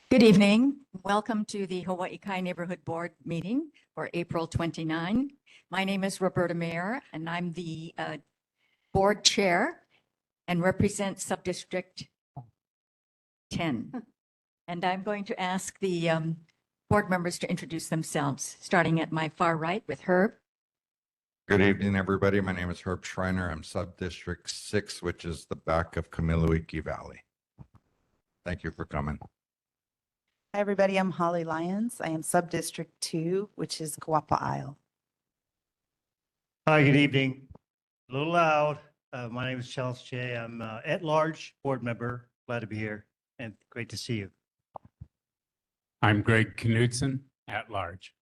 Good evening. Welcome to the Hawai'i Neighborhood Board meeting for April 29. My name is Roberta Mayer, and I'm the board chair and represent Subdistrict 10. And I'm going to ask the board members to introduce themselves, starting at my far right with Herb. Good evening, everybody. My name is Herb Schreiner. I'm Subdistrict 6, which is the back of Kamiluiki Valley. Thank you for coming. Hi, everybody. I'm Holly Lyons. I am Subdistrict 2, which is Kawapa Isle. Hi, good evening. A little loud. My name is Charles J. I'm at-large board member. Glad to be here and great to see you. I'm Greg Knudsen, at large.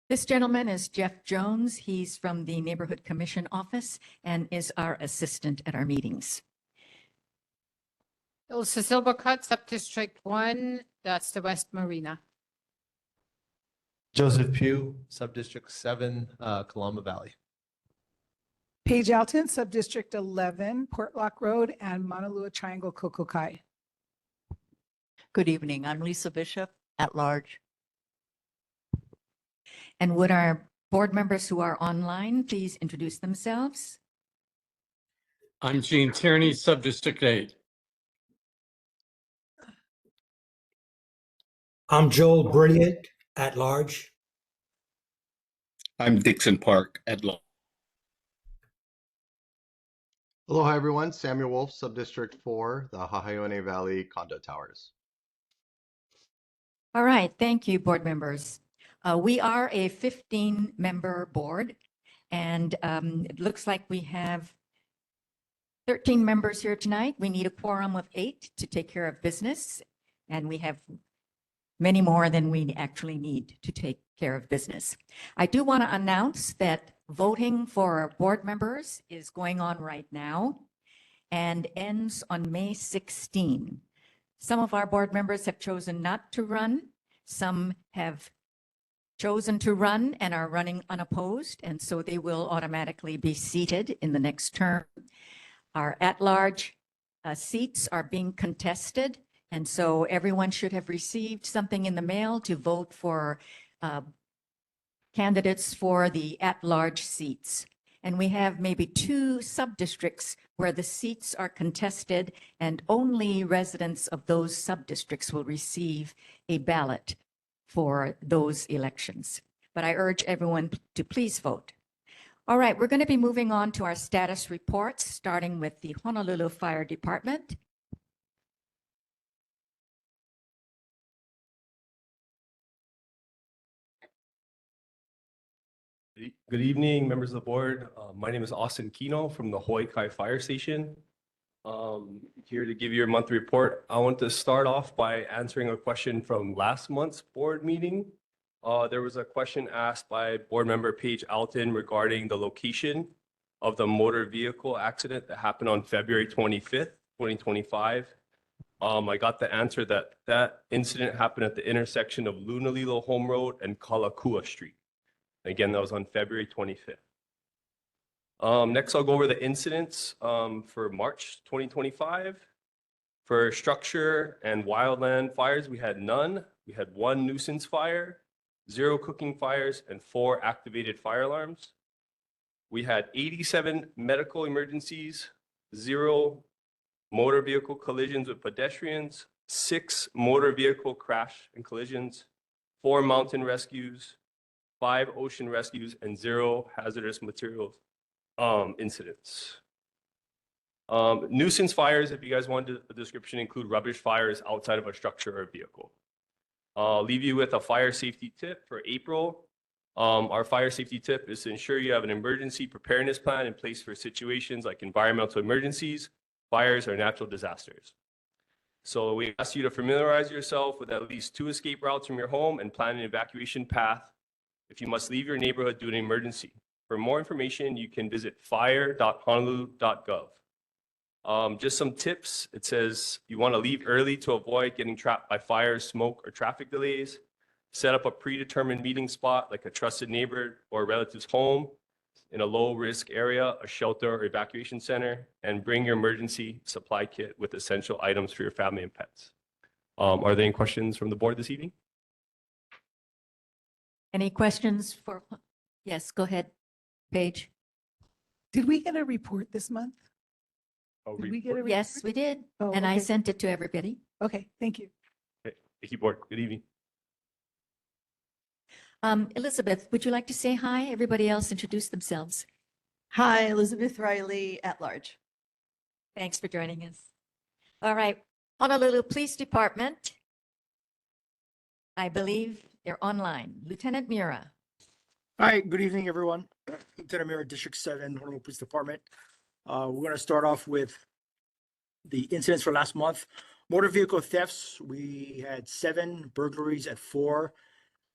This gentleman is Jeff Jones. He's from the Neighborhood Commission Office and is our assistant at our meetings. Cecile Burkhardt, Subdistrict 1, that's the West Marina. Joseph Pugh, Subdistrict 7, Kalama Valley. Paige Alton, Subdistrict 11, Portlock Road and Maunalua Triangle, Kokokai. Good evening. I'm Lisa Bishop, at large. And would our board members who are online please introduce themselves? I'm Gene Tierney, Subdistrict 8. I'm Joel Brilliant, at large. I'm Dixon Park, at large. Aloha, everyone. Samuel Wolf, Subdistrict 4, the Hahaione Valley Condo Towers. All right, thank you, board members. We are a 15-member board, and it looks like we have 13 members here tonight. We need a quorum of 8 to take care of business, and we have many more than we actually need to take care of business. I do want to announce that voting for board members is going on right now and ends on May 16. Some of our board members have chosen not to run. Some have chosen to run and are running unopposed, and so they will automatically be seated in the next term. Our at-large seats are being contested, and so everyone should have received something in the mail to vote for candidates for the at-large seats. And we have maybe 2 sub-districts where the seats are contested, and only residents of those sub-districts will receive a ballot for those elections. But I urge everyone to please vote. All right, we're going to be moving on to our status reports, starting with the Honolulu Fire Department. Good evening, members of the board. My name is Austin Kino from the Hawai'i Fire Station. Here to give you your monthly report. I want to start off by answering a question from last month's board meeting. There was a question asked by board member Paige Alton regarding the location of the motor vehicle accident that happened on February 25th, 2025. I got the answer that that incident happened at the intersection of Lunalilo Home Road and Kalakua Street. Again, that was on February 25th. Next, I'll go over the incidents for March 2025. For structure and wildland fires, we had none. We had 1 nuisance fire, 0 cooking fires, and 4 activated fire alarms. We had 87 medical emergencies, 0 motor vehicle collisions with pedestrians, 6 motor vehicle crash and collisions, 4 mountain rescues, 5 ocean rescues, and 0 hazardous materials incidents. Nuisance fires, if you guys wanted a description, include rubbish fires outside of a structure or a vehicle. I'll leave you with a fire safety tip for April. Our fire safety tip is to ensure you have an emergency preparedness plan in place for situations like environmental emergencies, fires, or natural disasters. So we ask you to familiarize yourself with at least 2 escape routes from your home and plan an evacuation path if you must leave your neighborhood due to an emergency. For more information, you can visit fire.honolulu.gov. Just some tips. It says you want to leave early to avoid getting trapped by fire, smoke, or traffic delays. Set up a predetermined meeting spot like a trusted neighbor or relative's home. in a low-risk area, a shelter or evacuation center, and bring your emergency supply kit with essential items for your family and pets. Are there any questions from the board this evening? Any questions for, yes, go ahead, Paige. Did we get a report this month? Did we get a report? Yes, we did. Oh, And I okay. sent it to everybody. Okay, thank you. Okay, thank you, board. Good evening. Elizabeth, would you like to say hi? Everybody else introduce themselves. Hi, Elizabeth Riley at large. Thanks for joining us. All right, Honolulu Police Department. I believe they're online. Lieutenant Mura. Hi, good evening, everyone. Lieutenant Mayor, District 7, Honolulu Police Department. We're going to start off with the incidents for last month. Motor vehicle thefts, we had 7, burglaries at 4,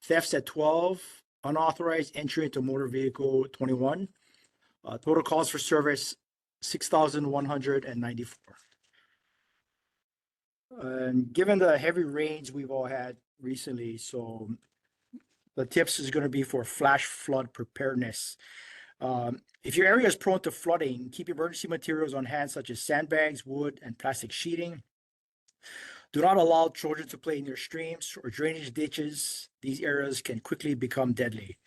thefts at 12, unauthorized entry into motor vehicle 21. Total calls for service 6,194. And given the heavy rains we've all had recently, so the tips is going to be for flash flood preparedness. If your area is prone to flooding, keep emergency materials on hand, such as sandbags, wood, and plastic sheeting. Do not allow children to play near streams or drainage ditches. These areas can quickly become deadly.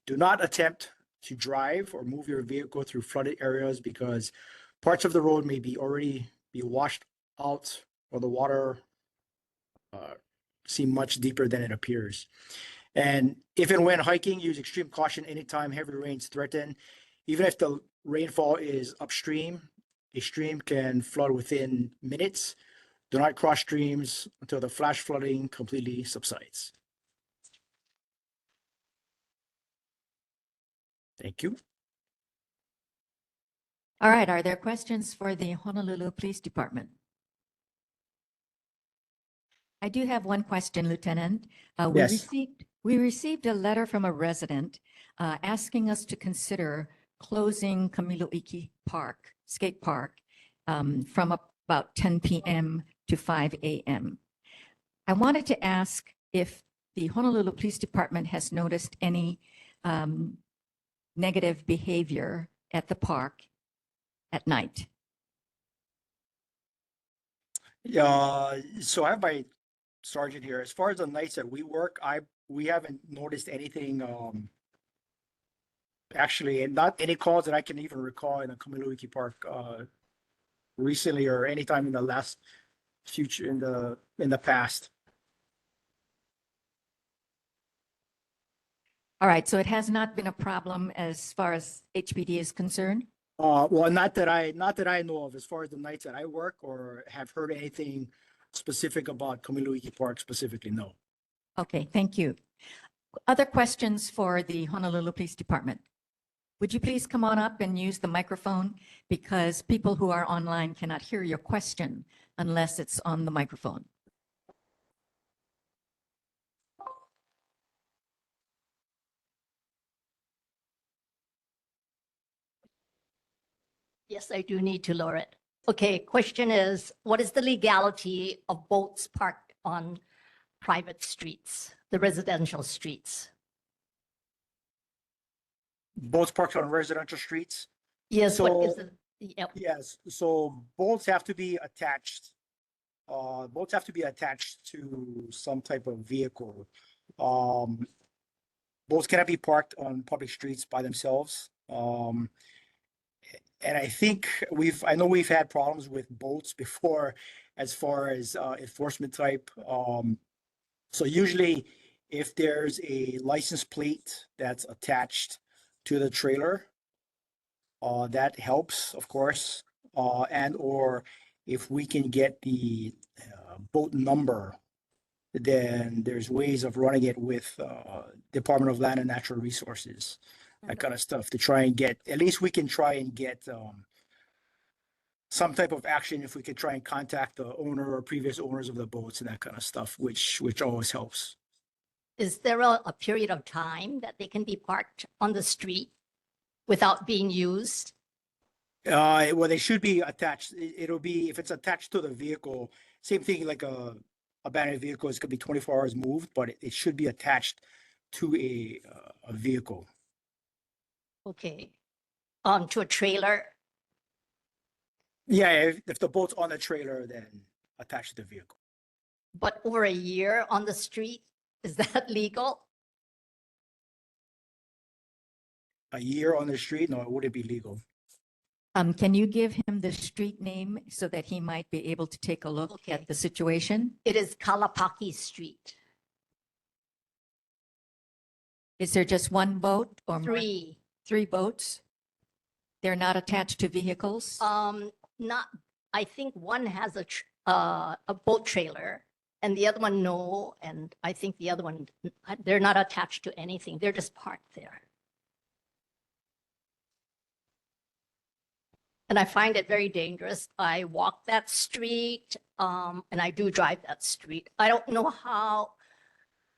Do not attempt to drive or move your vehicle through flooded areas because parts of the road may be already be washed out or the water seem much deeper than it appears. And if and when hiking, use extreme caution anytime heavy rains threaten. Even if the rainfall is upstream, a stream can flood within minutes. Do not cross streams until the flash flooding completely subsides. Thank you. All right, are there questions for the Honolulu Police Department? I do have one question, Lieutenant. Yes. We received a letter from a resident asking us to consider closing Kamiluiki Park, skate park, from about 10 p.m. to 5 a.m. I wanted to ask if the Honolulu Police Department has noticed any negative behavior at the park at night. So I have my sergeant here. As far as the nights that we work, we haven't noticed anything. Actually, and not any calls that I can even recall in the Kamiluiki Park recently or anytime in the last future in the past. All right, so it has not been a problem as far as HPD is concerned? Well, not that I know of, as far as the nights that I work or have heard anything specific about Kamiluiki Park specifically, no. Okay, thank you. Other questions for the Honolulu Police Department? Would you please come on up and use the microphone because people who are online cannot hear your question unless it's on the microphone. Yes, I do need to lower it. Okay, question is, what is the legality of boats parked on private streets, the residential streets? Boats parked on residential streets? Yes, what is So- the, yep. Yes, so boats have to be attached. Boats have to be attached to some type of vehicle. Boats cannot be parked on public streets by themselves. And I think I know we've had problems with boats before as far as enforcement type. So usually if there's a license plate that's attached to the trailer, that helps, of course. And or if we can get the boat number, then there's ways of running it with Department of Land and Natural Resources, that kind of stuff, to try and get, at least we can try and get some type of action if we could try and contact the owner or previous owners of the boats and that kind of stuff, which always helps. Is there a period of time that they can be parked on the street without being used? Well, they should be attached. It'll be, if it's attached to the vehicle, same thing like a abandoned vehicle, it's gonna be 24 hours moved, but it should be attached to a vehicle. Okay. To a trailer, Yeah, if the boat's on the trailer, then attached to the vehicle. but over a year on the street, is that legal? A year on the street, no, it wouldn't be legal. Can you give him the street name so that he might be able to take a look Okay. at the situation? It is Kalapaki Street. Is there just one boat or more? Three. Three boats? They're not attached to vehicles? Not, I think one has a boat trailer and the other one no, and I think the other one, they're not attached to anything. They're just parked there. And I find it very dangerous. I walk that street, and I do drive that street. I don't know how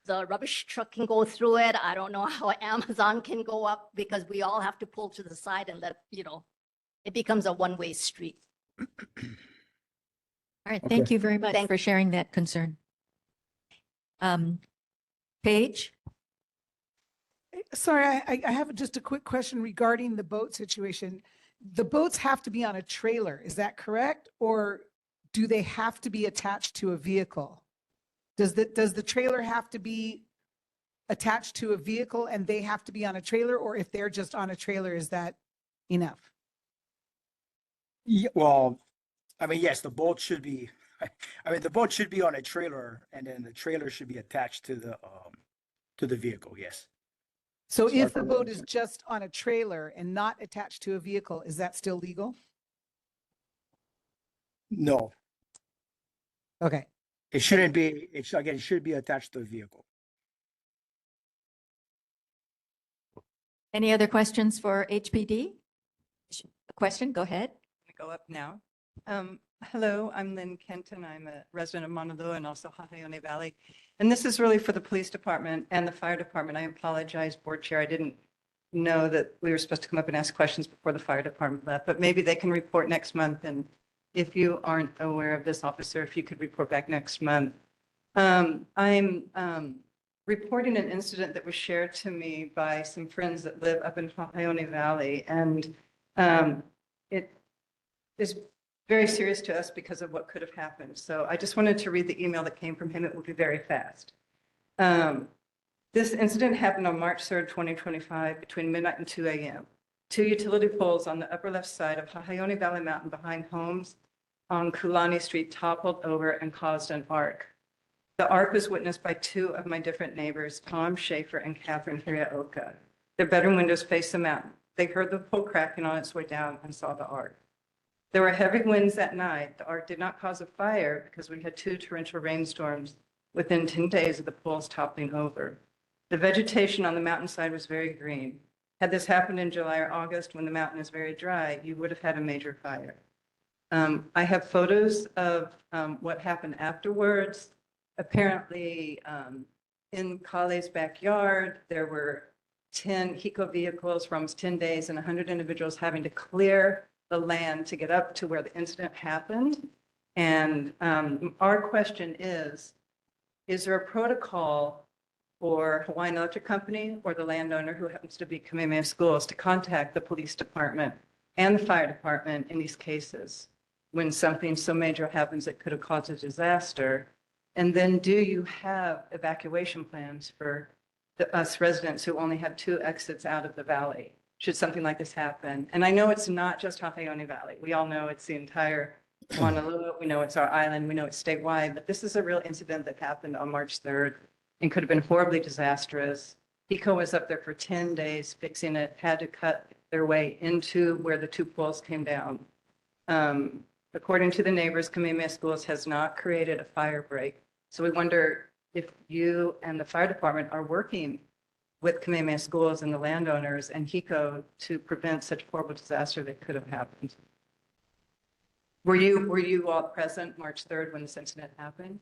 the rubbish truck can go through it. I don't know how Amazon can go up because we all have to pull to the side and let, it becomes a one-way street. All right, thank you very much Thank- for sharing that concern. Paige? Sorry, I have just a quick question regarding the boat situation. The boats have to be on a trailer, is that correct? Or do they have to be attached to a vehicle? Does the trailer have to be attached to a vehicle and they have to be on a trailer? Or if they're just on a trailer, is that enough? Yeah, well, I mean, yes, the boat should be, the boat should be on a trailer and then the trailer should be attached to the vehicle, yes. So Sorry if the for boat that. is just on a trailer and not attached to a vehicle, is that still legal? No, Okay. it shouldn't be, it should be attached to the vehicle. Any other questions for HPD? A question, go ahead. Go up now. Hello, I'm Lynn Kenton. I'm a resident of Mauna Loa and also Hahaione Valley. And this is really for the police department and the fire department. I apologize, board chair. I didn't know that we were supposed to come up and ask questions before the fire department left, but maybe they can report next month. And if you aren't aware of this, officer, if you could report back next month. I'm reporting an incident that was shared to me by some friends that live up in Hahaione Valley. And it is very serious to us because of what could have happened. So I just wanted to read the email that came from him. It will be very fast. This incident happened on March 3rd, 2025, between midnight and 2 a.m. Two utility poles on the upper left side of Hahaione Valley Mountain behind homes on Kulani Street toppled over and caused an arc. The arc was witnessed by two of my different neighbors, Tom Schaefer and Catherine Hiraoka. Their bedroom windows faced the mountain. They heard the pole cracking on its way down and saw the arc. There were heavy winds that night. The arc did not cause a fire because we had two torrential rainstorms within 10 days of the poles toppling over. The vegetation on the mountainside was very green. Had this happened in July or August when the mountain is very dry, you would have had a major fire. I have photos of what happened afterwards. Apparently, in Kale's backyard, there were 10 HECO vehicles for almost 10 days and 100 individuals having to clear the land to get up to where the incident happened. And our question is there a protocol for Hawaiian Electric Company or the landowner who happens to be Kamehameha Schools to contact the police department and the fire department in these cases when something so major happens that could have caused a disaster? And then do you have evacuation plans for us residents who only have two exits out of the valley, should something like this happen? And I know it's not just Hahaione Valley. We all know it's the entire Mauna Loa. We know it's our island. We know it's statewide. But this is a real incident that happened on March 3rd and could have been horribly disastrous. HECO was up there for 10 days fixing it, had to cut their way into where the two poles came down. According to the neighbors, Kamehameha Schools has not created a fire break. So we wonder if you and the fire department are working with Kamehameha Schools and the landowners and HECO to prevent such horrible disaster that could have happened. Were you all present March 3rd when this incident happened?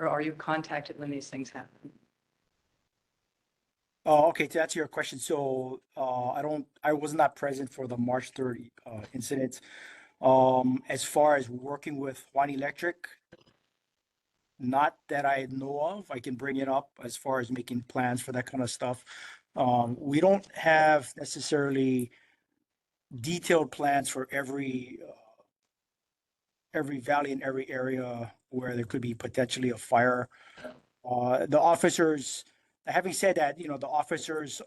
Or are you contacted when these things happen? Oh, okay, to answer your question, so I was not present for the March 3rd incident. As far as working with Hawaiian Electric, not that I know of. I can bring it up as far as making plans for that kind of stuff. We don't have necessarily detailed plans for every valley and every area where there could be potentially a fire. The officers, having said that, the officers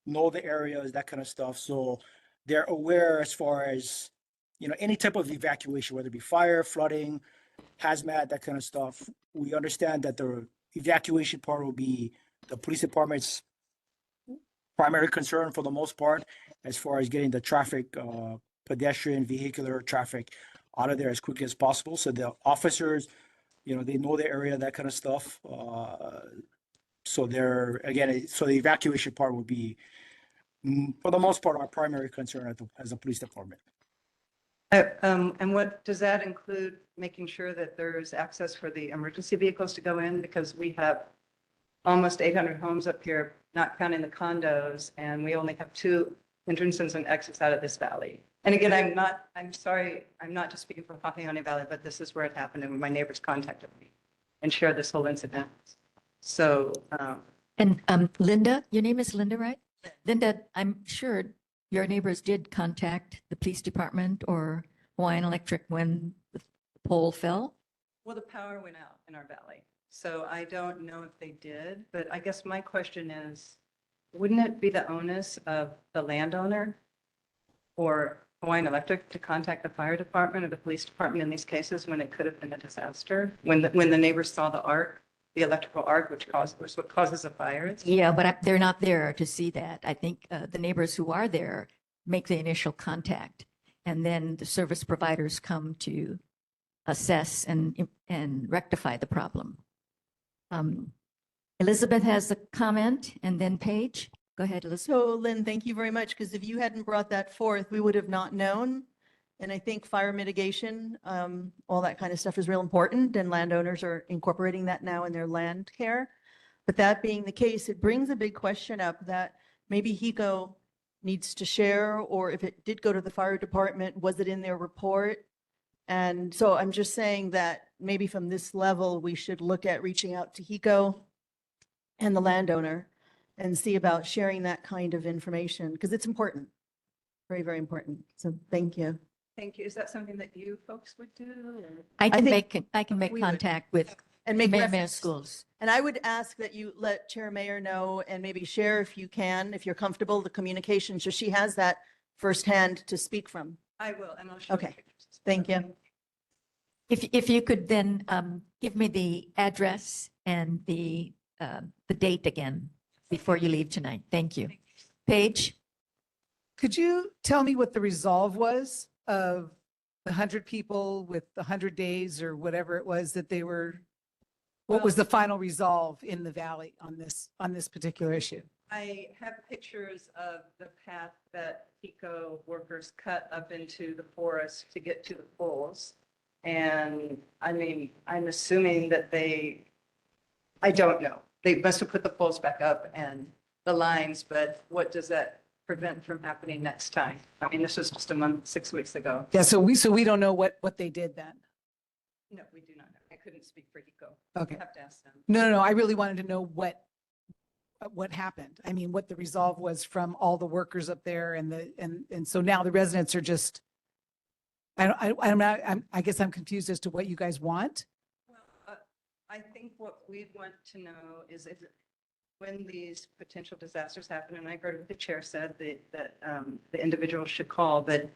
know the areas, that kind of stuff. So they're aware as far as, any type of evacuation, whether it be fire, flooding, hazmat, that kind of stuff. We understand that the evacuation part will be the police department's primary concern for the most part, as far as getting the traffic, pedestrian, vehicular traffic out of there as quickly as possible. So the officers, they know the area, that kind of stuff. So so the evacuation part would be, for the most part, our primary concern as a police department. And what, does that include making sure that there's access for the emergency vehicles to go in? Because we have almost 800 homes up here, not counting the condos, and we only have 2 entrances and exits out of this valley. And again, I'm sorry, I'm not just speaking for Hawai'i Valley, but this is where it happened, and my neighbors contacted me and shared this whole incident. So, And Linda, your name is Linda, right? Linda, I'm sure your neighbors did contact the police department or Hawaiian Electric when the pole fell? well, the power went out in our valley. So I don't know if they did, but I guess my question is, wouldn't it be the onus of the landowner or Hawaiian Electric to contact the fire department or the police department in these cases when it could have been a disaster? When the neighbors saw the arc, the electrical arc, which was what causes a fire? Yeah, but they're not there to see that. I think the neighbors who are there make the initial contact, and then the service providers come to assess and rectify the problem. Elizabeth has a comment, and then Paige. Go ahead, Elizabeth. So Lynn, thank you very much, because if you hadn't brought that forth, we would have not known. And I think fire mitigation, all that kind of stuff is real important, and landowners are incorporating that now in their land care. But that being the case, it brings a big question up that maybe HECO needs to share, or if it did go to the fire department, was it in their report? And so I'm just saying that maybe from this level, we should look at reaching out to HECO and the landowner and see about sharing that kind of information, because it's important. Very, very important. So thank you. Thank you. Is that something that you folks would do? Or? I can think make we would. contact with And make Mayor reference. schools. And I would ask that you let Chair Mayor know and maybe share if you can, if you're comfortable, the communication, so she has that firsthand to speak from. I will, and I'll show Okay. you pictures. Thank you. If you could then give me the address and the date again before you leave tonight. Thank you. Paige? Could you tell me what the resolve was of the 100 people with the 100 days or whatever it was that they were? What was the final resolve in the valley on this particular issue? I have pictures of the path that PICO workers cut up into the forest to get to the poles. And I mean, I'm assuming that I don't know. They must have put the poles back up and the lines, but what does that prevent from happening next time? I mean, this was just a month, 6 weeks ago. Yeah, so we don't know what they did then. No, we do not know. I couldn't speak for PICO. Okay. I have to ask them. No, I really wanted to know what happened. I mean, what the resolve was from all the workers up there and so now the residents are just, I guess I'm confused as to what you guys want. Well, I think what we'd want to know is if when these potential disasters happen, and I heard what the chair said that the individual should call, but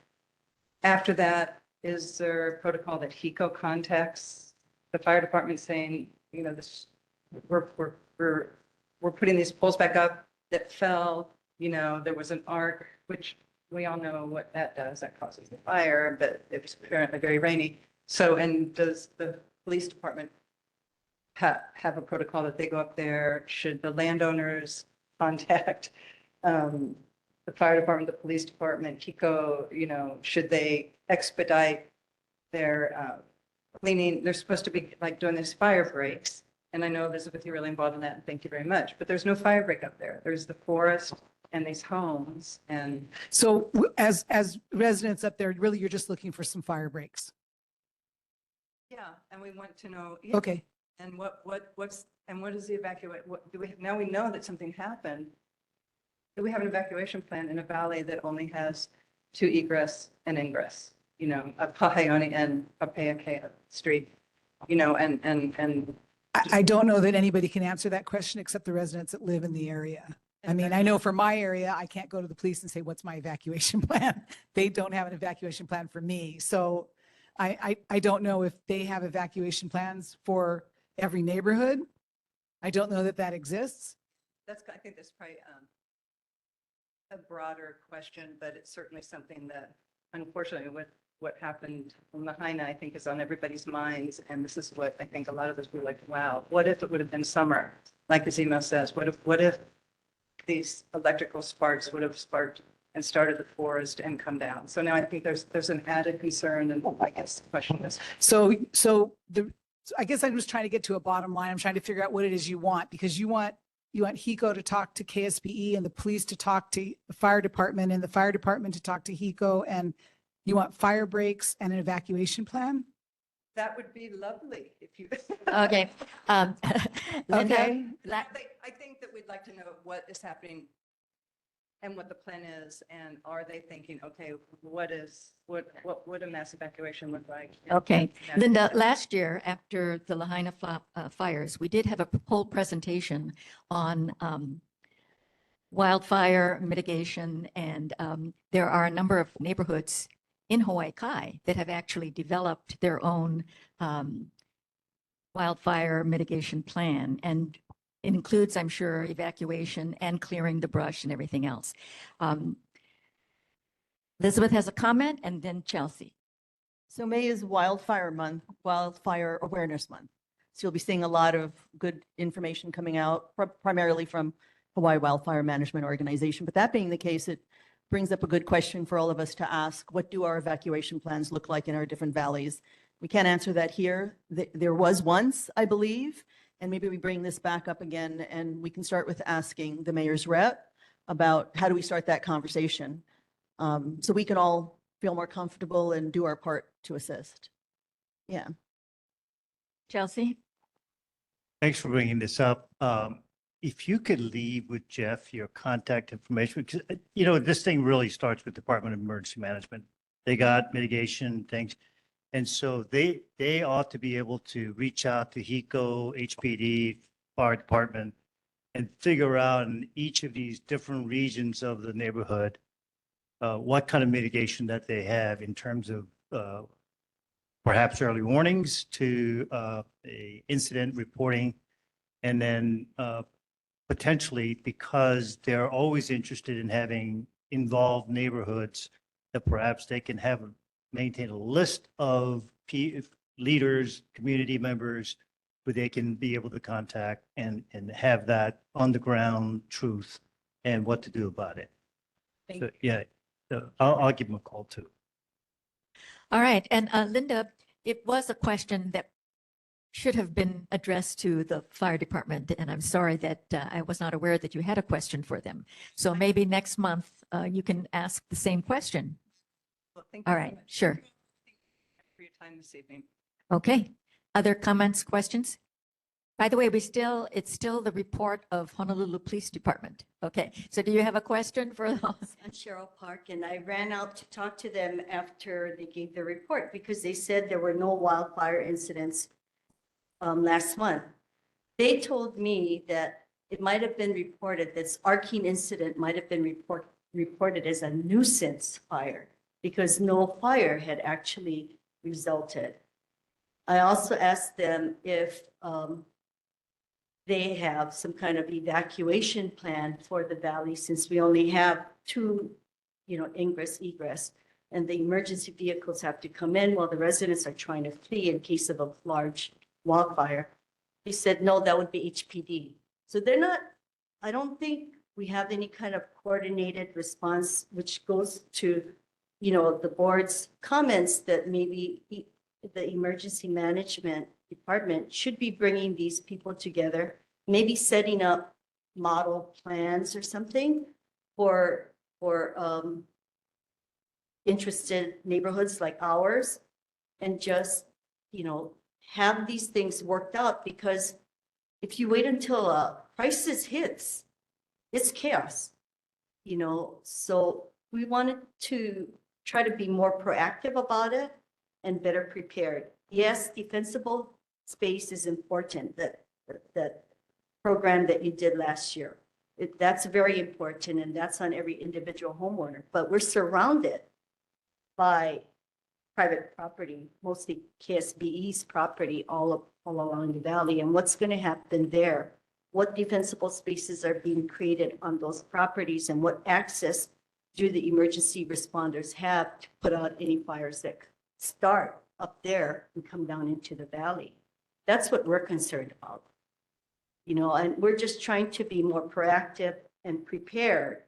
after that, is there a protocol that HECO contacts the fire department saying, this, we're putting these poles back up that fell, there was an arc, which we all know what that does. That causes the fire, but it was apparently very rainy. So, and does the police department have a protocol that they go up there? Should the landowners contact the fire department, the police department, HECO, should they expedite their cleaning? They're supposed to be like doing these fire breaks. And I know, Elizabeth, you're really involved in that, and thank you very much. But there's no fire break up there. There's the forest and these homes. And So as residents up there, really, you're just looking for some fire breaks. yeah, and we want to know. Okay. And what is the evacuate? What do we now? We know that something happened. we have an evacuation plan in a valley that only has 2 egress and ingress, a Pahaone and Papeakea Street, and I don't know that anybody can answer that question except the residents that live in the area. I mean, I know for my area, I can't go to the police and say, what's my evacuation plan? They don't have an evacuation plan for me. So I don't know if they have evacuation plans for every neighborhood. I don't know that that exists. I think that's probably a broader question, but it's certainly something that unfortunately with what happened in Lahaina, I think is on everybody's minds. And this is what I think a lot of us were like, wow, what if it would have been summer? Like Azima says, what if these electrical sparks would have sparked and started the forest and come down? So now I think there's an added concern, and I guess the question is. So I guess I'm just trying to get to a bottom line. I'm trying to figure out what it is you want, because you want HECO to talk to KSPE and the police to talk to the fire department and the fire department to talk to HECO, and you want fire breaks and an evacuation plan? That would be lovely if you. Okay. Linda, Okay. I think that we'd like to know what is happening and what the plan is, and are they thinking, okay, what would a mass evacuation look like? Okay, Linda, last year after the Lahaina fires, we did have a whole presentation on wildfire mitigation, and there are a number of neighborhoods in Hawaii Kai that have actually developed their own wildfire mitigation plan, and it includes, I'm sure, evacuation and clearing the brush and everything else. Elizabeth has a comment, and then Chelsea. So May is Wildfire Month, Wildfire Awareness Month. So you'll be seeing a lot of good information coming out, primarily from Hawaii Wildfire Management Organization. But that being the case, it brings up a good question for all of us to ask. What do our evacuation plans look like in our different valleys? We can't answer that here. There was once, I believe, and maybe we bring this back up again, and we can start with asking the mayor's rep about how do we start that conversation, so we can all feel more comfortable and do our part to assist. Yeah. Chelsea? Thanks for bringing this up. If you could leave with Jeff your contact information, because, this thing really starts with Department of Emergency Management. They got mitigation things. And so they ought to be able to reach out to HECO, HPD, fire department, and figure out in each of these different regions of the neighborhood, what kind of mitigation that they have in terms of perhaps early warnings to a incident reporting, and then potentially, because they're always interested in having involved neighborhoods, that perhaps they can maintain a list of leaders, community members who they can be able to contact and have that on the ground truth and what to do about it. So, yeah, I'll give them a call too. All right, and Linda, it was a question that should have been addressed to the fire department, and I'm sorry that I was not aware that you had a question for them. So maybe next month you can ask the same question. Well, thank you All very right, much sure. for your time this evening. Okay. Other comments, questions? By the way, it's still the report of Honolulu Police Department. Okay, so do you have a question for those? On Cheryl Park, and I ran out to talk to them after they gave their report because they said there were no wildfire incidents last month. They told me that it might have been reported, this Arkeen incident might have been reported as a nuisance fire because no fire had actually resulted. I also asked them if they have some kind of evacuation plan for the valley, since we only have 2, ingress, egress, and the emergency vehicles have to come in while the residents are trying to flee in case of a large wildfire. They said, no, that would be HPD. So I don't think we have any kind of coordinated response, which goes to, the board's comments that maybe the emergency management department should be bringing these people together, maybe setting up model plans or something for interested neighborhoods like ours, and just, have these things worked out, because if you wait until a crisis hits, it's chaos. So we wanted to try to be more proactive about it and better prepared. Yes, defensible space is important, that program that you did last year. That's very important, and that's on every individual homeowner, but we're surrounded by private property, mostly KSBE's property all along the valley. And what's going to happen there? What defensible spaces are being created on those properties, and what access do the emergency responders have to put out any fires that start up there and come down into the valley? That's what we're concerned about. And we're just trying to be more proactive and prepared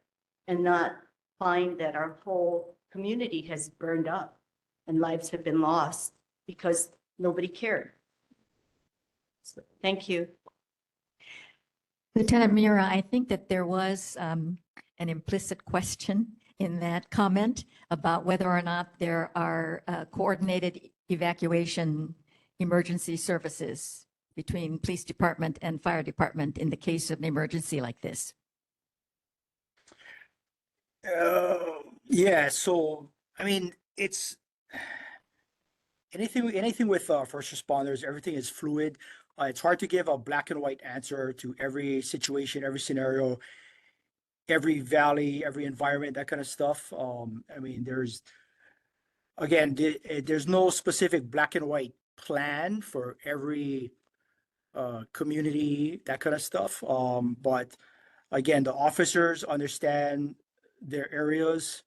and not find that our whole community has burned up and lives have been lost because nobody cared. So, thank you. Lieutenant Mira, I think that there was an implicit question in that comment about whether or not there are coordinated evacuation emergency services between police department and fire department in the case of an emergency like this. Yeah, so I mean, it's anything with first responders, everything is fluid. It's hard to give a black and white answer to every situation, every scenario, every valley, every environment, that kind of stuff. I mean, there's no specific black and white plan for every community, that kind of stuff. But again, the officers understand their areas,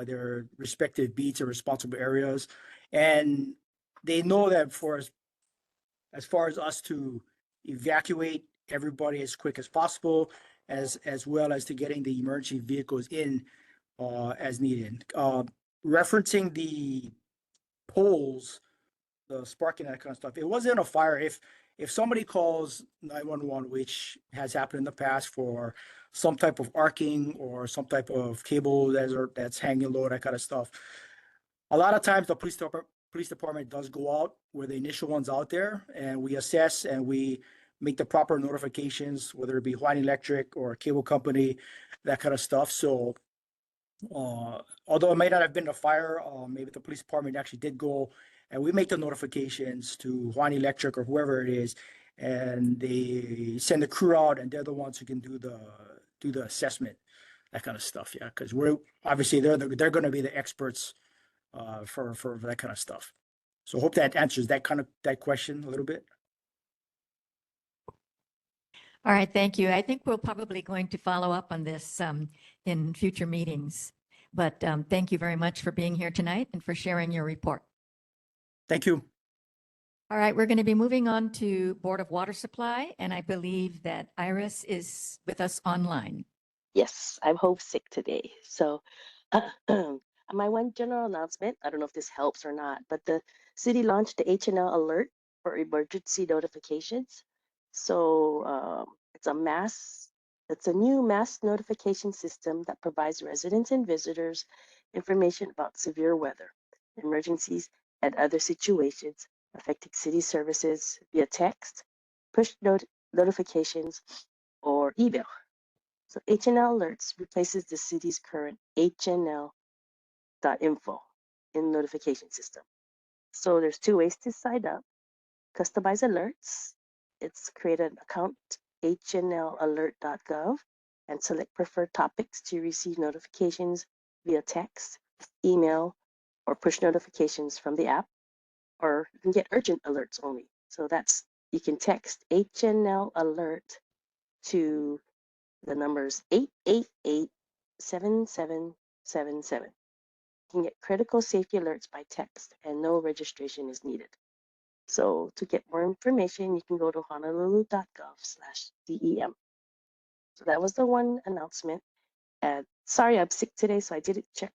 their respective beats or responsible areas, and they know that as far as us to evacuate everybody as quick as possible, as well as to getting the emergency vehicles in as needed. Referencing the poles, the sparking, that kind of stuff. It wasn't a fire. If somebody calls 911, which has happened in the past for some type of arcing or some type of cable that's hanging low, that kind of stuff, a lot of times the police department does go out with the initial ones out there, and we assess and we make the proper notifications, whether it be Hawai'i Electric or a cable company, that kind of stuff. So although it might not have been a fire, maybe the police department actually did go, and we make the notifications to Hawai'i Electric or whoever it is, and they send the crew out, and they're the ones who can do the assessment, that kind of stuff. Yeah, because we're obviously they're going to be the experts for that kind of stuff. So hope that answers that question a little bit. All right, thank you. I think we're probably going to follow up on this in future meetings. But thank you very much for being here tonight and for sharing your report. Thank you. All right, we're going to be moving on to Board of Water Supply, and I believe that Iris is with us online. Yes, I'm homesick today. So my one general announcement, I don't know if this helps or not, but the city launched the HNL alert for emergency notifications. So it's a new mass notification system that provides residents and visitors information about severe weather, emergencies, and other situations affecting city services via text, push notifications, or email. So HNL Alerts replaces the city's current HNL.info in notification system. So there's two ways to sign up. Customize alerts. It's create an account, hnlalert.gov, and select preferred topics to receive notifications via text, email, or push notifications from the app. Or you can get urgent alerts only. So you can text HNL Alert to the numbers 888-7777. You can get critical safety alerts by text, and no registration is needed. So to get more information, you can go to honolulu.gov/DEM. So that was the one announcement. And sorry, I'm sick today, so I didn't check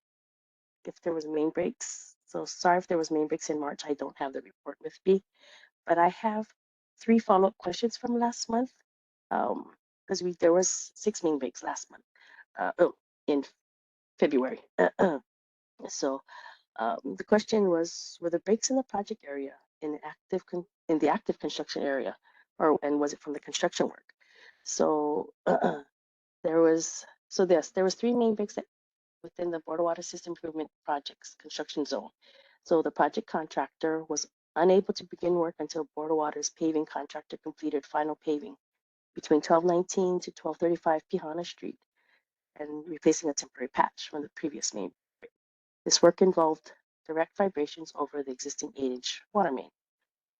if there was main breaks. So sorry if there was main breaks in March. I don't have the report with me, but I have 3 follow-up questions from last month. Because there was 6 main breaks last month, in February. So the question was, were the breaks in the project area in the active construction area, and was it from the construction work? So there was So yes, there was 3 main breaks that within the Board of Water System Improvement Project's construction zone. So the project contractor was unable to begin work until Board of Water's paving contractor completed final paving between 1219 to 1235 Pihana Street and replacing a temporary patch from the previous main break. This work involved direct vibrations over the existing 8-inch water main.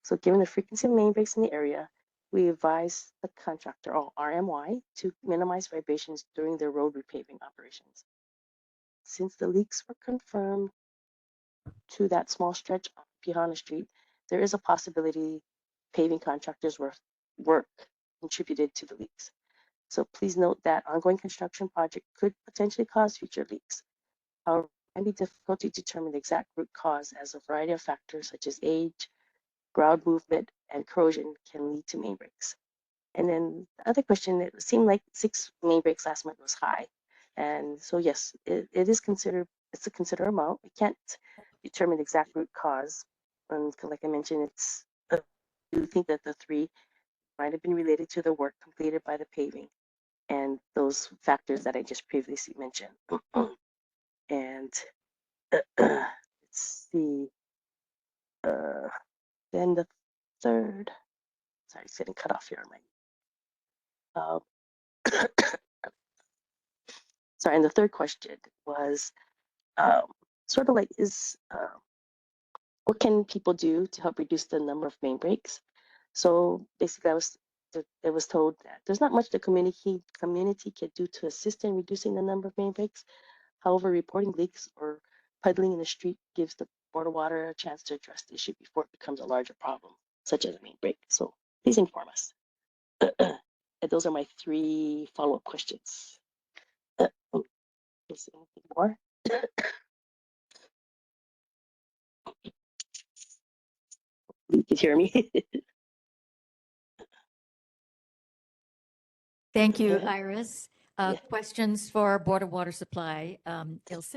So given the frequency of main breaks in the area, we advised the contractor, or RMY, to minimize vibrations during their road repaving operations. Since the leaks were confirmed to that small stretch on Pihana Street, there is a possibility paving contractors' work contributed to the leaks. So please note that ongoing construction project could potentially cause future leaks. However, it can be difficult to determine the exact root cause as a variety of factors such as age, ground movement, and corrosion can lead to main breaks. And then the other question, it seemed like 6 main breaks last month was high. And so yes, it is considered, it's a considerable amount. We can't determine the exact root cause. And like I mentioned, I do think that the 3 might have been related to the work completed by the paving and those factors that I just previously mentioned. And let's see, then the third, sorry, it's getting cut off here on my, sorry, and the third question was sort of like what can people do to help reduce the number of main breaks? So basically, it was told that there's not much the community can do to assist in reducing the number of main breaks. However, reporting leaks or puddling in the street gives the Board of Water a chance to address the issue before it becomes a larger problem, such as a main break. So please inform us. And those are my 3 follow-up questions. Is there anything more? You can hear me. Thank you, Yeah. Iris. Yeah. Questions for Board of Water Supply? Ilse?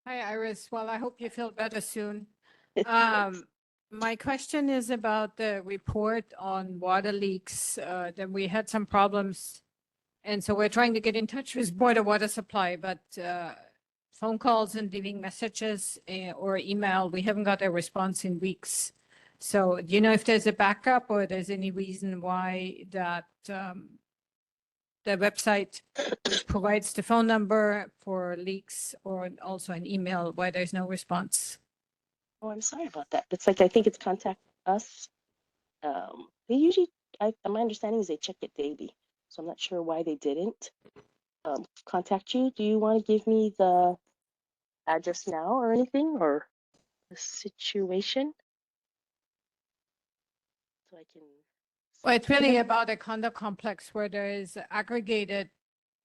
Hi, Iris. Well, I hope you feel better soon. My question is about the report on water leaks, that we had some problems. And so we're trying to get in touch with Board of Water Supply, but phone calls and leaving messages or email, we haven't got a response in weeks. So do you know if there's a backup or there's any reason why that the website which provides the phone number for leaks or also an email why there's no response? Oh, I'm sorry about that. It's like, I think it's contact us. They usually, my understanding is they check it daily. So I'm not sure why they didn't contact you. Do you want to give me the address now or anything, or the situation? So I can. Well, it's really about a condo complex where there is aggregated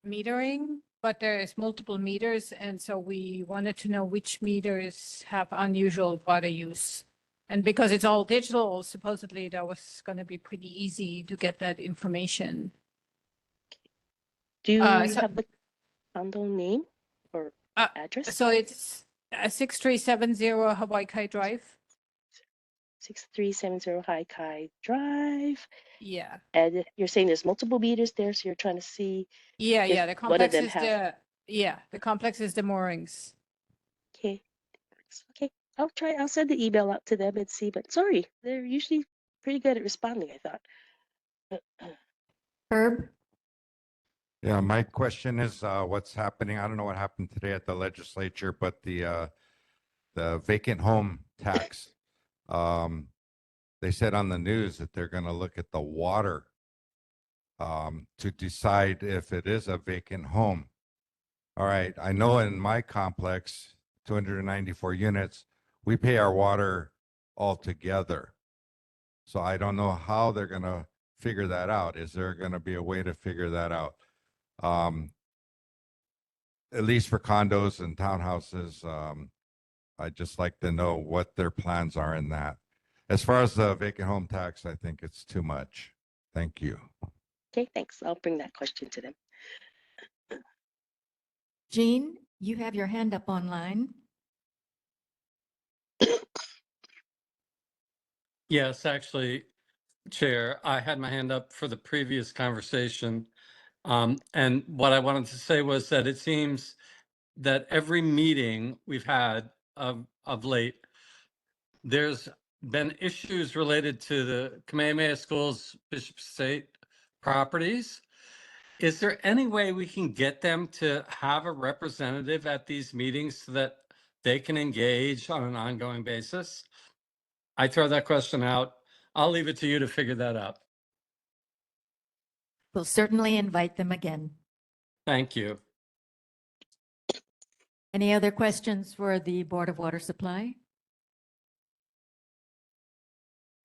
metering, but there is multiple meters. And so we wanted to know which meters have unusual water use. And because it's all digital, supposedly that was going to be pretty easy to get that information. Do you so- have the condo name or address? So it's 6370 Hawai'i Drive. 6370 Hawai'i Drive. Yeah. And you're saying there's multiple meters there, so you're trying to see. Yeah, if yeah. The one of complex them is have. the complex is the moorings. Okay. Okay. I'll send the email out to them and see, but sorry, they're usually pretty good at responding, I thought. Herb? Yeah, my question is what's happening? I don't know what happened today at the legislature, but the vacant home tax, they said on the news that they're going to look at the water to decide if it is a vacant home. All right, I know in my complex, 294 units, we pay our water all together. So I don't know how they're going to figure that out. Is there going to be a way to figure that out? At least for condos and townhouses, I'd just like to know what their plans are in that. As far as the vacant home tax, I think it's too much. Thank you. Okay, thanks. I'll bring that question to them. Jean, you have your hand up online. Yes, actually, Chair, I had my hand up for the previous conversation. And what I wanted to say was that it seems that every meeting we've had of late, there's been issues related to the Kamehameha Schools Bishop State properties. Is there any way we can get them to have a representative at these meetings so that they can engage on an ongoing basis? I throw that question out. I'll leave it to you to figure that out. We'll certainly invite them again. Thank you. Any other questions for the Board of Water Supply?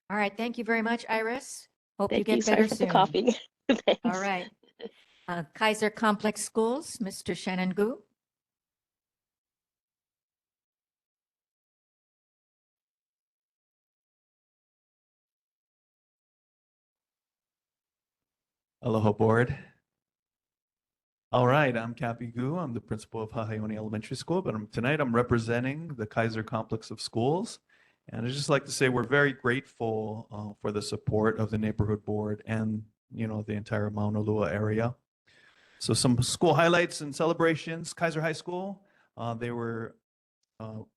All right, thank you very much, Iris. Hope you Thank you. get Sorry better for the soon. coughing. Thanks. All right. Kaiser Complex Schools, Mr. Shannon Gu. Aloha board. All right, I'm Cappy Gu. I'm the principal of Hawai'i Elementary School, but tonight I'm representing the Kaiser Complex of Schools. And I'd just like to say we're very grateful for the support of the neighborhood board and, the entire Mauna Lua area. So some school highlights and celebrations. Kaiser High School, they were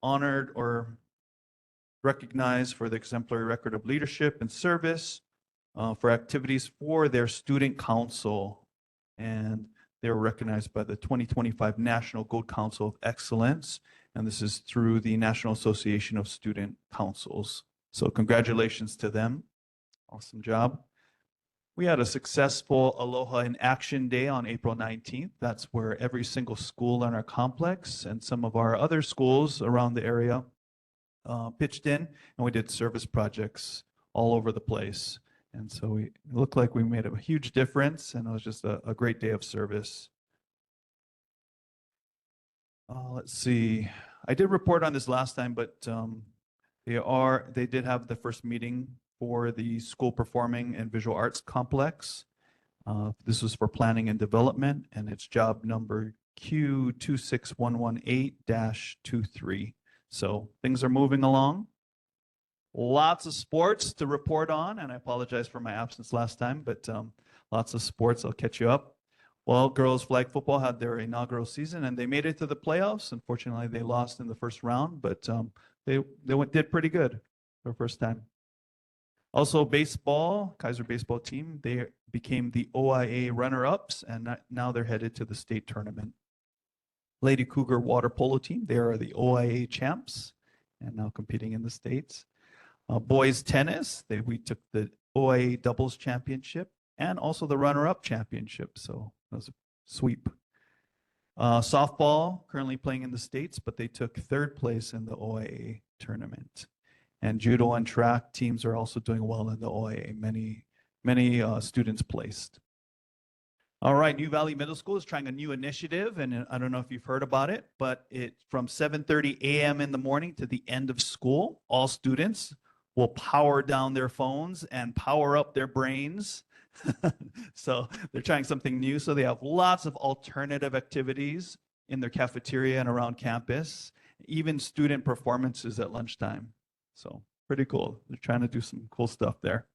honored or recognized for the exemplary record of leadership and service for activities for their student council. And they were recognized by the 2025 National Gold Council of Excellence. And this is through the National Association of Student Councils. So congratulations to them. Awesome job. We had a successful Aloha in Action Day on April 19th. That's where every single school in our complex and some of our other schools around the area pitched in, and we did service projects all over the place. And so it looked like we made a huge difference, and it was just a great day of service. Let's see. I did report on this last time, but they did have the first meeting for the school performing and visual arts complex. This was for planning and development, and it's job number Q26118-23. So things are moving along. Lots of sports to report on, and I apologize for my absence last time, but lots of sports. I'll catch you up. Well, girls flag football had their inaugural season, and they made it to the playoffs. Unfortunately, they lost in the first round, but they did pretty good for the first time. Also, baseball, Kaiser baseball team, they became the OIA runner-ups, and now they're headed to the state tournament. Lady Cougar water polo team, they are the OIA champs and now competing in the states. Boys tennis, we took the OIA doubles championship and also the runner-up championship, so that was a sweep. Softball, currently playing in the states, but they took third place in the OIA tournament. And judo and track teams are also doing well in the OIA. Many students placed. All right, New Valley Middle School is trying a new initiative, and I don't know if you've heard about it, but it's from 7:30 a.m. in the morning to the end of school. All students will power down their phones and power up their brains. So they're trying something new. So they have lots of alternative activities in their cafeteria and around campus, even student performances at lunchtime. So pretty cool. They're trying to do some cool stuff there.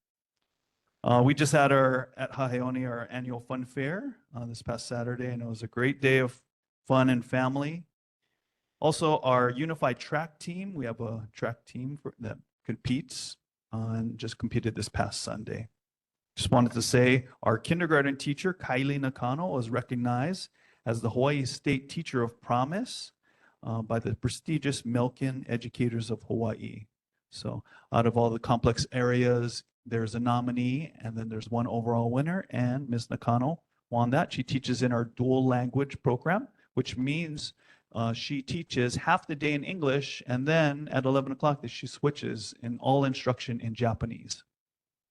We just had at Hahaione, our annual fun fair this past Saturday, and it was a great day of fun and family. Also, our unified track team, we have a track team that competes and just competed this past Sunday. Just wanted to say our kindergarten teacher, Kylie Nakano, was recognized as the Hawaii State Teacher of Promise by the prestigious Milken Educators of Hawaii. So out of all the complex areas, there's a nominee, and then there's one overall winner, and Ms. Nakano won that. She teaches in our dual language program, which means she teaches half the day in English, and then at 11 o'clock, she switches in all instruction in Japanese.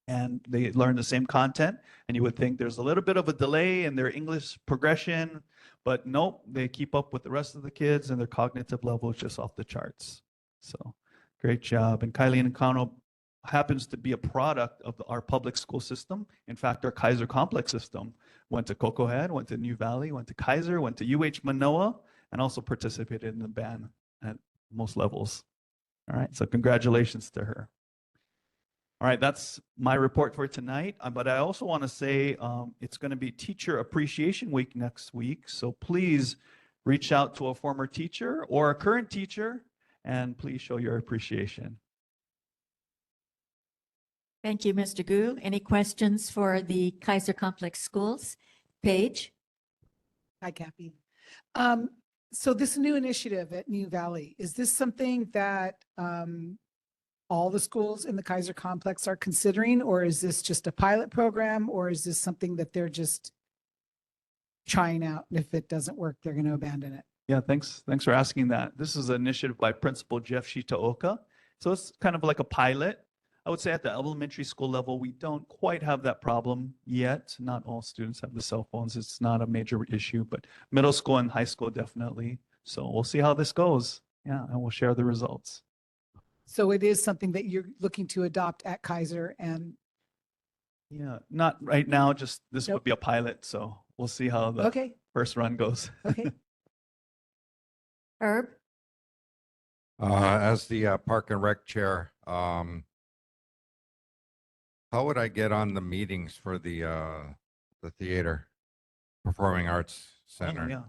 And they learn the same content, and you would think there's a little bit of a delay in their English progression, but nope, they keep up with the rest of the kids, and their cognitive level is just off the charts. So great job. And Kylie Nakano happens to be a product of our public school system. In fact, our Kaiser complex system went to Cocoa Head, went to New Valley, went to Kaiser, went to UH Manoa, and also participated in the band at most levels. All right, so congratulations to her. All right, that's my report for tonight. But I also want to say it's going to be Teacher Appreciation Week next week. So please reach out to a former teacher or a current teacher and please show your appreciation. Thank you, Mr. Gu. Any questions for the Kaiser Complex Schools? Paige? Hi, Cappy. So this new initiative at New Valley, is this something that all the schools in the Kaiser Complex are considering, or is this just a pilot program, or is this something that they're just trying out? And if it doesn't work, they're going to abandon it? Yeah, thanks for asking that. This is an initiative by Principal Jeff Shitaoka. So it's kind of like a pilot. I would say at the elementary school level, we don't quite have that problem yet. Not all students have the cell phones. It's not a major issue, but middle school and high school definitely. So we'll see how this goes. Yeah, and we'll share the results. So it is something that you're looking to adopt at Kaiser, and Yeah, not right now, just this Nope. would be a pilot. So we'll see how the okay, first run goes. okay. Herb? As the Park and Rec Chair, how would I get on the meetings for the theater, Performing Arts Center? Yeah.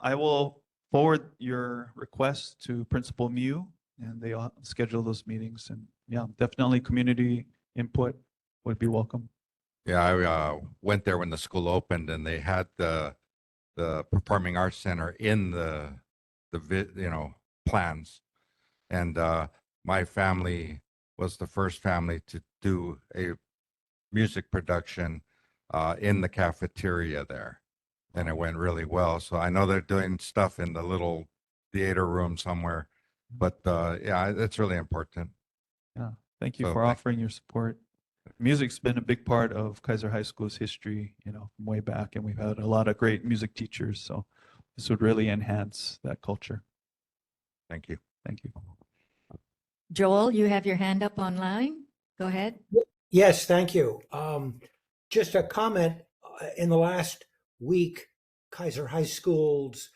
I will forward your request to Principal Mew and they all schedule those meetings. And yeah, definitely community input would be welcome. Yeah, I went there when the school opened and they had the Performing Arts Center in the plans. And my family was the first family to do a music production in the cafeteria there. And it went really well. So I know they're doing stuff in the little theater room somewhere. But yeah, it's really important. Yeah, thank you So for offering your support. Music's been a big part of Kaiser High School's history, from way back, and we've had a lot of great music teachers. So this would really enhance that culture. Thank you. Thank you. Joel, you have your hand up online. Go ahead. Yes, thank you. Just a comment. In the last week, Kaiser High School's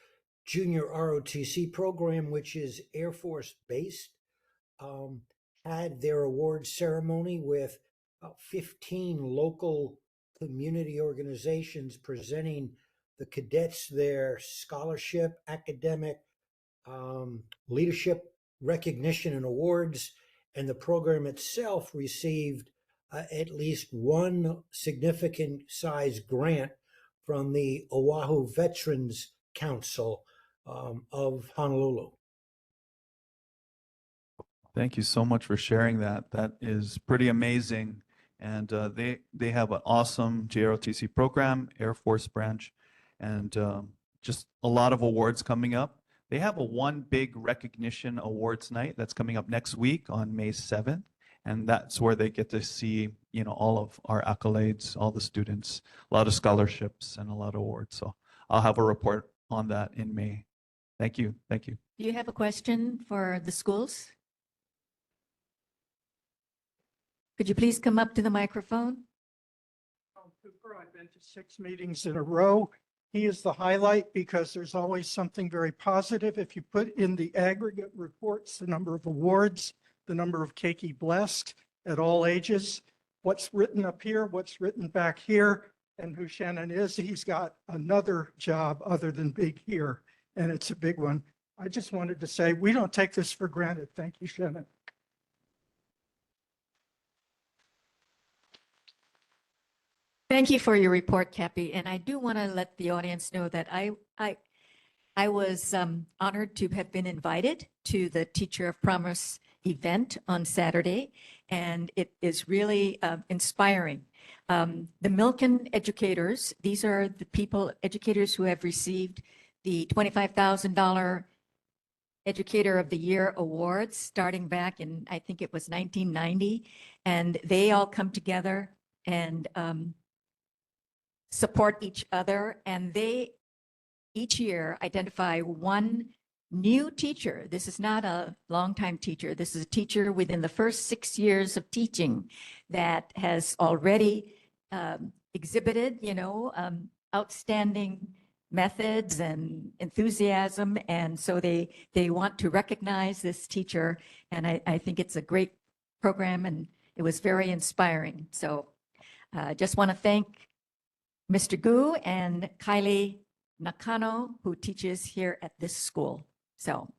junior ROTC program, which is Air Force based, had their awards ceremony with 15 local community organizations presenting the cadets their scholarship, academic, leadership recognition and awards. And the program itself received at least one significant size grant from the Oahu Veterans Council of Honolulu. Thank you so much for sharing that. That is pretty amazing. And they have an awesome JROTC program, Air Force branch, and just a lot of awards coming up. They have a one big recognition awards night that's coming up next week on May 7th. And that's where they get to see, all of our accolades, all the students, a lot of scholarships and a lot of awards. So I'll have a report on that in May. Thank you. Thank you. Do you have a question for the schools? Could you please come up to the microphone? Cooper, I've been to 6 meetings in a row. He is the highlight because there's always something very positive. If you put in the aggregate reports, the number of awards, the number of keiki blessed at all ages, what's written up here, what's written back here, and who Shannon is, he's got another job other than big here, and it's a big one. I just wanted to say, we don't take this for granted. Thank you, Shannon. Thank you for your report, Cappy. And I do want to let the audience know that I was honored to have been invited to the Teacher of Promise event on Saturday, and it is really inspiring. The Milken educators, these are the educators who have received the $25,000 Educator of the Year awards starting back in, I think it was 1990, and they all come together and support each other, and they each year identify one new teacher. This is not a longtime teacher. This is a teacher within the first 6 years of teaching that has already exhibited, outstanding methods and enthusiasm. And so they want to recognize this teacher. And I think it's a great program. It was very inspiring. So just want to thank Mr. Gu and Kylie Nakano, who teaches here at this school. So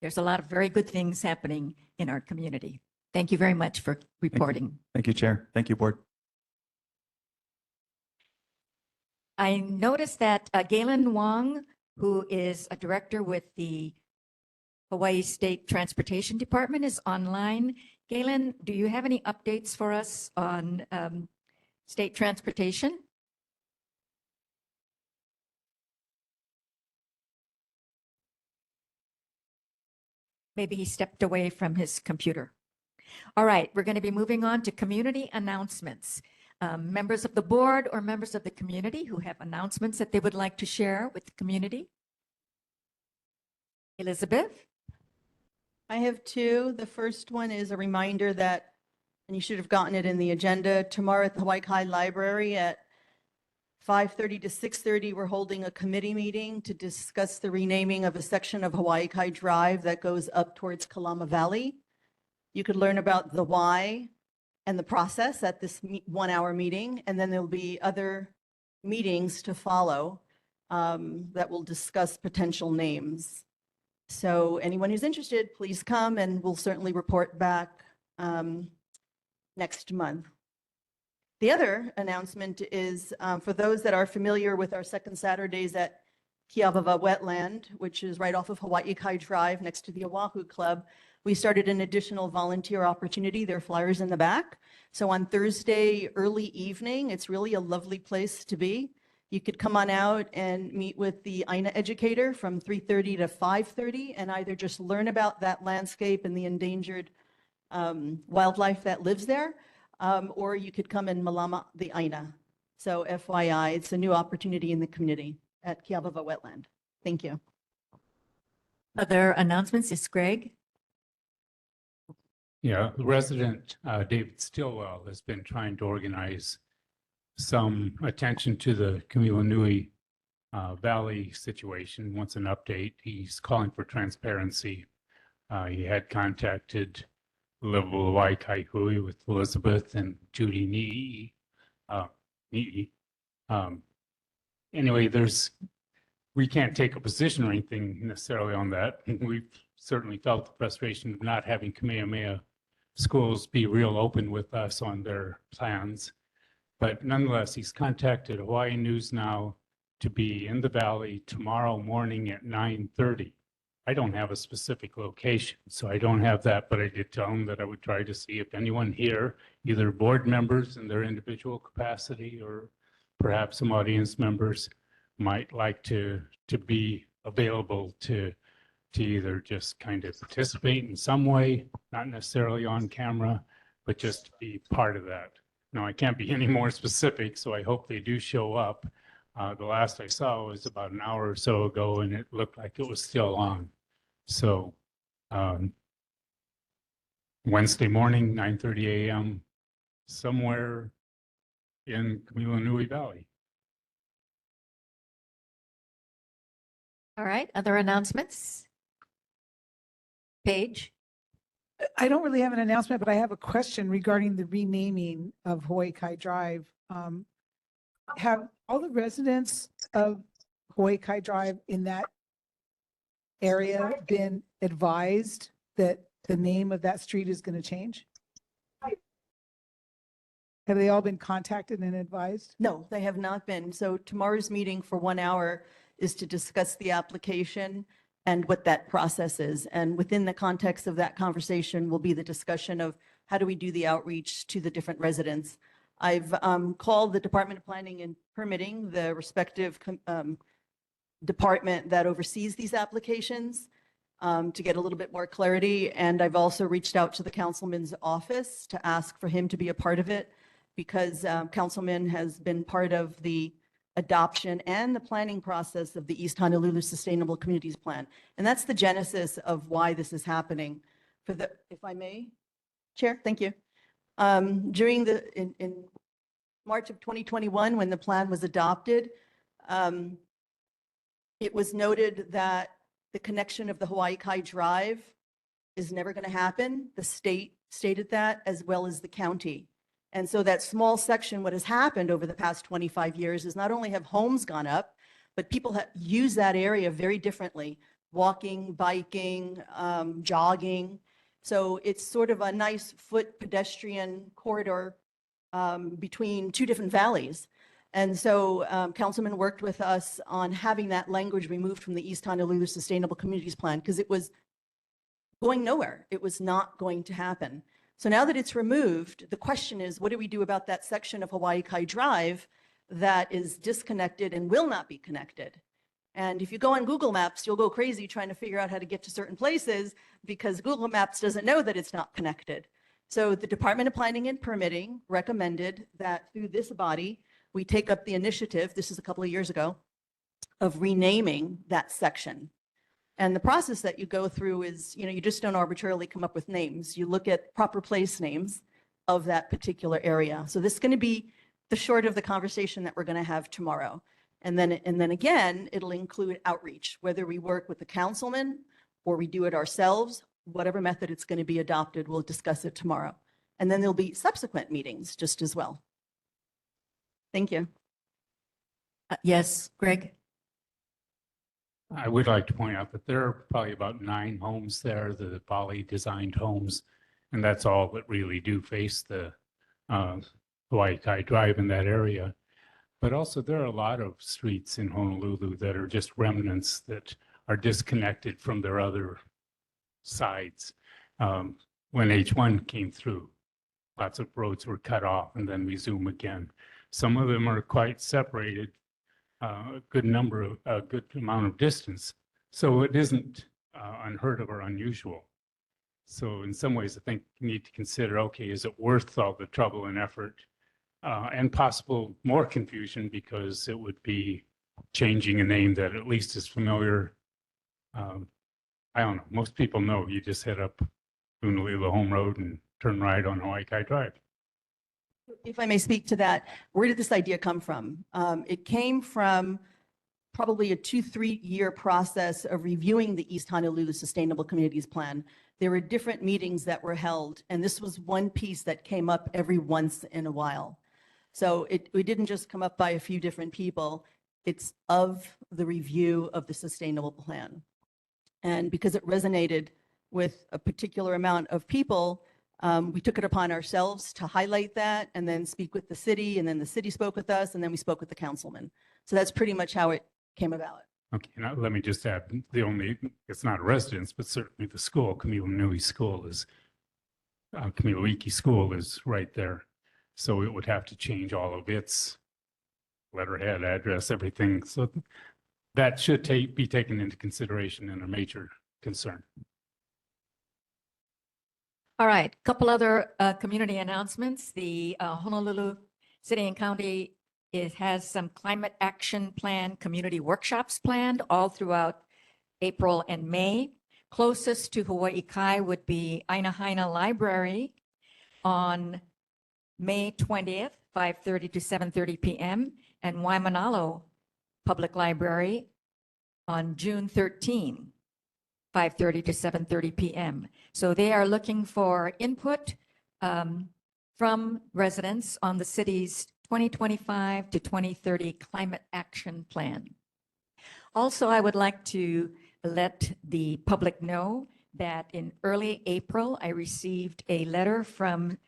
there's a lot of very good things happening in our community. Thank you very much for reporting. Thank you, Chair. Thank you, Board. I noticed that Galen Wong, who is a director with the Hawaii State Transportation Department, is online. Galen, do you have any updates for us on state transportation? Maybe he stepped away from his computer. All right, we're going to be moving on to community announcements. Members of the board or members of the community who have announcements that they would like to share with the community. Elizabeth? I have two. The first one is a reminder that, and you should have gotten it in the agenda, tomorrow at the Hawaii High Library at 5:30 to 6:30, we're holding a committee meeting to discuss the renaming of a section of Hawaii Kai Drive that goes up towards Kalama Valley. You could learn about the why and the process at this 1-hour meeting, and then there'll be other meetings to follow that will discuss potential names. So anyone who's interested, please come, and we'll certainly report back next month. The other announcement is for those that are familiar with our second Saturdays at Kiavava Wetland, which is right off of Hawaii Kai Drive next to the Oahu Club. We started an additional volunteer opportunity. There are flyers in the back. So on Thursday, early evening, it's really a lovely place to be. You could come on out and meet with the INA educator from 3:30 to 5:30 and either just learn about that landscape and the endangered wildlife that lives there, or you could come and malama the INA. So FYI, it's a new opportunity in the community at Kiavava Wetland. Thank you. Other announcements is Greg. Yeah, resident David Stillwell has been trying to organize some attention to the Kamilanui Valley situation. Wants an update. He's calling for transparency. He had contacted Level Waikaikui with Elizabeth and Judy Nii. Anyway, we can't take a position or anything necessarily on that. We've certainly felt the frustration of not having Kamehameha schools be real open with us on their plans. But nonetheless, he's contacted Hawaii News Now to be in the valley tomorrow morning at 9:30. I don't have a specific location, so I don't have that, but I did tell him that I would try to see if anyone here, either board members in their individual capacity or perhaps some audience members, might like to be available to either just kind of participate in some way, not necessarily on camera, but just to be part of that. Now, I can't be any more specific, so I hope they do show up. The last I saw was about an hour or so ago, and it looked like it was still on. So Wednesday morning, 9:30 a.m., somewhere in Kamilanui Valley. All right, other announcements? Paige? I don't really have an announcement, but I have a question regarding the renaming of Hawaii Kai Drive. Have all the residents of Hawaii Kai Drive in that area been advised that the name of that street is going to change? Have they all been contacted and advised? No, they have not been. So tomorrow's meeting for 1 hour is to discuss the application and what that process is. And within the context of that conversation will be the discussion of how do we do the outreach to the different residents. I've called the Department of Planning and Permitting, the respective department that oversees these applications, to get a little bit more clarity. And I've also reached out to the councilman's office to ask for him to be a part of it, because councilman has been part of the adoption and the planning process of the East Honolulu Sustainable Communities Plan. And that's the genesis of why this is happening. If I may, Chair, thank you. During in March of 2021, when the plan was adopted, it was noted that the connection of the Hawaii Kai Drive is never going to happen. The state stated that, as well as the county. And so that small section, what has happened over the past 25 years is not only have homes gone up, but people have used that area very differently, walking, biking, jogging. So it's sort of a nice foot pedestrian corridor between two different valleys. And so Councilman worked with us on having that language removed from the East Honolulu Sustainable Communities Plan because it was going nowhere. It was not going to happen. So now that it's removed, the question is, what do we do about that section of Hawai'i Kai Drive that is disconnected and will not be connected? And if you go on Google Maps, you'll go crazy trying to figure out how to get to certain places because Google Maps doesn't know that it's not connected. So the Department of Planning and Permitting recommended that through this body, we take up the initiative, this is a couple of years ago, of renaming that section. And the process that you go through is, you just don't arbitrarily come up with names. You look at proper place names of that particular area. So this is going to be the short of the conversation that we're going to have tomorrow. And then again, it'll include outreach, whether we work with the councilman or we do it ourselves, whatever method it's going to be adopted, we'll discuss it tomorrow. And then there'll be subsequent meetings just as well. Thank you. Yes, Greg? I would like to point out that there are probably about 9 homes there, the Bali designed homes, and that's all that really do face the Hawai'i Kai Drive in that area. But also there are a lot of streets in Honolulu that are just remnants that are disconnected from their other sides. When H1 came through, lots of roads were cut off and then resume again. Some of them are quite separated, a good amount of distance. So it isn't unheard of or unusual. So in some ways, I think you need to consider, okay, is it worth all the trouble and effort and possible more confusion because it would be changing a name that at least is familiar. I don't know. Most people know you just head up Honolulu Home Road and turn right on Hawai'i Kai Drive. If I may speak to that, where did this idea come from? It came from probably a 2-3 year process of reviewing the East Honolulu Sustainable Communities Plan. There were different meetings that were held, and this was one piece that came up every once in a while. So it didn't just come up by a few different people. It's of the review of the sustainable plan. And because it resonated with a particular amount of people, we took it upon ourselves to highlight that and then speak with the city, and then the city spoke with us, and then we spoke with the councilman. So that's pretty much how it came about. Okay, now let me just add, it's not a residence, but certainly the school, Kamilanui School is, Kamilaiki School is right there. So it would have to change all of its letterhead, address, everything. So that should be taken into consideration and a major concern. All right, couple other community announcements. The Honolulu City and County has some climate action plan community workshops planned all throughout April and May. Closest to Hawai'i Kai would be Ainahaina Library on May 20th, 5:30 to 7:30 p.m. and Waimanalo Public Library on June 13, 5:30 to 7:30 p.m. So they are looking for input from residents on the city's 2025 to 2030 climate action plan. Also, I would like to let the public know that in early April, I received a letter from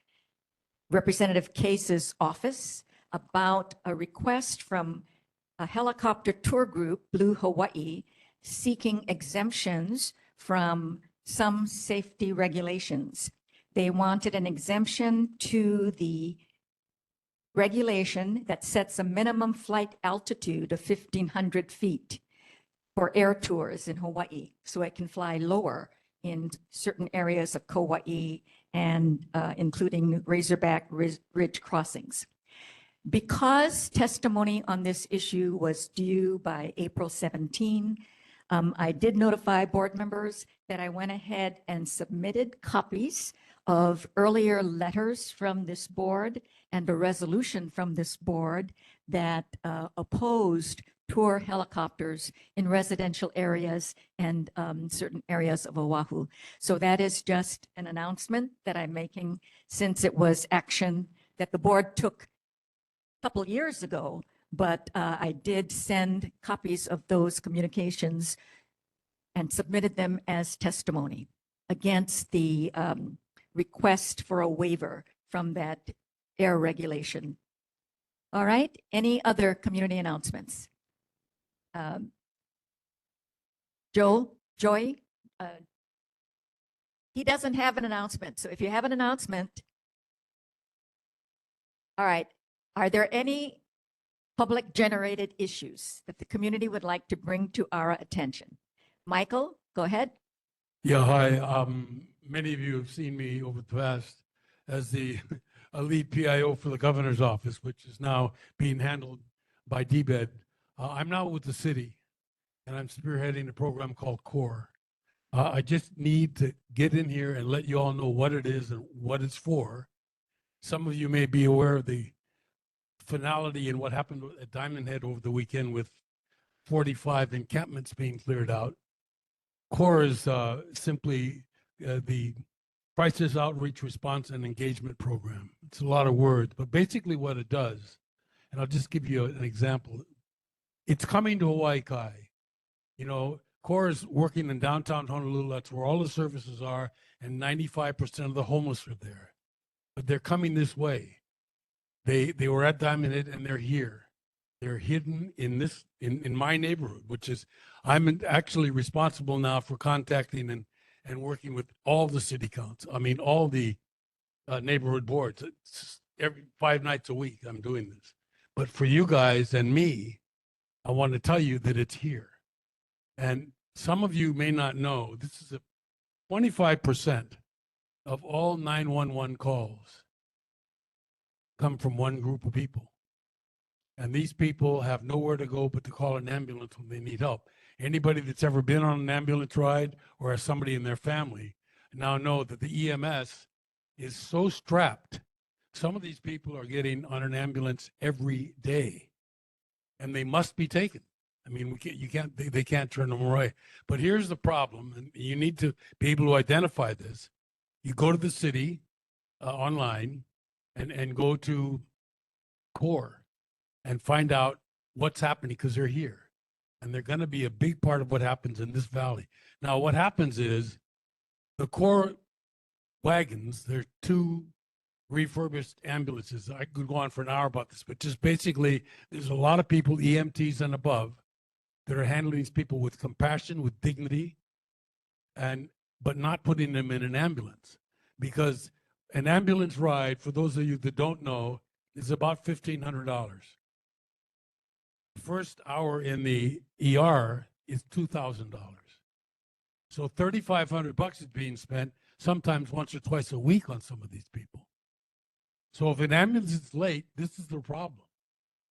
Representative Case's office about a request from a helicopter tour group, Blue Hawaii, seeking exemptions from some safety regulations. They wanted an exemption to the regulation that sets a minimum flight altitude of 1,500 feet for air tours in Hawaii, so it can fly lower in certain areas of Kauai and including Razorback Ridge crossings. Because testimony on this issue was due by April 17, I did notify board members that I went ahead and submitted copies of earlier letters from this board and a resolution from this board that opposed tour helicopters in residential areas and certain areas of Oahu. So that is just an announcement that I'm making since it was action that the board took a couple years ago, but I did send copies of those communications and submitted them as testimony against the request for a waiver from that air regulation. All right, any other community announcements? Joy, he doesn't have an announcement. So if you have an announcement, all right. Are there any public generated issues that the community would like to bring to our attention? Michael, go ahead. Yeah, hi. Many of you have seen me over the past as the lead PIO for the governor's office, which is now being handled by DBED. I'm now with the city, and I'm spearheading a program called CORE. I just need to get in here and let you all know what it is and what it's for. Some of you may be aware of the finality and what happened at Diamond Head over the weekend with 45 encampments being cleared out. CORE is simply the Crisis Outreach Response and Engagement Program. It's a lot of words, but basically what it does, and I'll just give you an example. It's coming to Hawaii Kai. You know, CORE is working in downtown Honolulu. That's where all the services are, and 95% of the homeless are there. But they're coming this way. They were at Diamond Head and they're here. They're hidden in my neighborhood, which is, I'm actually responsible now for contacting and working with all the city councils. I mean, all the neighborhood boards. It's every 5 nights a week I'm doing this. But for you guys and me, I want to tell you that it's here. And some of you may not know, this is 25% of all 911 calls come from one group of people. And these people have nowhere to go but to call an ambulance when they need help. Anybody that's ever been on an ambulance ride or has somebody in their family now know that the EMS is so strapped. Some of these people are getting on an ambulance every day, and they must be taken. I mean, they can't turn them away. But here's the problem, and you need to be able to identify this. You go to the city online and go to CORE and find out what's happening, because they're here. And they're going to be a big part of what happens in this valley. Now, what happens is the CORE wagons, they're 2 refurbished ambulances. I could go on for an hour about this, but just basically, there's a lot of people, EMTs and above, that are handling these people with compassion, with dignity, but not putting them in an ambulance. Because an ambulance ride, for those of you that don't know, is about $1,500. The first hour in the ER is $2,000. So $3,500 is being spent sometimes once or twice a week on some of these people. So if an ambulance is late, this is the problem.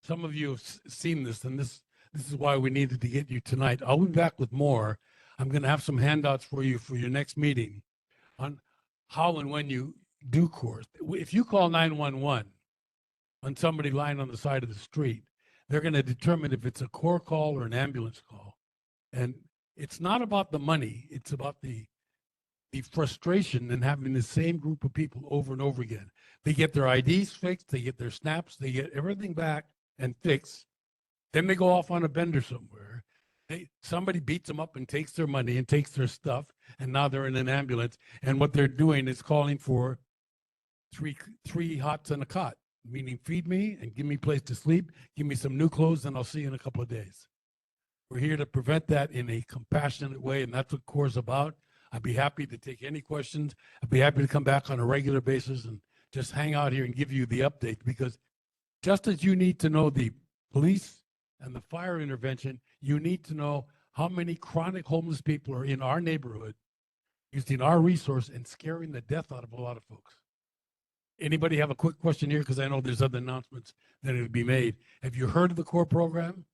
Some of you have seen this, and this is why we needed to get you tonight. I'll be back with more. I'm going to have some handouts for you for your next meeting on how and when you do CORE. If you call 911 on somebody lying on the side of the street, they're going to determine if it's a CORE call or an ambulance call. And it's not about the money. It's about the frustration in having the same group of people over and over again. They get their IDs fixed. They get their snaps. They get everything back and fixed. Then they go off on a bender somewhere. Somebody beats them up and takes their money and takes their stuff. And now they're in an ambulance. And what they're doing is calling for three hots and a cot, meaning feed me and give me a place to sleep, give me some new clothes, and I'll see you in a couple of days. We're here to prevent that in a compassionate way, and that's what CORE is about. I'd be happy to take any questions. I'd be happy to come back on a regular basis and just hang out here and give you the update, because just as you need to know the police and the fire intervention, you need to know how many chronic homeless people are in our neighborhood using our resource and scaring the death out of a lot of folks. Anybody have a quick question here? Because I know there's other announcements that will be made. Have you heard of the CORE program?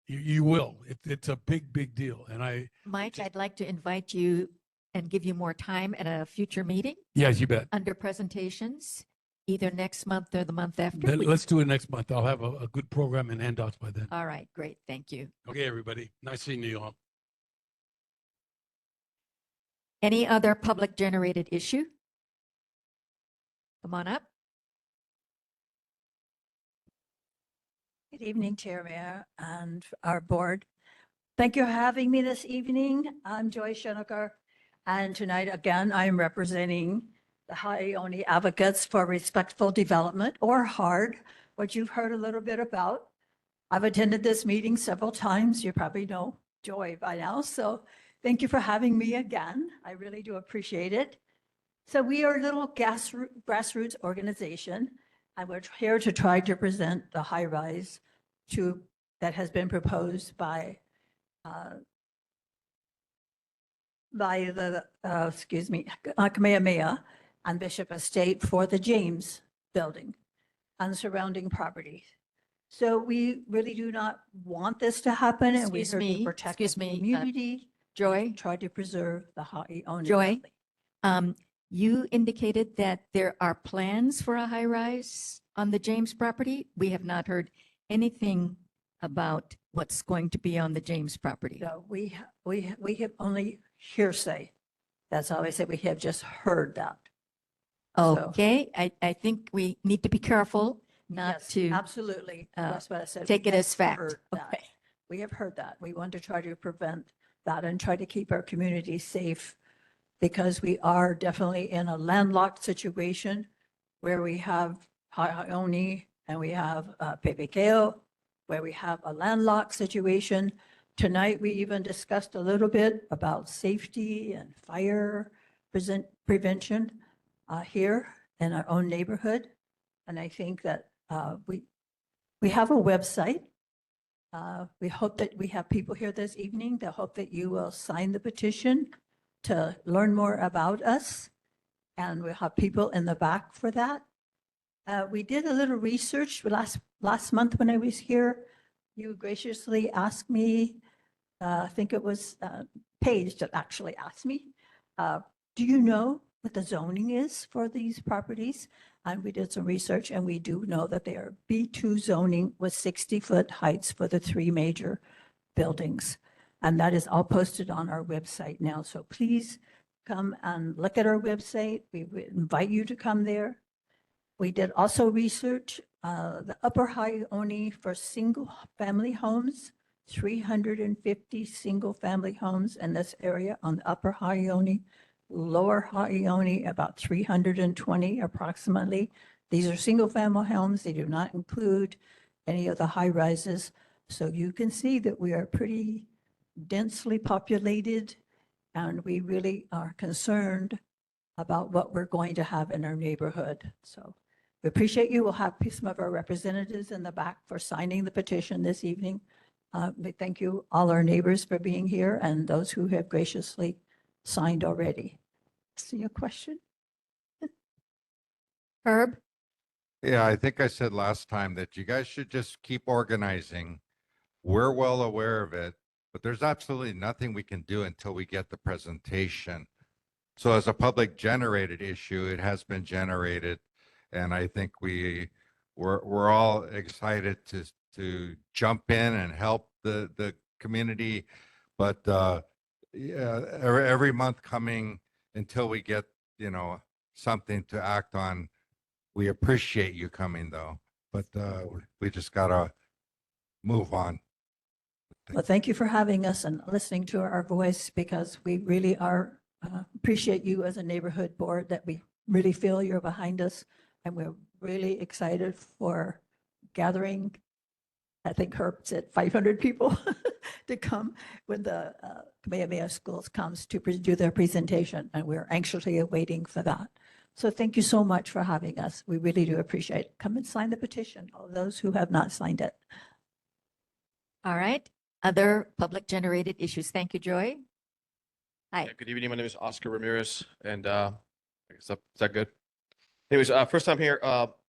You will. It's a big, big deal. And Mike, I'd like to invite you and give you more time at a future meeting. Yes, you bet. Under presentations. either next month or the month after. Then We- let's do it next month. I'll have a good program and handouts by then. All right, great. Thank you. Okay, everybody. Nice seeing you all. Any other public generated issue? Come on up. Good evening, Chair, Mayor, and our board. Thank you for having me this evening. I'm Joy Schoenecker, and tonight, again, I am representing the Hawai'i Advocates for Respectful Development, or HARD, which you've heard a little bit about. I've attended this meeting several times. You probably know Joy by now, so thank you for having me again. I really do appreciate it. So we are a little grassroots organization, and we're here to try to present the high rise that has been proposed by the Kamehameha and Bishop Estate for the James building and surrounding properties. So we really do not want this to happen, and we're here to protect the community. Joy? Try to preserve the Hawai'i. Joy, you indicated that there are plans for a high rise on the James property. We have not heard anything about what's going to be on the James property. So we have only hearsay. That's all I said. We have just heard that. So- Okay, I think we need to be careful not Yes, to. Absolutely. That's what I said. Take We it as have fact. heard that. Okay. We have heard that. We want to try to prevent that and try to keep our community safe because we are definitely in a landlocked situation where we have Hawai'i and we have Pepekeo, where we have a landlocked situation. Tonight, we even discussed a little bit about safety and fire prevention here in our own neighborhood. And I think that we have a website. We hope that we have people here this evening that hope that you will sign the petition to learn more about us. And we'll have people in the back for that. We did a little research last month when I was here. You graciously asked me, I think it was Paige that actually asked me, do you know what the zoning is for these properties? And we did some research and we do know that they are B2 zoning with 60-foot heights for the three major buildings. And that is all posted on our website now. So please come and look at our website. We would invite you to come there. We did also research the Upper Hawai'i for single-family homes, 350 single-family homes in this area on the Upper Hawai'i. Lower Hawai'i, about 320 approximately. These are single-family homes. They do not include any of the high rises. So you can see that we are pretty densely populated, and we really are concerned about what we're going to have in our neighborhood. So we appreciate you. We'll have some of our representatives in the back for signing the petition this evening. We thank you, all our neighbors, for being here and those who have graciously signed already. See your question? Herb? Yeah, I think I said last time that you guys should just keep organizing. We're well aware of it, but there's absolutely nothing we can do until we get the presentation. So as a public generated issue, it has been generated. And I think we're all excited to jump in and help the community. But yeah, every month coming until we get, something to act on. We appreciate you coming though, but we just gotta move on. Well, thank you for having us and listening to our voice because we really are appreciate you as a neighborhood board that we really feel you're behind us. And we're really excited for gathering, I think Herb said 500 people to come when the Kamehameha Schools comes to do their presentation. And we're anxiously awaiting for that. So thank you so much for having us. We really do appreciate it. Come and sign the petition, all those who have not signed it. All right. Other public generated issues. Thank you, Joy. Hi. Yeah, good evening. My name is Oscar Ramirez, and I guess is that good? Anyways, first time here.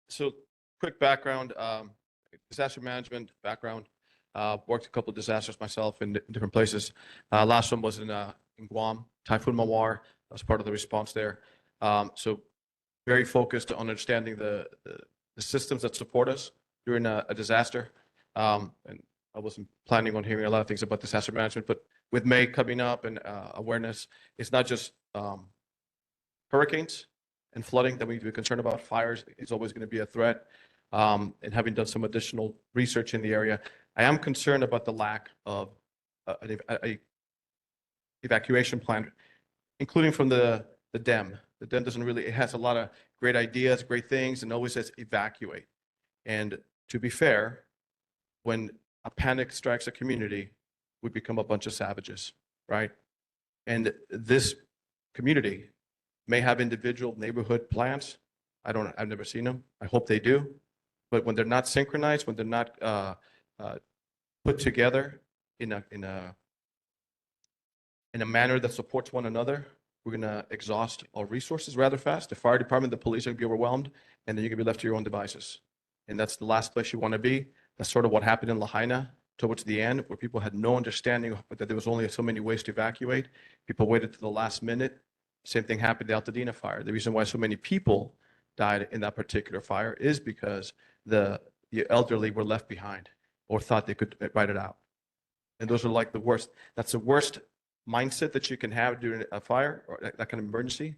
So quick background, disaster management background. Worked a couple of disasters myself in different places. Last one was in Guam, Typhoon Mawar. I was part of the response there. So very focused on understanding the systems that support us during a disaster. And I wasn't planning on hearing a lot of things about disaster management, but with May coming up and awareness, it's not just hurricanes and flooding that we need to be concerned about. Fires is always going to be a threat. And having done some additional research in the area, I am concerned about the lack of a evacuation plan, including from the DEM. The DEM doesn't really, it has a lot of great ideas, great things, and always says evacuate. And to be fair, when a panic strikes a community, we become a bunch of savages, right? And this community may have individual neighborhood plans. I've never seen them. I hope they do. But when they're not synchronized, when they're not put together in a manner that supports one another, we're going to exhaust our resources rather fast. The fire department, the police are going to be overwhelmed, and then you're going to be left to your own devices. And that's the last place you want to be. That's sort of what happened in Lahaina towards the end, where people had no understanding that there was only so many ways to evacuate. People waited to the last minute. Same thing happened at the Altadena fire. The reason why so many people died in that particular fire is because the elderly were left behind or thought they could ride it out. And those are like the worst. That's the worst mindset that you can have during a fire or that kind of emergency.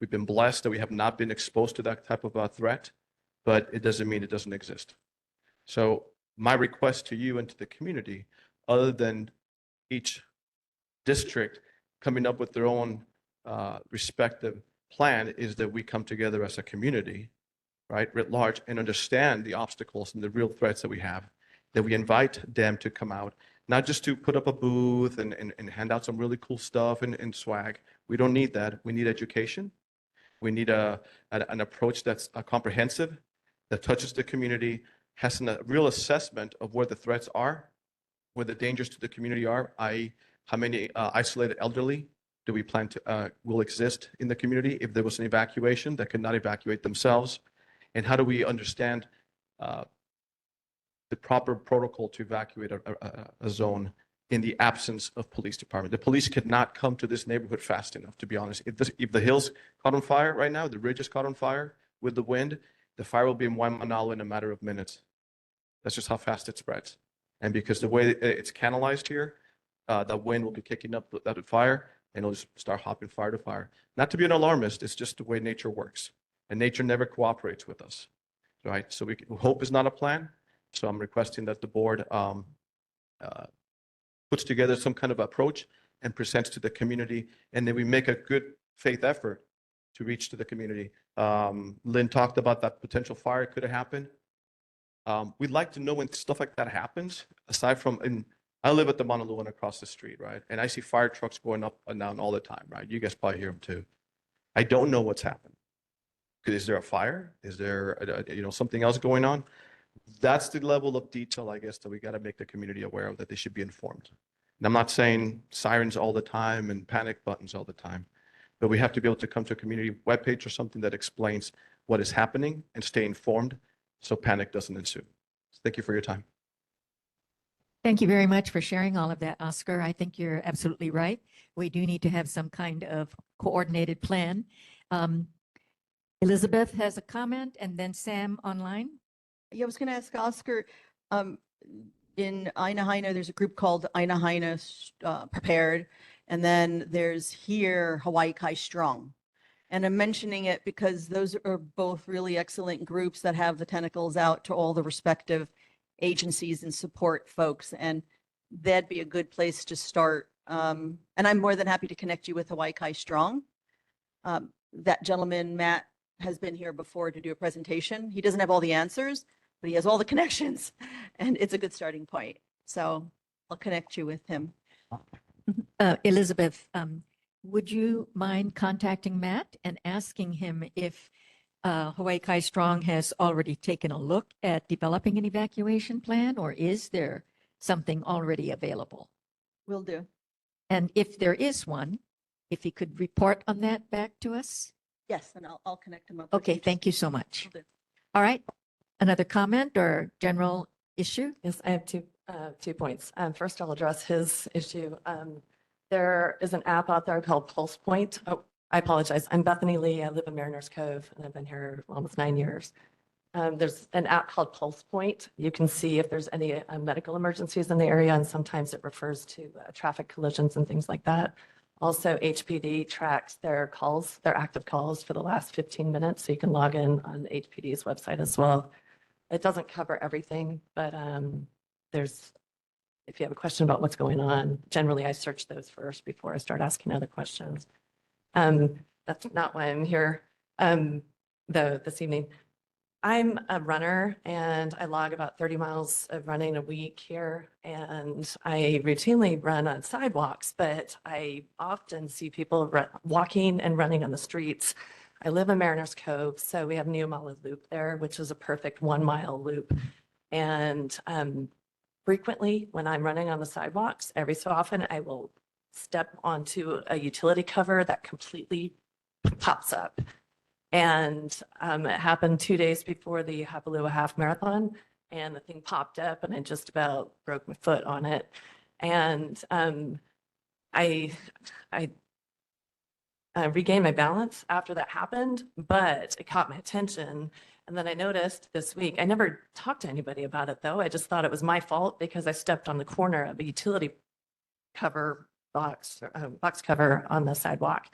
We've been blessed that we have not been exposed to that type of threat, but it doesn't mean it doesn't exist. So my request to you and to the community, other than each district coming up with their own respective plan, is that we come together as a community, right, writ large, and understand the obstacles and the real threats that we have, that we invite them to come out, not just to put up a booth and hand out some really cool stuff and swag. We don't need that. We need education. We need an approach that's comprehensive, that touches the community, has a real assessment of where the threats are, where the dangers to the community are, i.e. how many isolated elderly do we plan to will exist in the community if there was an evacuation that could not evacuate themselves, and how do we understand the proper protocol to evacuate a zone in the absence of police department. The police could not come to this neighborhood fast enough, to be honest. If the hills caught on fire right now, the ridge is caught on fire with the wind, the fire will be in Waimanalo in a matter of minutes. That's just how fast it spreads. And because the way it's canalized here, the wind will be kicking up that fire, and it'll just start hopping fire to fire. Not to be an alarmist, it's just the way nature works. And nature never cooperates with us, right? So hope is not a plan. So I'm requesting that the board puts together some kind of approach and presents to the community, and then we make a good faith effort to reach to the community. Lynn talked about that potential fire could have happened. We'd like to know when stuff like that happens, aside from, and I live at the Mauna Lua across the street, right? And I see fire trucks going up and down all the time, right? You guys probably hear them too. I don't know what's happened. Is there a fire? Is there something else going on? That's the level of detail, I guess, that we got to make the community aware of, that they should be informed. And I'm not saying sirens all the time and panic buttons all the time, but we have to be able to come to a community webpage or something that explains what is happening and stay informed so panic doesn't ensue. Thank you for your time. Thank you very much for sharing all of that, Oscar. I think you're absolutely right. We do need to have some kind of coordinated plan. Elizabeth has a comment, and then Sam online. Yeah, I was going to ask Oscar, in Aina Haina, there's a group called Aina Haina Prepared, and then there's here Hawai'i Kai Strong. And I'm mentioning it because those are both really excellent groups that have the tentacles out to all the respective agencies and support folks, and that'd be a good place to start. And I'm more than happy to connect you with Hawai'i Kai Strong. That gentleman, Matt, has been here before to do a presentation. He doesn't have all the answers, but he has all the connections, and it's a good starting point. So I'll connect you with him. Elizabeth, would you mind contacting Matt and asking him if Hawai'i Kai Strong has already taken a look at developing an evacuation plan, or is there something already available? Will do. And if there is one, if he could report on that back to us? Yes, and I'll connect him up. with Okay, you. thank you so much. Will do. All right, another comment or general issue? Yes, I have two points. First, I'll address his issue. There is an app out there called Pulse Point. Oh, I apologize. I'm Bethany Lee. I live in Mariners Cove and I've been here almost 9 years. There's an app called Pulse Point. You can see if there's any medical emergencies in the area, and sometimes it refers to traffic collisions and things like that. Also, HPD tracks their calls, their active calls for the last 15 minutes, so you can log in on HPD's website as well. It doesn't cover everything, but if you have a question about what's going on, generally I search those first before I start asking other questions. That's not why I'm here, though, this evening. I'm a runner and I log about 30 miles of running a week here, and I routinely run on sidewalks, but I often see people walking and running on the streets. I live in Mariners Cove, so we have Neomala Loop there, which is a perfect 1 mile loop. And frequently when I'm running on the sidewalks, every so often I will step onto a utility cover that completely pops up. And it happened 2 days before the Hapalua Half Marathon, and the thing popped up and I just about broke my foot on it. And I regained my balance after that happened, but it caught my attention. And then I noticed this week, I never talked to anybody about it though. I just thought it was my fault because I stepped on the corner of a utility cover box cover on the sidewalk.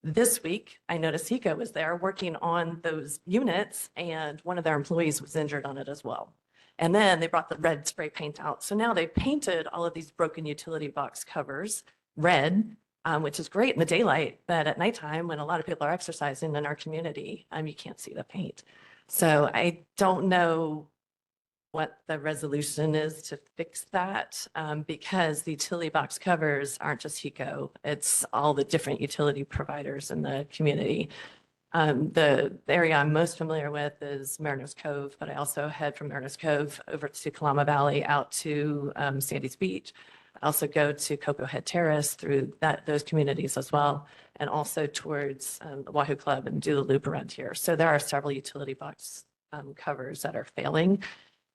This week, I noticed HECO was there working on those units, and one of their employees was injured on it as well. And then they brought the red spray paint out. So now they painted all of these broken utility box covers red, which is great in the daylight, but at nighttime, when a lot of people are exercising in our community, you can't see the paint. So I don't know what the resolution is to fix that, because the utility box covers aren't just HECO, it's all the different utility providers in the community. The area I'm most familiar with is Mariners Cove, but I also head from Mariners Cove over to Kalama Valley out to Sandy's Beach. I also go to Cocoa Head Terrace through those communities as well, and also towards the Wahoo Club and do the loop around here. So there are several utility box covers that are failing.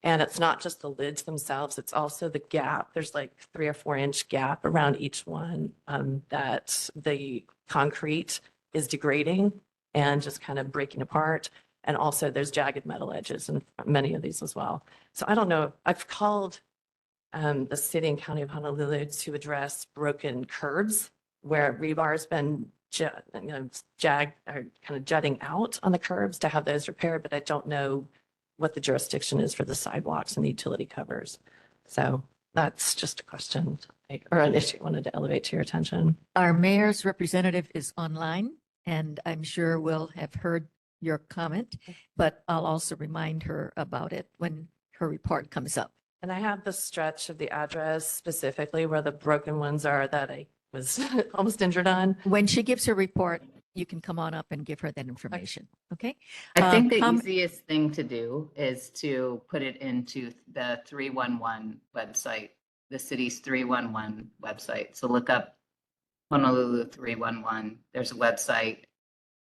And it's not just the lids themselves, it's also the gap. There's like 3 or 4 inch gap around each one that the concrete is degrading and just kind of breaking apart. And also there's jagged metal edges in many of these as well. So I don't know, I've called the city and county of Honolulu to address broken curbs where rebar has been jagged or kind of jutting out on the curbs to have those repaired, but I don't know what the jurisdiction is for the sidewalks and the utility covers. So that's just a question or an issue I wanted to elevate to your attention. Our mayor's representative is online, and I'm sure will have heard your comment, but I'll also remind her about it when her report comes up. And I have the stretch of the address specifically where the broken ones are that I was almost injured on. When she gives her report, you can come on up and give her that information, okay? I think the How- easiest thing to do is to put it into the 311 website, the city's 311 website. So look up Honolulu 311. There's a website.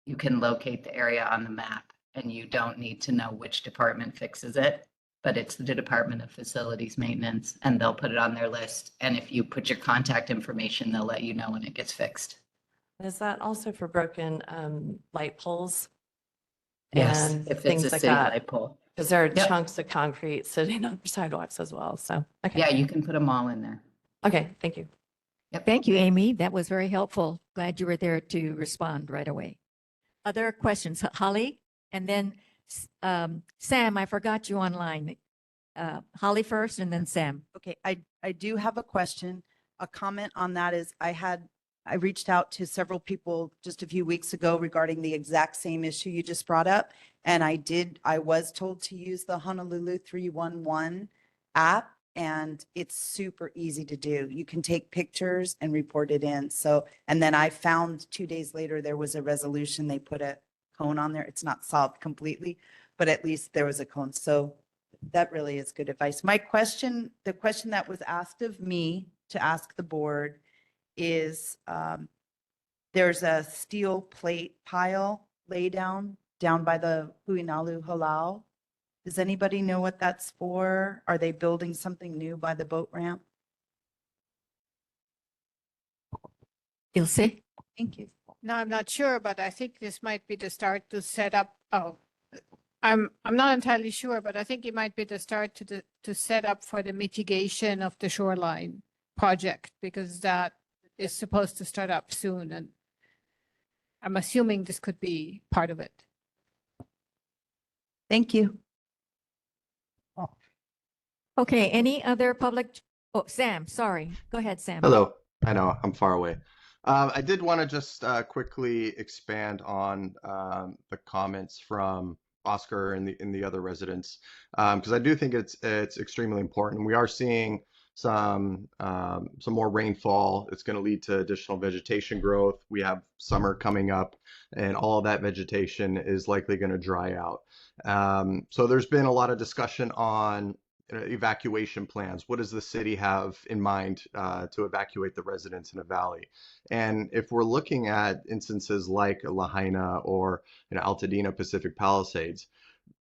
You can locate the area on the map, and you don't need to know which department fixes it, but it's the Department of Facilities Maintenance, and they'll put it on their list. And if you put your contact information, they'll let you know when it gets fixed. Is that also for broken light poles? Yes, And if it's things a like city that? light pole. Because there are Yep. chunks of concrete sitting on the sidewalks as well. So, okay. Yeah, you can put them all in there. Okay, thank you. Thank you, Amy. That was very helpful. Glad you were there to respond right away. Other questions? Holly? And then Sam, I forgot you online. Holly first and then Sam. Okay, I do have a question. A comment on that is I reached out to several people just a few weeks ago regarding the exact same issue you just brought up. And I was told to use the Honolulu 311 app, and it's super easy to do. You can take pictures and report it in. So, and then I found 2 days later, there was a resolution. They put a cone on there. It's not solved completely, but at least there was a cone. So that really is good advice. The question that was asked of me to ask the board is there's a steel plate pile lay down by the Huinalu Halau. Does anybody know what that's for? Are they building something new by the boat ramp? Ilse? Thank you. No, I'm not sure, but I think this might be the start to set up, I'm not entirely sure, but I think it might be the start to set up for the mitigation of the shoreline project, because that is supposed to start up soon, and I'm assuming this could be part of it. Thank you. Okay, any other public? Oh, Sam, sorry. Go ahead, Sam. Hello. I know I'm far away. I did want to just quickly expand on the comments from Oscar and the other residents, because I do think it's extremely important. We are seeing some more rainfall. It's going to lead to additional vegetation growth. We have summer coming up, and all of that vegetation is likely going to dry out. So there's been a lot of discussion on evacuation plans. What does the city have in mind to evacuate the residents in a valley? And if we're looking at instances like Lahaina or Altadena Pacific Palisades,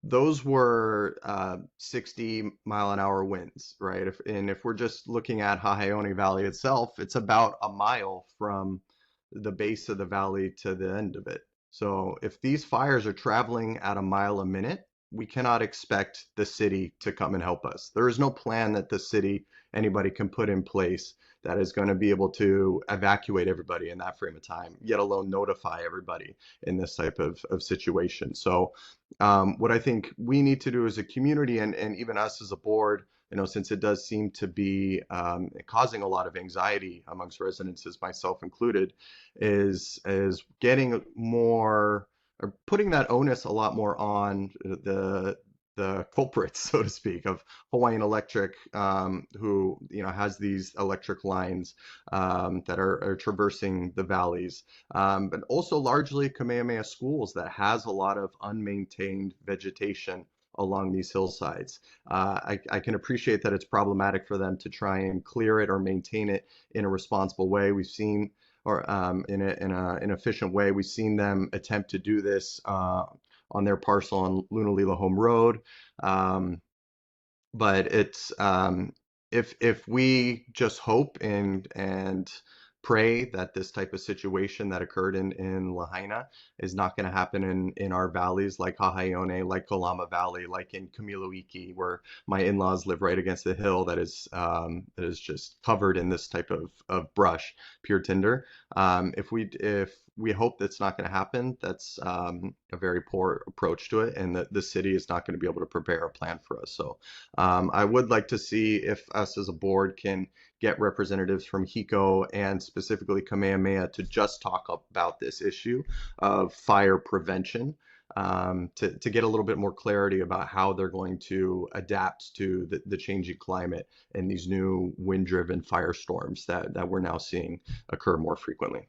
those were 60-mile-an-hour winds, right? If we're just looking at Hawai'i Valley itself, it's about a mile from the base of the valley to the end of it. So if these fires are traveling at a mile a minute, we cannot expect the city to come and help us. There is no plan that the city, anybody can put in place that is going to be able to evacuate everybody in that frame of time, yet alone notify everybody in this type of situation. So what I think we need to do as a community, and even us as a board, since it does seem to be causing a lot of anxiety amongst residents, as myself included, is getting more, or putting that onus a lot more on the culprits, so to speak, of Hawaiian Electric, who has these electric lines that are traversing the valleys, but also largely Kamehameha Schools that has a lot of unmaintained vegetation along these hillsides. I can appreciate that it's problematic for them to try and clear it or maintain it in a responsible way. We've seen, or in an efficient way, we've seen them attempt to do this on their parcel on Lunalila Home Road. But it's if we just hope and pray that this type of situation that occurred in Lahaina is not going to happen in our valleys like Hahaione, like Kalama Valley, like in Kamiloiki, where my in-laws live right against the hill that is just covered in this type of brush, pure tinder. If we hope that's not going to happen, that's a very poor approach to it, and the city is not going to be able to prepare a plan for us. So I would like to see if us as a board can get representatives from HECO and specifically Kamehameha to just talk about this issue of fire prevention, to get a little bit more clarity about how they're going to adapt to the changing climate and these new wind-driven firestorms that we're now seeing occur more frequently.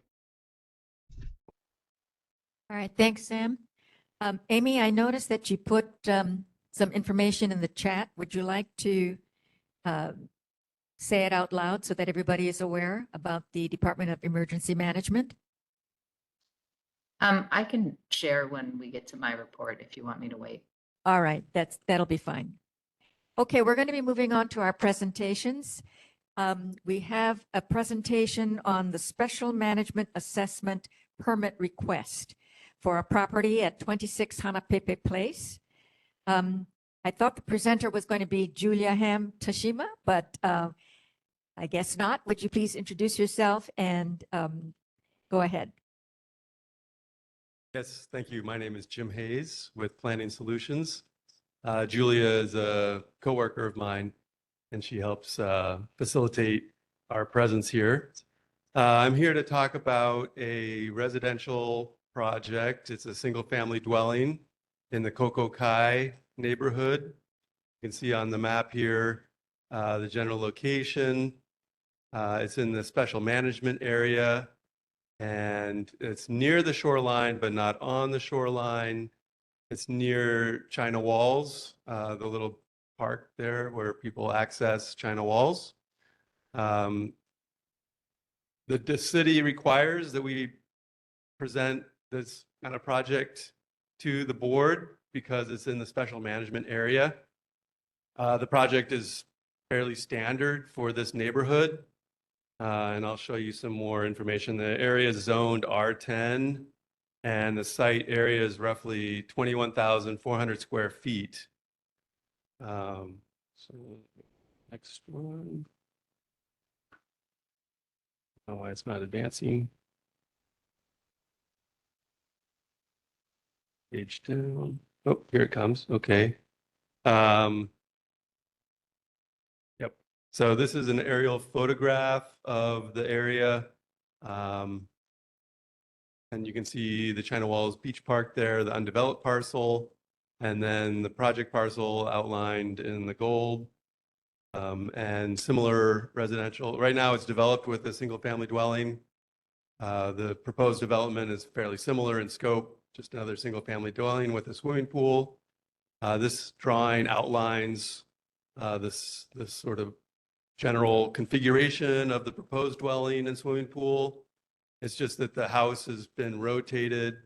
All right, thanks, Sam. Amy, I noticed that you put some information in the chat. Would you like to say it out loud so that everybody is aware about the Department of Emergency Management? I can share when we get to my report if you want me to wait. All right, that'll be fine. Okay, we're going to be moving on to our presentations. We have a presentation on the Special Management Assessment Permit Request for a property at 26 Hanapepe Place. I thought the presenter was going to be Julia Ham Tashima, but I guess not. Would you please introduce yourself and go ahead? Yes, thank you. My name is Jim Hayes with Planning Solutions. Julia is a coworker of mine, and she helps facilitate our presence here. I'm here to talk about a residential project. It's a single-family dwelling in the Kokokai neighborhood. You can see on the map here the general location. It's in the special management area, and it's near the shoreline, but not on the shoreline. It's near China Walls, the little park there where people access China Walls. The city requires that we present this kind of project to the board because it's in the special management area. The project is fairly standard for this neighborhood. And I'll show you some more information. The area is zoned R10, and the site area is roughly 21,400 square feet. So next one. Oh, why it's not advancing. Page down. Oh, here it comes. Okay. Yep. So this is an aerial photograph of the area. And you can see the China Walls Beach Park there, the undeveloped parcel, and then the project parcel outlined in the gold. And similar residential. Right now it's developed with a single family dwelling. The proposed development is fairly similar in scope, just another single family dwelling with a swimming pool. This drawing outlines this sort of general configuration of the proposed dwelling and swimming pool. It's just that the house has been rotated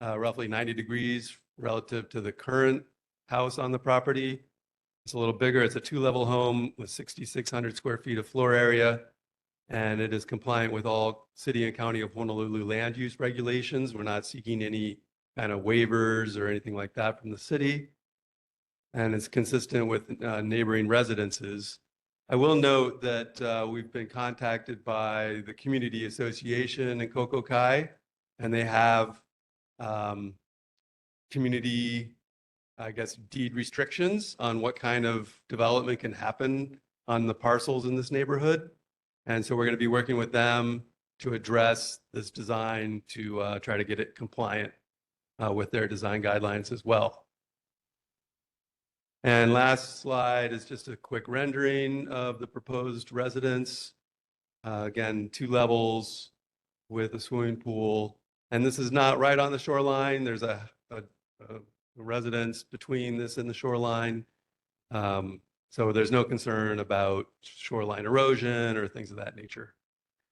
roughly 90 degrees relative to the current house on the property. It's a little bigger. It's a 2-level home with 6,600 square feet of floor area, and it is compliant with all city and county of Honolulu land use regulations. We're not seeking any kind of waivers or anything like that from the city, and it's consistent with neighboring residences. I will note that we've been contacted by the Community Association in Kokokai, and they have community, I guess, deed restrictions on what kind of development can happen on the parcels in this neighborhood. And so we're going to be working with them to address this design to try to get it compliant with their design guidelines as well. And last slide is just a quick rendering of the proposed residence. Again, 2 levels with a swimming pool. And this is not right on the shoreline. There's a residence between this and the shoreline. So there's no concern about shoreline erosion or things of that nature.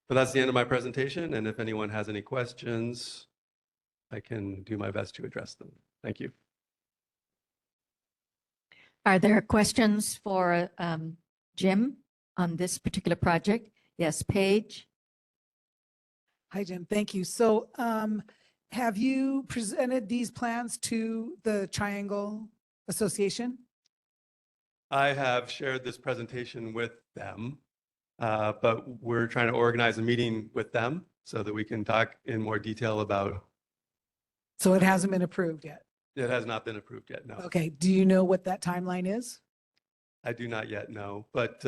But that's the end of my presentation. And if anyone has any questions, I can do my best to address them. Thank you. Are there questions for Jim on this particular project? Yes, Paige. Hi, Jim. Thank you. So have you presented these plans to the Triangle Association? I have shared this presentation with them, but we're trying to organize a meeting with them so that we can talk in more detail about. So it hasn't been approved yet? It has not been approved yet, no. Okay. Do you know what that timeline is? I do not yet know, but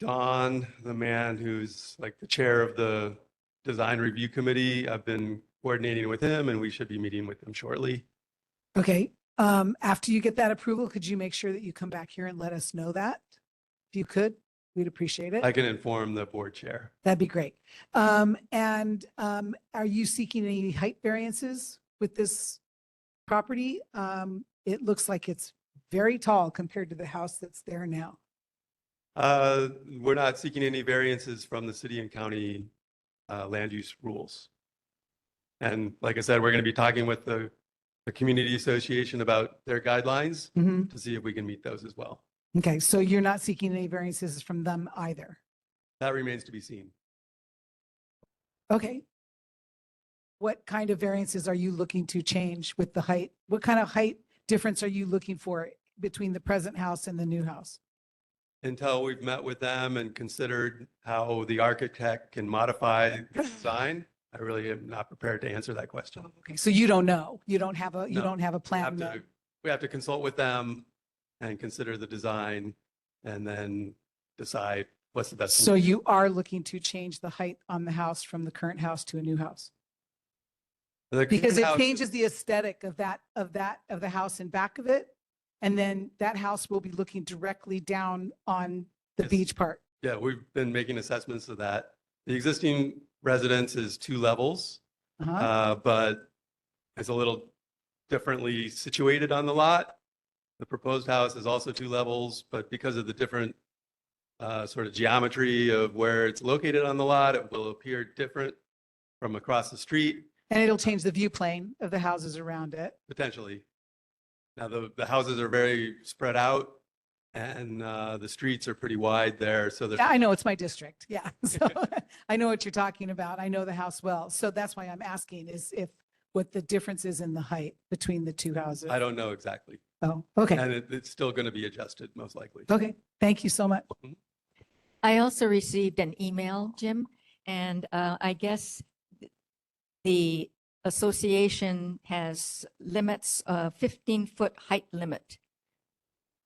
Don, the man who's like the chair of the design review committee, I've been coordinating with him and we should be meeting with him shortly. Okay. After you get that approval, could you make sure that you come back here and let us know that? If you could, we'd appreciate it. I can inform the board chair. That'd be great. Are you seeking any height variances with this property? It looks like it's very tall compared to the house that's there now. We're not seeking any variances from the city and county land use rules. And like I said, we're going to be talking with the community association about their guidelines to see if we can meet those as well. Okay, so you're not seeking any variances from them either? That remains to be seen. Okay. What kind of variances are you looking to change with the height? What kind of height difference are you looking for between the present house and the new house? Until we've met with them and considered how the architect can modify the design, I really am not prepared to answer that question. Okay, so you don't know. You don't have a plan. We have to consult with them and consider the design and then decide what's the best. So you are looking to change the height on the house from the current house to a new house? Because it changes the aesthetic of the house in back of it. And then that house will be looking directly down on the beach part. Yeah, we've been making assessments of that. The existing residence is 2 levels, but it's a little differently situated on the lot. The proposed house is also 2 levels, but because of the different sort of geometry of where it's located on the lot, it will appear different from across the street. And it'll change the view plane of the houses around it. Potentially. Now, the houses are very spread out. And the streets are pretty wide there, so there's. Yeah, I know it's my district. Yeah. So I know what you're talking about. I know the house well. So that's why I'm asking is if what the difference is in the height between the two houses. I don't know exactly. Oh, okay. And it's still going to be adjusted, most likely. Okay. Thank you so much. I also received an email, Jim, and I guess the association has limits, 15-foot height limit.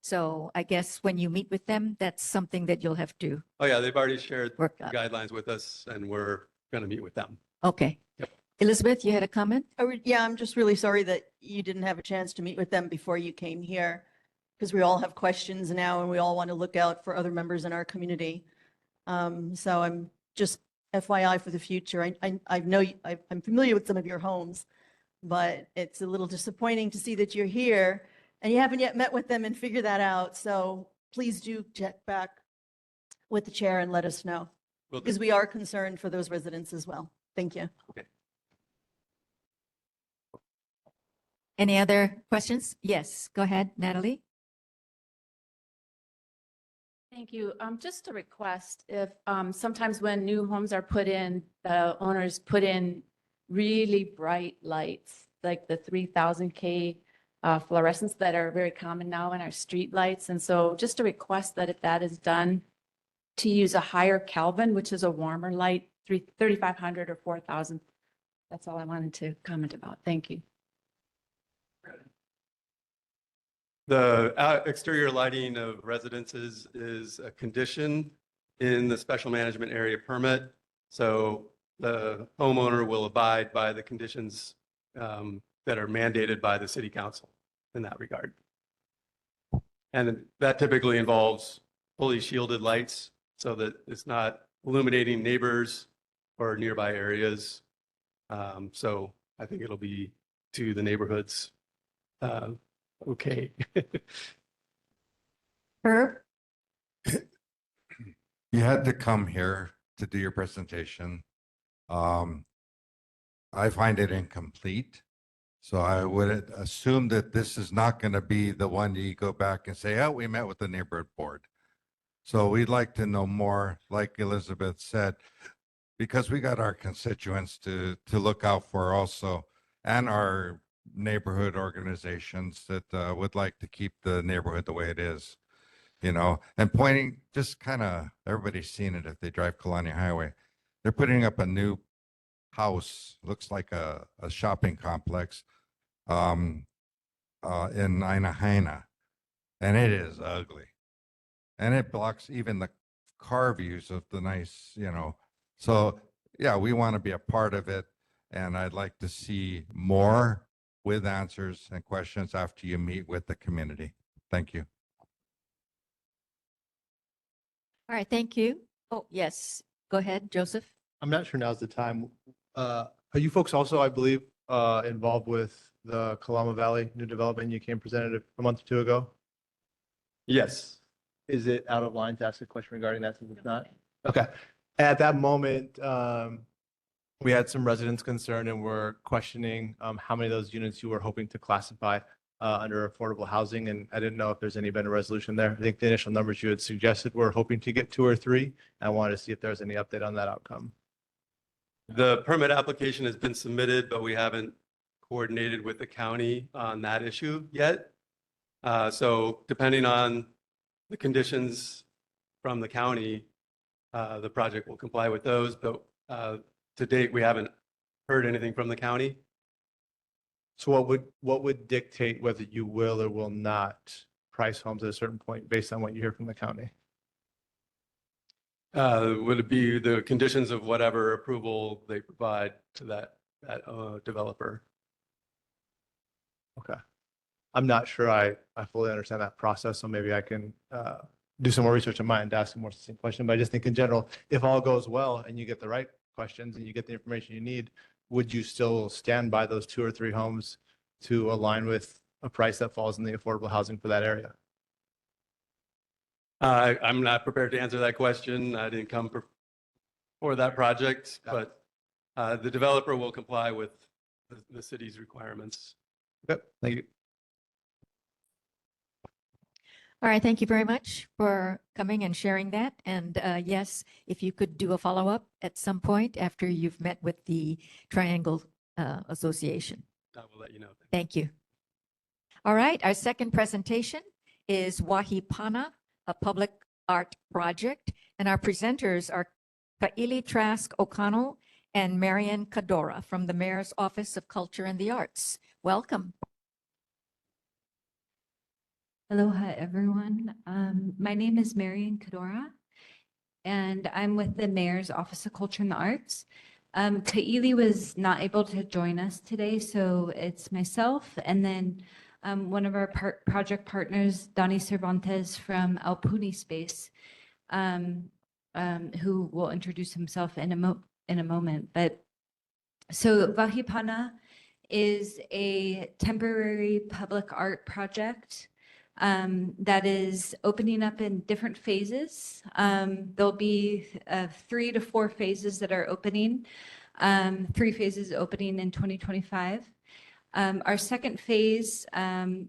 So I guess when you meet with them, that's something that you'll have to. Oh, yeah, they've already shared Work the up. guidelines with us, and we're going to meet with them. Okay. Yep. Elizabeth, you had a comment? Yeah, I'm just really sorry that you didn't have a chance to meet with them before you came here, because we all have questions now and we all want to look out for other members in our community. So I'm just FYI for the future. I know I'm familiar with some of your homes, but it's a little disappointing to see that you're here and you haven't yet met with them and figured that out. So please do check back with the chair and let us know, Will do. because we are concerned for those residents as well. Thank you. Okay. Any other questions? Yes, go ahead, Natalie. Thank you. Just a request, if sometimes when new homes are put in, the owners put in really bright lights, like the 3000K fluorescents that are very common now in our street lights. And so just a request that if that is done, to use a higher Kelvin, which is a warmer light, 3500 or 4000. That's all I wanted to comment about. Thank you. The exterior lighting of residences is a condition in the special management area permit. So the homeowner will abide by the conditions that are mandated by the city council in that regard. And that typically involves fully shielded lights so that it's not illuminating neighbors or nearby areas. So I think it'll be to the neighborhoods. Okay. Herb? You had to come here to do your presentation. I find it incomplete. So I would assume that this is not going to be the one you go back and say, oh, we met with the neighborhood board. So we'd like to know more, like Elizabeth said, because we got our constituents to look out for also, and our neighborhood organizations that would like to keep the neighborhood the way it is, you know, and pointing, just kind of, everybody's seen it if they drive Kalani Highway. They're putting up a new house, looks like a shopping complex in Ainahaina, and it is ugly. And it blocks even the car views of the nice, you know. So yeah, we want to be a part of it. And I'd like to see more with answers and questions after you meet with the community. Thank you. All right, thank you. Oh, yes, go ahead, Joseph. I'm not sure now's the time. Are you folks also, I believe, involved with the Kalama Valley new development you came presented a month or two ago? Yes. Is it out of line to ask a question regarding that since it's not? Okay. At that moment, we had some residents concerned and were questioning how many of those units you were hoping to classify under affordable housing. And I didn't know if there's been a resolution there. I think the initial numbers you had suggested were hoping to get 2 or 3. I wanted to see if there's any update on that outcome. The permit application has been submitted, but we haven't coordinated with the county on that issue yet. So depending on the conditions from the county, the project will comply with those, but to date, we haven't heard anything from the county. So what would dictate whether you will or will not price homes at a certain point based on what you hear from the county? Would it be the conditions of whatever approval they provide to that developer? Okay. I'm not sure I fully understand that process, so maybe I can do some more research on mine to ask a more succinct question. But I just think in general, if all goes well and you get the right questions and you get the information you need, would you still stand by those 2 or 3 homes to align with a price that falls in the affordable housing for that area? I'm not prepared to answer that question. I didn't come for that project, but the developer will comply with the city's requirements. Okay, thank you. All right, thank you very much for coming and sharing that. And yes, if you could do a follow-up at some point after you've met with the Triangle Association. I will let you know. Thank you. All right, our second presentation is Wahipana, a public art project. And our presenters are Ka'ili Trask O'Connell and Marian Kadora from the Mayor's Office of Culture and the Arts. Welcome. Aloha, everyone. My name is Marian Kadora, and I'm with the Mayor's Office of Culture and the Arts. Ka'ili was not able to join us today, so it's myself and then one of our project partners, Donnie Cervantes from El Puni Space, who will introduce himself in a moment. But so Wahipana is a temporary public art project that is opening up in different phases. There'll be 3 to 4 phases that are opening, 3 phases opening in 2025. Our second phase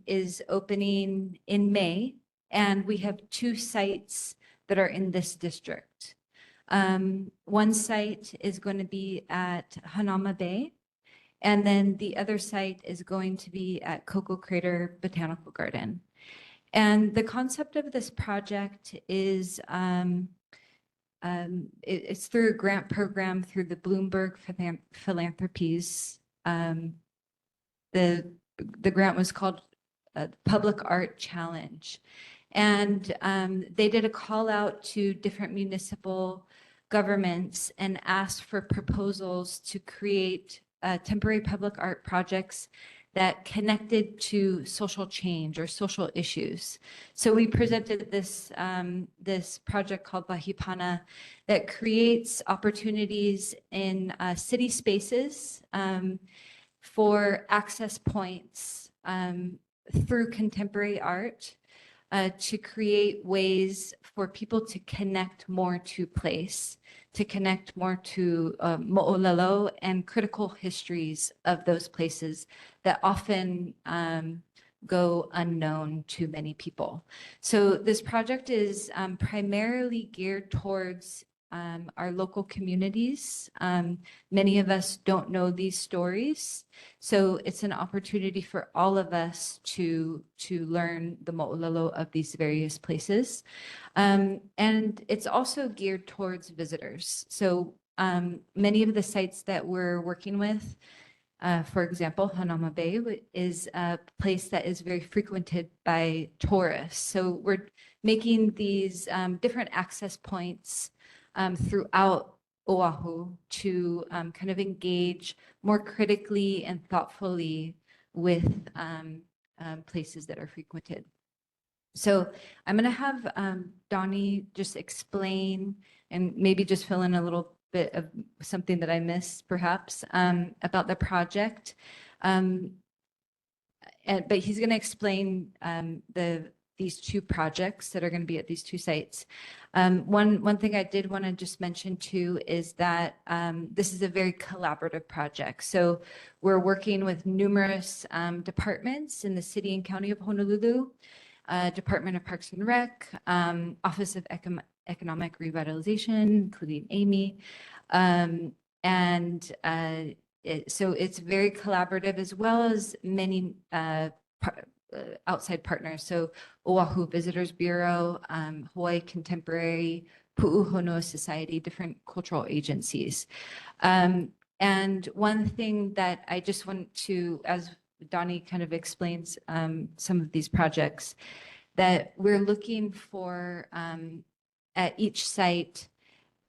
is opening in May, and we have 2 sites that are in this district. One site is going to be at Hanauma Bay, and then the other site is going to be at Cocoa Crater Botanical Garden. And the concept of this project is it's through a grant program through the Bloomberg Philanthropies. The grant was called Public Art Challenge. And they did a call out to different municipal governments and asked for proposals to create temporary public art projects that connected to social change or social issues. So we presented this, this project called Wahipana that creates opportunities in city spaces for access points through contemporary art to create ways for people to connect more to place, to connect more to mo'olelo and critical histories of those places that often go unknown to many people. So this project is primarily geared towards our local communities. Many of us don't know these stories. So it's an opportunity for all of us to learn the mo'olelo of these various places. And it's also geared towards visitors. So many of the sites that we're working with, for example, Hanauma Bay is a place that is very frequented by tourists. So we're making these different access points throughout Oahu to kind of engage more critically and thoughtfully with places that are frequented. So I'm going to have Donnie just explain and maybe just fill in a little bit of something that I missed perhaps about the project. But he's going to explain these 2 projects that are going to be at these 2 sites. One thing I did want to just mention too is that this is a very collaborative project. So we're working with numerous departments in the city and county of Honolulu, Department of Parks and Rec, Office of Economic Revitalization, including Amy. So it's very collaborative as well as many outside partners. So Oahu Visitors Bureau, Hawaii Contemporary, Pu'uhonua Society, different cultural agencies. And one thing that I just want to, as Donnie kind of explains some of these projects, that we're looking for at each site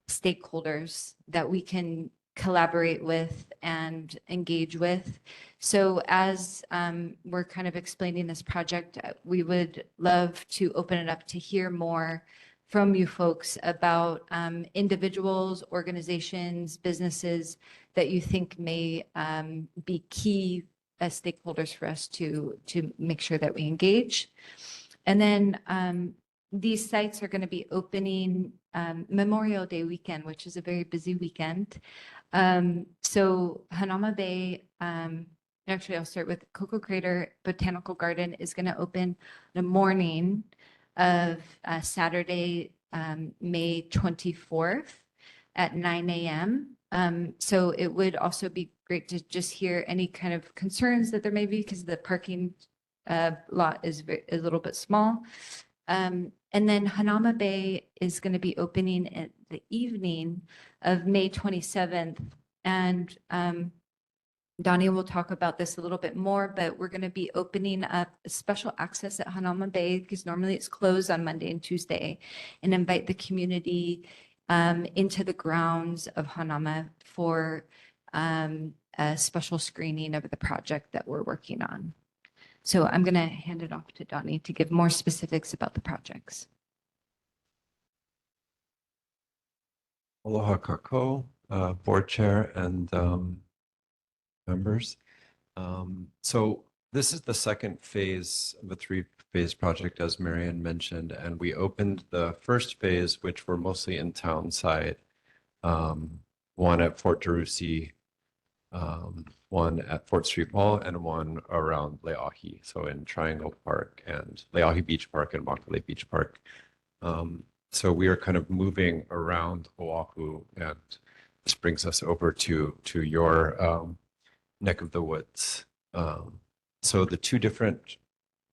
stakeholders that we can collaborate with and engage with. So as we're kind of explaining this project, we would love to open it up to hear more from you folks about individuals, organizations, businesses that you think may be key as stakeholders for us to make sure that we engage. And then these sites are going to be opening Memorial Day weekend, which is a very busy weekend. So Hanauma Bay, actually I'll start with Cocoa Crater Botanical Garden is going to open in the morning of Saturday, May 24th at 9 a.m. So it would also be great to just hear any kind of concerns that there may be because the parking lot is a little bit small. And then Hanauma Bay is going to be opening at the evening of May 27th. And Donnie will talk about this a little bit more, but we're going to be opening up a special access at Hanauma Bay because normally it's closed on Monday and Tuesday, and invite the community into the grounds of Hanauma for a special screening of the project that we're working on. So I'm going to hand it off to Donnie to give more specifics about the projects. Aloha kako, board chair and members. So this is the second phase of a three-phase project, as Marianne mentioned, and we opened the first phase, which were mostly in town side, one at Fort Tarusi, one at Fort Street Mall, and one around Leahi, so in Triangle Park and Leahi Beach Park and Makale Beach Park. So we are kind of moving around Oahu, and this brings us over to your neck of the woods. So the two different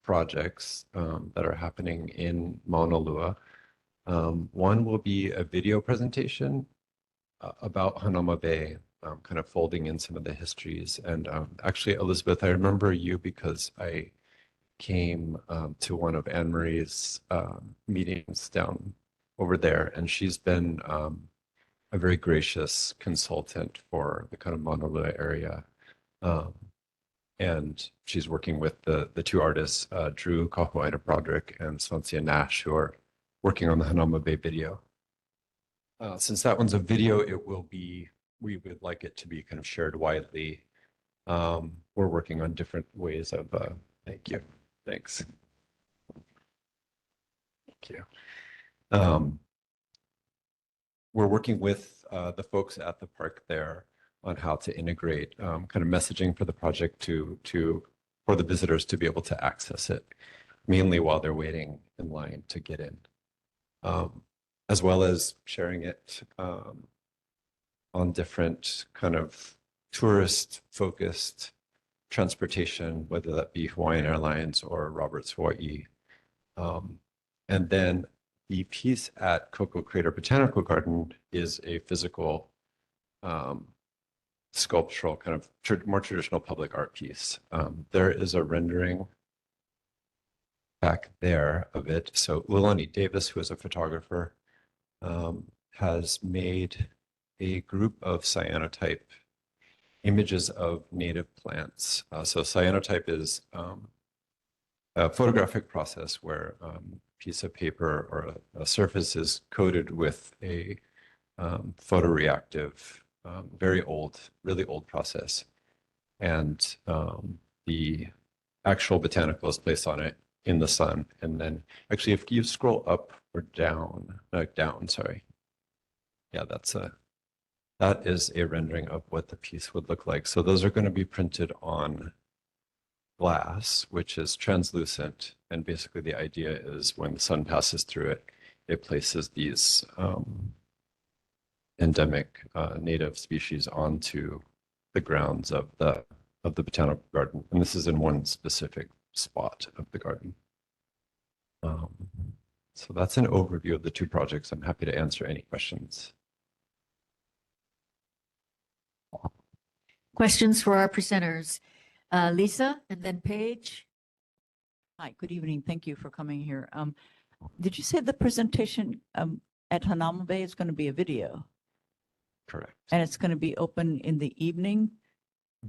projects that are happening in Mauna Lua, one will be a video presentation about Hanauma Bay, kind of folding in some of the histories. And actually, Elizabeth, I remember you because I came to one of Anne Marie's meetings down over there, and she's been a very gracious consultant for the kind of Mauna Lua area. And she's working with the two artists, Drew Kahuaina Broderick and Swancia Nash, who are working on the Hanauma Bay video. Since that one's a video, we would like it to be kind of shared widely. We're working on different ways of, thank you, thanks. Thank you. We're working with the folks at the park there on how to integrate kind of messaging for the project for the visitors to be able to access it, mainly while they're waiting in line to get in, as well as sharing it on different kind of tourist-focused transportation, whether that be Hawaiian Airlines or Roberts Hawaii. And then the piece at Cocoa Crater Botanical Garden is a physical sculptural kind of more traditional public art piece. There is a rendering back there of it. So Lilani Davis, who is a photographer, has made a group of cyanotype images of native plants. So cyanotype is a photographic process where a piece of paper or a surface is coated with a photoreactive, very old, really old process. And the actual botanical is placed on it in the sun. And then actually, if you scroll up or down, sorry. Yeah, that is a rendering of what the piece would look like. So those are going to be printed on glass, which is translucent. And basically the idea is when the sun passes through it, it places these endemic native species onto the grounds of the botanical garden. And this is in one specific spot of the garden. So that's an overview of the two projects. I'm happy to answer any questions. Questions for our presenters? Lisa and then Paige. Hi, good evening. Thank you for coming here. Did you say the presentation at Hanauma Bay is going to be a video? Correct. And it's going to be open in the evening?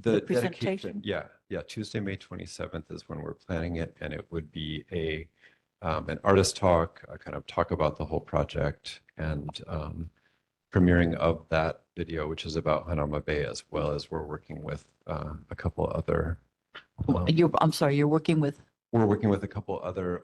The presentation? Yeah. Tuesday, May 27th is when we're planning it, and it would be an artist talk, a kind of talk about the whole project, and premiering of that video, which is about Hanauma Bay, as well as we're working with a couple other. I'm sorry, you're working with? We're working with a couple other,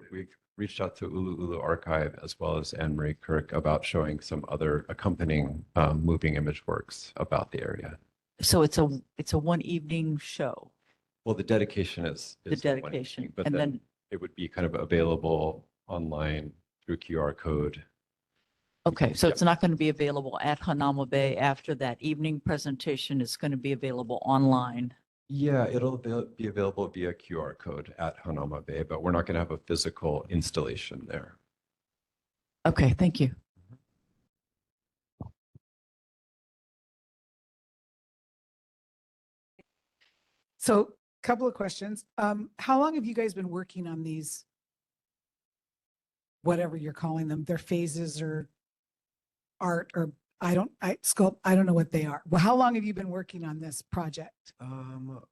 we've reached out to Ulu Ulu Archive as well as Anne Marie Kirk about showing some other accompanying moving image works about the area. So it's a one evening show? Well, the dedication is The dedication. evening, but And then then it would be kind of available online through QR code. Okay, so it's not going to be available at Hanauma Bay after that evening presentation. It's going to be available online. Yeah, it'll be available via QR code at Hanauma Bay, but we're not going to have a physical installation there. Okay, thank you. So, couple of questions. How long have you guys been working on these, whatever you're calling them, their phases or art or sculpt, I don't know what they are. Well, how long have you been working on this project?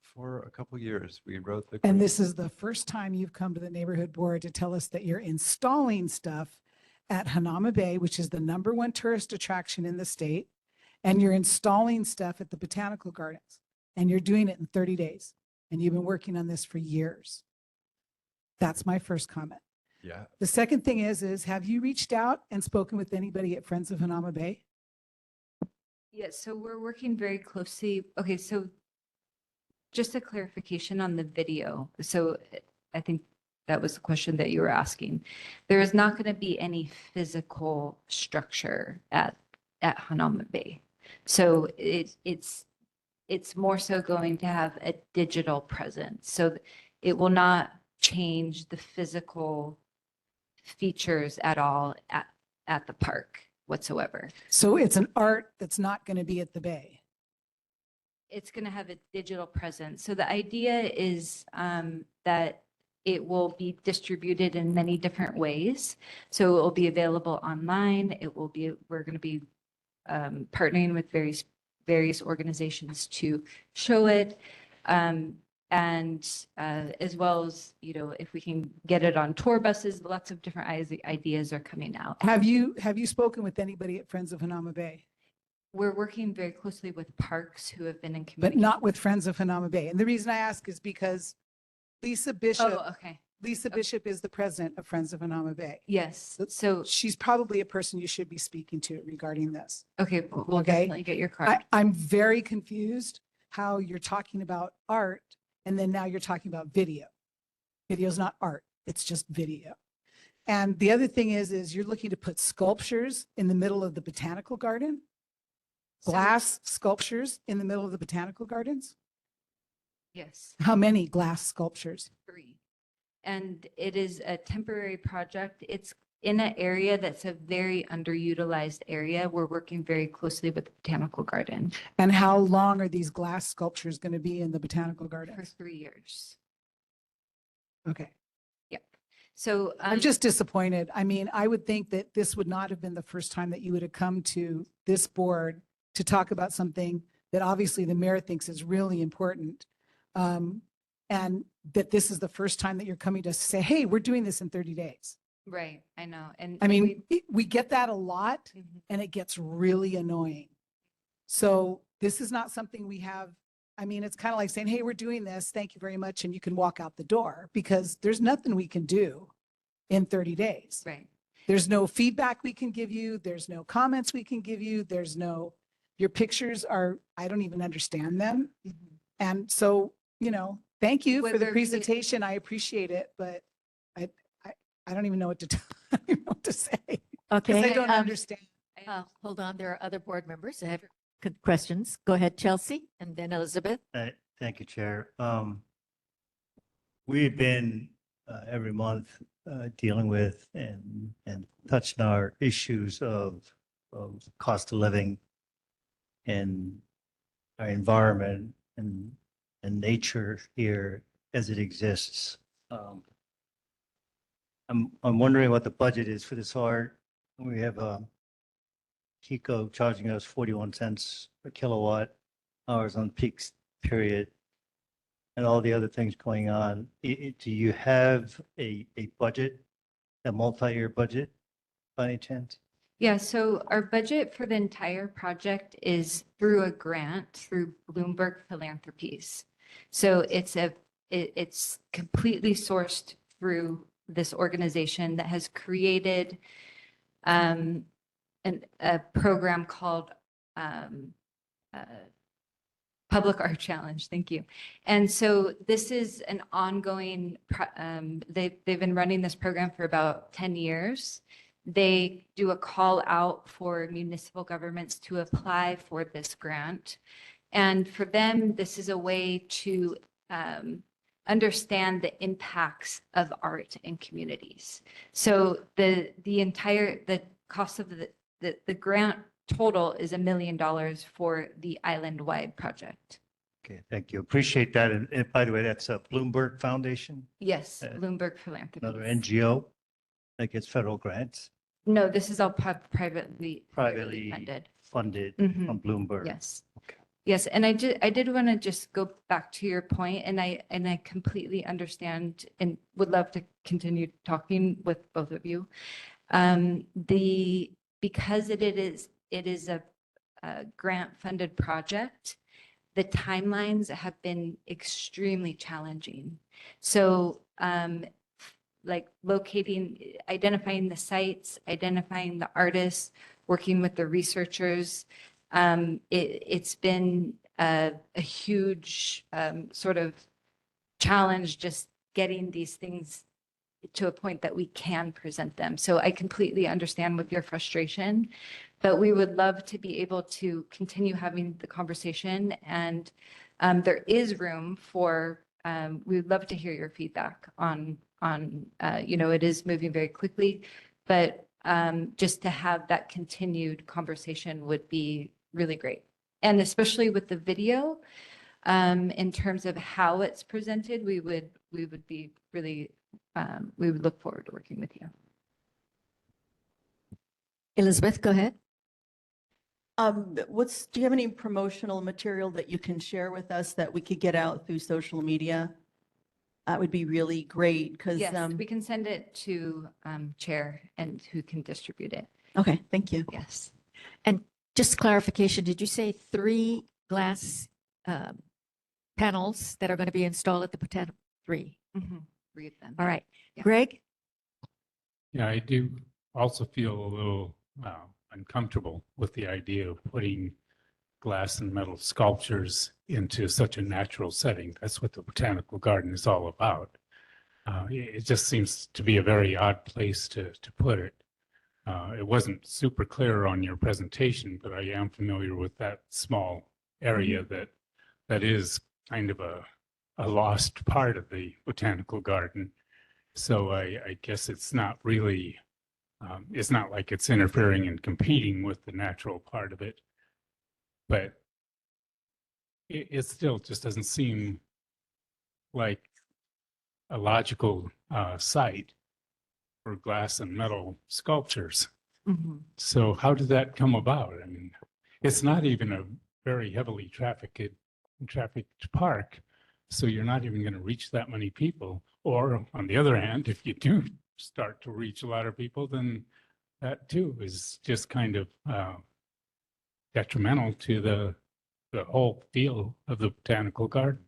For a couple years, we wrote the. And this is the first time you've come to the neighborhood board to tell us that you're installing stuff at Hanauma Bay, which is the #1 tourist attraction in the state. And you're installing stuff at the botanical gardens and you're doing it in 30 days. And you've been working on this for years. That's my first comment. Yeah. The second thing is have you reached out and spoken with anybody at Friends of Hanauma Bay? Yes, so we're working very closely. Okay, so just a clarification on the video. So I think that was the question that you were asking. There is not going to be any physical structure at Hanauma Bay. So it's more so going to have a digital presence. So it will not change the physical features at all at the park whatsoever. So it's an art that's not going to be at the bay. It's going to have a digital presence. So the idea is that it will be distributed in many different ways. So it will be available online. We're going to be partnering with various organizations to show it. And as well as, if we can get it on tour buses, lots of different ideas are coming out. Have you spoken with anybody at Friends of Hanauma Bay? We're working very closely with parks who have been in But communication. not with Friends of Hanauma Bay. And the reason I ask is because Lisa Bishop. Oh, okay. Lisa Bishop is the president of Friends of Hanauma Bay. Yes. So she's probably a person you should be speaking to regarding this. Okay, we'll definitely get your card. I'm very confused how you're talking about art and then now you're talking about video. Video's not art, it's just video. And the other thing is you're looking to put sculptures in the middle of the botanical garden? Glass sculptures in the middle of the botanical gardens? Yes. How many glass sculptures? 3. And it is a temporary project. It's in an area that's a very underutilized area. We're working very closely with the botanical garden. And how long are these glass sculptures going to be in the botanical garden? For 3 years. Okay. Yep. So I'm just disappointed. I mean, I would think that this would not have been the first time that you would have come to this board to talk about something that obviously the mayor thinks is really important. And that this is the first time that you're coming to say, hey, we're doing this in 30 days. Right, I know. And I mean, we get that a lot and it gets really annoying. So this is not something we have. I mean, it's kind of like saying, hey, we're doing this. Thank you very much. And you can walk out the door because there's nothing we can do in 30 days. Right. There's no feedback we can give you. There's no comments we can give you. Your pictures are, I don't even understand them. And so, thank you for the presentation. I appreciate it, but I don't even know what to I don't even know what to say. Okay. Because I don't understand. Hold on, there are other board members that have good questions. Go ahead, Chelsea, and then Elizabeth. Thank you, Chair. We've been every month dealing with and touching our issues of cost of living and our environment and nature here as it exists. I'm wondering what the budget is for this art. We have Kiko charging us 41 cents per kilowatt hours on peak period and all the other things going on. Do you have a budget, a multi-year budget by any chance? Yeah, so our budget for the entire project is through a grant through Bloomberg Philanthropies. So it's completely sourced through this organization that has created a program called Public Art Challenge, thank you. And so this is an ongoing, they've been running this program for about 10 years. They do a call out for municipal governments to apply for this grant. And for them, this is a way to understand the impacts of art in communities. So the cost of the grant total is $1 million for the island-wide project. Okay, thank you. Appreciate that. And by the way, that's a Bloomberg Foundation, Yes, Bloomberg Philanthropy. another NGO that gets federal grants, No, this is all privately privately funded. funded Mhm. from Bloomberg. Yes. Yes, and I did want to just go back to your point, and I completely understand and would love to continue talking with both of you. Because it is a grant-funded project, the timelines have been extremely challenging. So like identifying the sites, identifying the artists, working with the researchers, it's been a huge sort of challenge just getting these things to a point that we can present them. So I completely understand with your frustration, but we would love to be able to continue having the conversation. And there is room for, we would love to hear your feedback on it is moving very quickly, but just to have that continued conversation would be really great. And especially with the video, in terms of how it's presented, we would be really, we would look forward to working with you. Elizabeth, go ahead. Do you have any promotional material that you can share with us that we could get out through social media? That would be really great because. Yes, we can send it to Chair and who can distribute it. Okay, thank you. Yes. And just clarification, did you say 3 glass panels that are going to be installed at the Botanical? 3. Read them. All right. Yeah. Greg? Yeah, I do also feel a little uncomfortable with the idea of putting glass and metal sculptures into such a natural setting. That's what the Botanical Garden is all about. It just seems to be a very odd place to put it. It wasn't super clear on your presentation, but I am familiar with that small area that is kind of a lost part of the Botanical Garden. So I guess it's not really, it's not like it's interfering and competing with the natural part of it. But it still just doesn't seem like a logical site for glass and metal sculptures. So how did that come about? I mean, it's not even a very heavily trafficked park, so you're not even going to reach that many people. Or on the other hand, if you do start to reach a lot of people, then that too is just kind of detrimental to the whole feel of the Botanical Garden.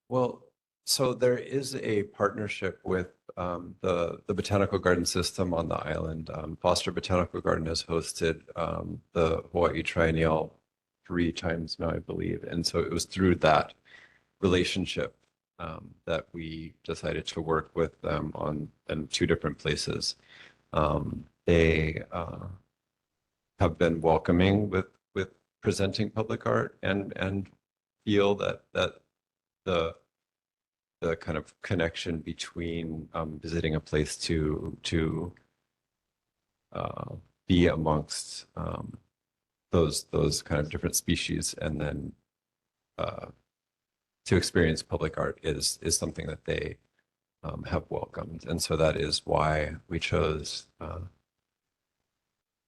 Well, so there is a partnership with the Botanical Garden system on the island. Foster Botanical Garden has hosted the Hawaii Triennial 3 times now, I believe. And so it was through that relationship that we decided to work with them in 2 different places. They have been welcoming with presenting public art and feel that the kind of connection between visiting a place to be amongst those kind of different species and then to experience public art is something that they have welcomed. And so that is why we chose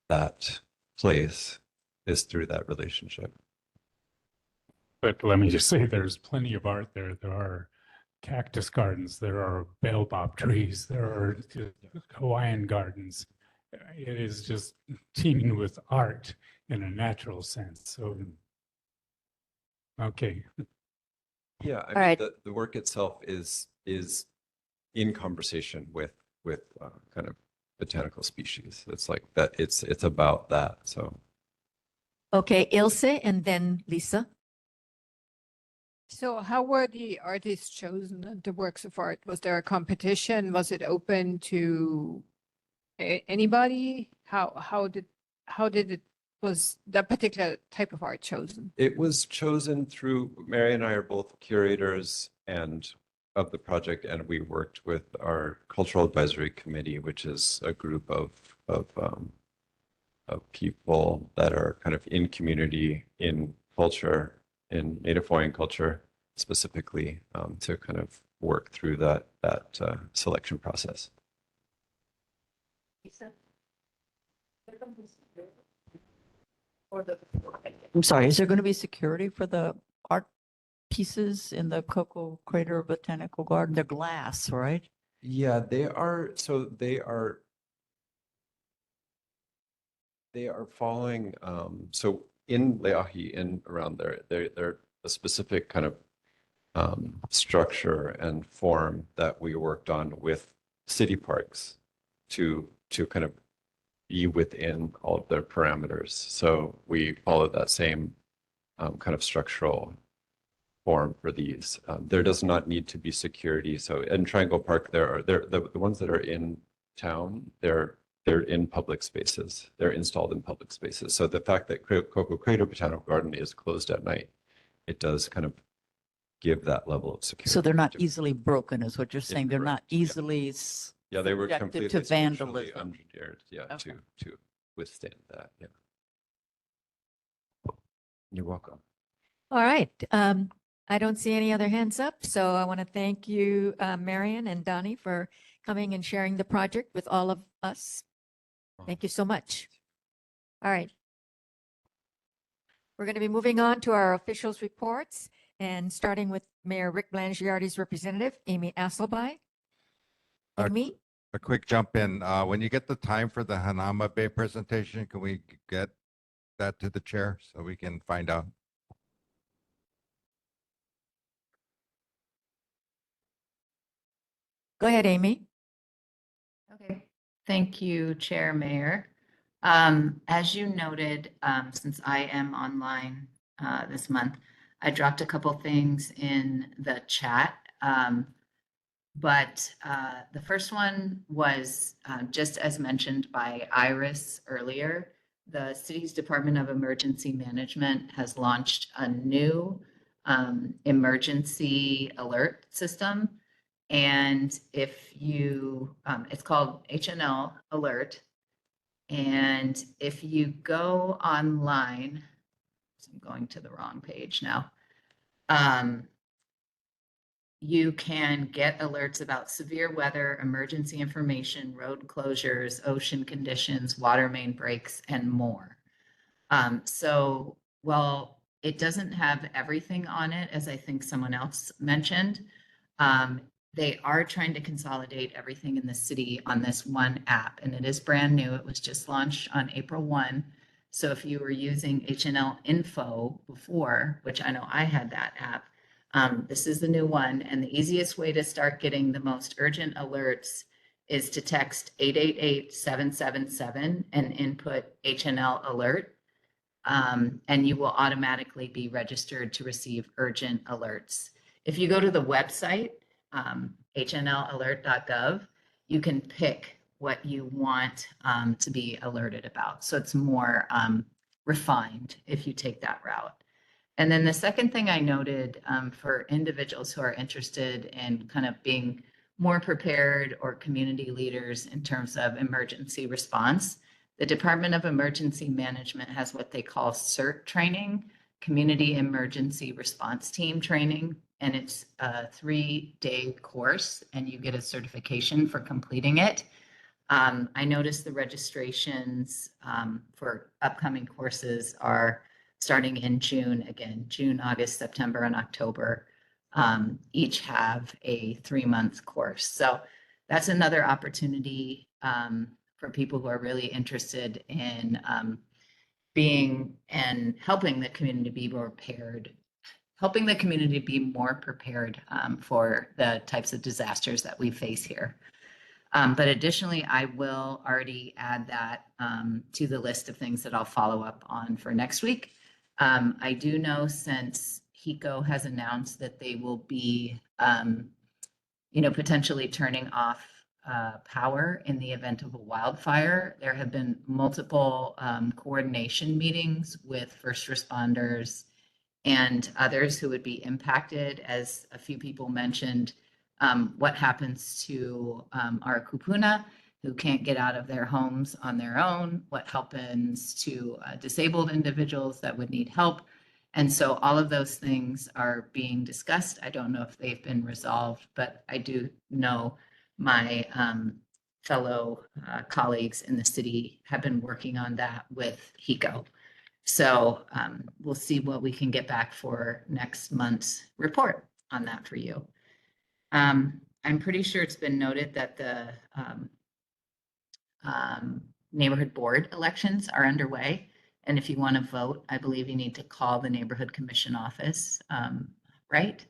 that place, is through that relationship. But let me just say, there's plenty of art there. There are cactus gardens, there are baobab trees, there are Hawaiian gardens. It is just teeming with art in a natural sense. So, okay. Yeah, I mean, the work itself is in conversation with kind of botanical species. It's like that. It's about that. So. Okay, Ilse and then Lisa. So how were the artists chosen, the works of art? Was there a competition? Was it open to anybody? How did it, was that particular type of art chosen? It was chosen through, Mary and I are both curators and of the project, and we worked with our cultural advisory committee, which is a group of people that are kind of in community, in culture, in Native Hawaiian culture specifically, to kind of work through that selection process. I'm sorry, is there going to be security for the art pieces in the Cocoa Crater Botanical Garden? They're glass, right? Yeah, they are. So they are following. So in Leahi, in around there, they're a specific kind of structure and form that we worked on with city parks to kind of be within all of their parameters. So we followed that same kind of structural form for these. There does not need to be security. So in Triangle Park, the ones that are in town, they're in public spaces. They're installed in public spaces. So the fact that Cocoa Crater Botanical Garden is closed at night, it does kind of give that level of security. So they're not easily broken, is what you're saying. They're not Incorrect, yeah. easily Yeah, they were subjected completely to structurally vandalism. engineered, yeah, Okay. to withstand that, yeah. You're welcome. All right. I don't see any other hands up, so I want to thank you, Marion and Donnie, for coming and sharing the project with all of us. Thank you so much. All right. We're going to be moving on to our officials' reports, and starting with Mayor Rick Blangiardi's representative, Amy Asselby. Amy? A quick jump in. When you get the time for the Hanama Bay presentation, can we get that to the chair so we can find out? Go ahead, Amy. Okay, thank you, Chair Mayor. As you noted, since I am online this month, I dropped a couple things in the chat. But the first one was just as mentioned by Iris earlier, the city's Department of Emergency Management has launched a new emergency alert system. And if you, it's called HNL Alert. And if you go online, so I'm going to the wrong page now. You can get alerts about severe weather, emergency information, road closures, ocean conditions, water main breaks, and more. So while it doesn't have everything on it, as I think someone else mentioned, they are trying to consolidate everything in the city on this one app, and it is brand new. It was just launched on April 1. So if you were using HNL Info before, which I know I had that app, this is the new one. And the easiest way to start getting the most urgent alerts is to text 888-777 and input HNL Alert. And you will automatically be registered to receive urgent alerts. If you go to the website, hnlalert.gov, you can pick what you want to be alerted about. So it's more refined if you take that route. And then the second thing I noted for individuals who are interested in kind of being more prepared or community leaders in terms of emergency response, the Department of Emergency Management has what they call CERT training, Community Emergency Response Team training, and it's a 3-day course, and you get a certification for completing it. I noticed the registrations for upcoming courses are starting in June, again, June, August, September, and October, each have a 3-month course. So that's another opportunity for people who are really interested in being and helping the community be more prepared, for the types of disasters that we face here. But additionally, I will already add that to the list of things that I'll follow up on for next week. I do know since HECO has announced that they will be, potentially turning off power in the event of a wildfire. There have been multiple coordination meetings with first responders and others who would be impacted. As a few people mentioned, what happens to our kupuna who can't get out of their homes on their own, what happens to disabled individuals that would need help. And so all of those things are being discussed. I don't know if they've been resolved, but I do know my fellow colleagues in the city have been working on that with HECO. So we'll see what we can get back for next month's report on that for you. I'm pretty sure it's been noted that the neighborhood board elections are underway. And if you want to vote, I believe you need to call the neighborhood commission office, right?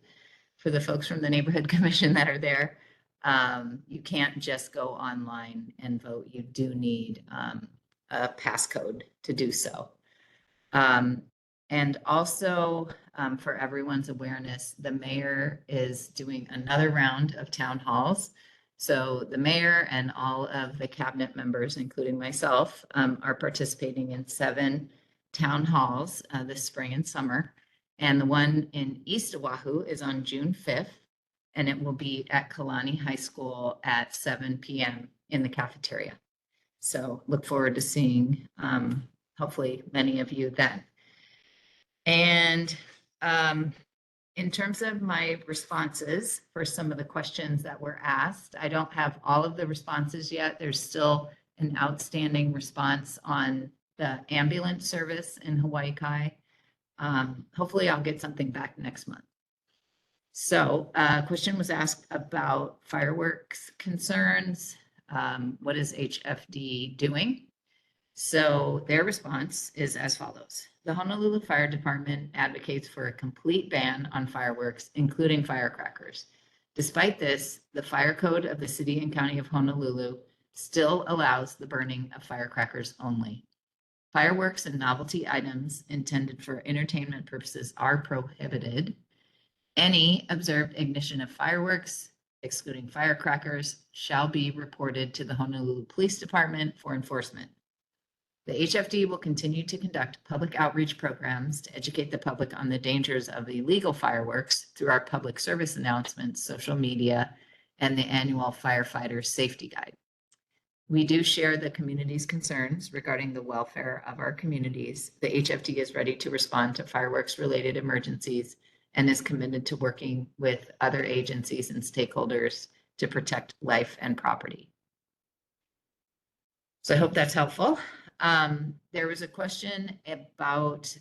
For the folks from the neighborhood commission that are there, you can't just go online and vote. You do need a passcode to do so. And also, for everyone's awareness, the mayor is doing another round of town halls. So the mayor and all of the cabinet members, including myself, are participating in 7 town halls this spring and summer. And the one in East Oahu is on June 5th, and it will be at Kalani High School at 7 p.m. in the cafeteria. So look forward to seeing, hopefully, many of you then. And in terms of my responses for some of the questions that were asked, I don't have all of the responses yet. There's still an outstanding response on the ambulance service in Hawai'i. Hopefully I'll get something back next month. So a question was asked about fireworks concerns. What is HFD doing? So their response is as follows. The Honolulu Fire Department advocates for a complete ban on fireworks, including firecrackers. Despite this, the fire code of the city and county of Honolulu still allows the burning of firecrackers only. Fireworks and novelty items intended for entertainment purposes are prohibited. Any observed ignition of fireworks, excluding firecrackers, shall be reported to the Honolulu Police Department for enforcement. The HFD will continue to conduct public outreach programs to educate the public on the dangers of illegal fireworks through our public service announcements, social media, and the annual Firefighter Safety Guide. We do share the community's concerns regarding the welfare of our communities. The HFD is ready to respond to fireworks-related emergencies and is committed to working with other agencies and stakeholders to protect life and property. So I hope that's helpful. There was a question about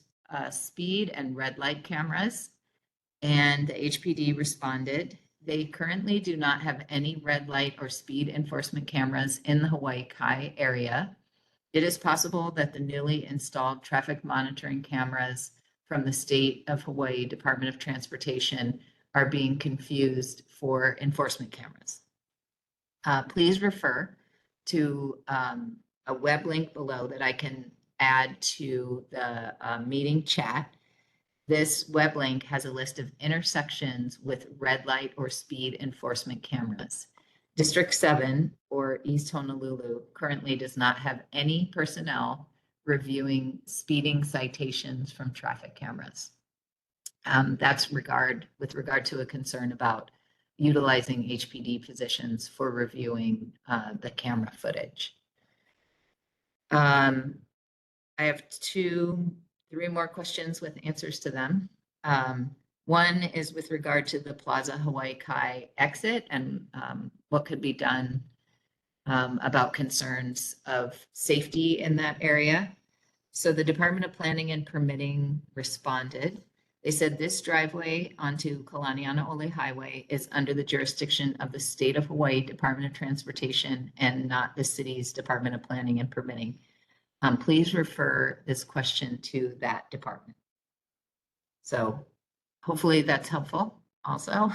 speed and red light cameras, and the HPD responded. They currently do not have any red light or speed enforcement cameras in the Hawai'i area. It is possible that the newly installed traffic monitoring cameras from the State of Hawaii Department of Transportation are being confused for enforcement cameras. Please refer to a web link below that I can add to the meeting chat. This web link has a list of intersections with red light or speed enforcement cameras. District 7 or East Honolulu currently does not have any personnel reviewing speeding citations from traffic cameras. That's with regard to a concern about utilizing HPD positions for reviewing the camera footage. I have 3 more questions with answers to them. One is with regard to the Plaza Hawai'i exit and what could be done about concerns of safety in that area. So the Department of Planning and Permitting responded. They said this driveway onto Kalanianaole Highway is under the jurisdiction of the State of Hawaii Department of Transportation and not the city's Department of Planning and Permitting. Please refer this question to that department. So hopefully that's helpful also.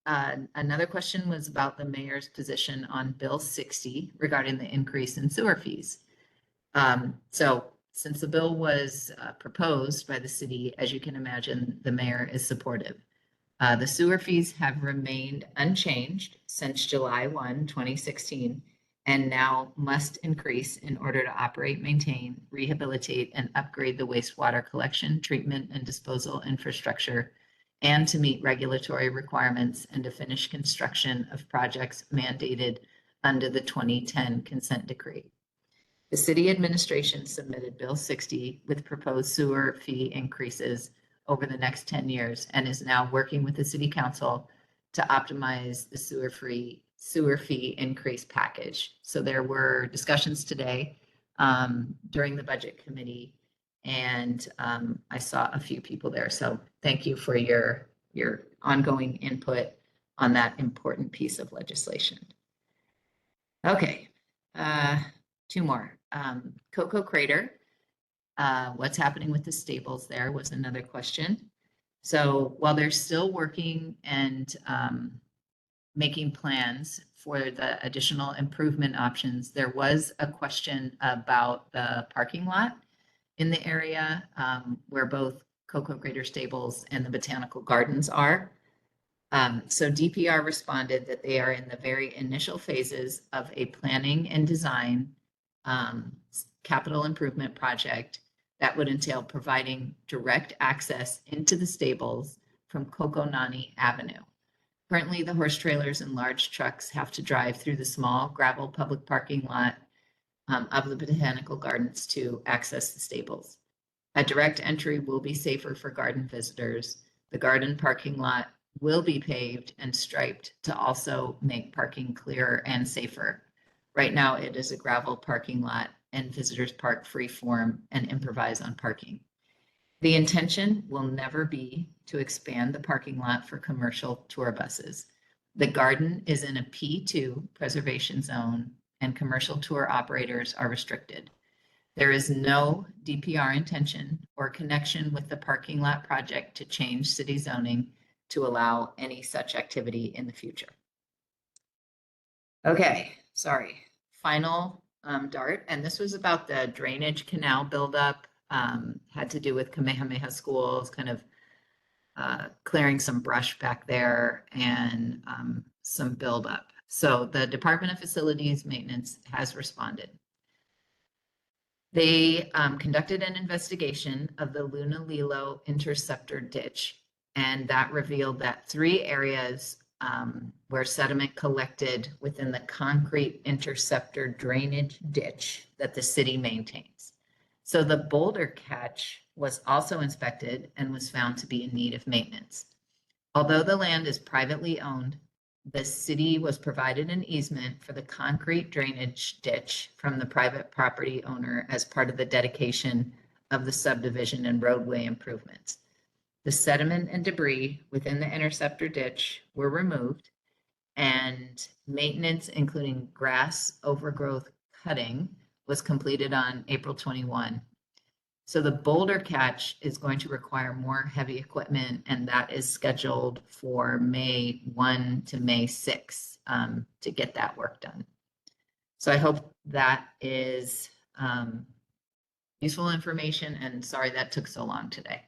Another question was about the mayor's position on Bill 60 regarding the increase in sewer fees. So Since the bill was proposed by the city, as you can imagine, the mayor is supportive. The sewer fees have remained unchanged since July 1, 2016, and now must increase in order to operate, maintain, rehabilitate, and upgrade the wastewater collection, treatment, and disposal infrastructure, and to meet regulatory requirements and to finish construction of projects mandated under the 2010 consent decree. The city administration submitted Bill 60 with proposed sewer fee increases over the next 10 years and is now working with the city council to optimize the sewer fee increase package. So there were discussions today during the budget committee, and I saw a few people there. So thank you for your ongoing input on that important piece of legislation. Okay, two more. Cocoa Crater, what's happening with the stables there was another question. So while they're still working and making plans for the additional improvement options, there was a question about the parking lot in the area where both Cocoa Crater Stables and the Botanical Gardens are. So DPR responded that they are in the very initial phases of a planning and design capital improvement project that would entail providing direct access into the stables from Kokonani Avenue. Currently, the horse trailers and large trucks have to drive through the small gravel public parking lot of the Botanical Gardens to access the stables. A direct entry will be safer for garden visitors. The garden parking lot will be paved and striped to also make parking clearer and safer. Right now, it is a gravel parking lot and visitors park free form and improvise on parking. The intention will never be to expand the parking lot for commercial tour buses. The garden is in a P2 preservation zone and commercial tour operators are restricted. There is no DPR intention or connection with the parking lot project to change city zoning to allow any such activity in the future. Okay, sorry. Final dart, and this was about the drainage canal buildup, had to do with Kamehameha Schools, kind of clearing some brush back there and some buildup. So the Department of Facilities Maintenance has responded. They conducted an investigation of the Lunalilo interceptor ditch, and that revealed that 3 areas where sediment collected within the concrete interceptor drainage ditch that the city maintains. So the boulder catch was also inspected and was found to be in need of maintenance. Although the land is privately owned, the city was provided an easement for the concrete drainage ditch from the private property owner as part of the dedication of the subdivision and roadway improvements. The sediment and debris within the interceptor ditch were removed, and maintenance, including grass overgrowth cutting, was completed on April 21. So the boulder catch is going to require more heavy equipment, and that is scheduled for May 1 to May 6 to get that work done. So I hope that is useful information, and sorry that took so long today.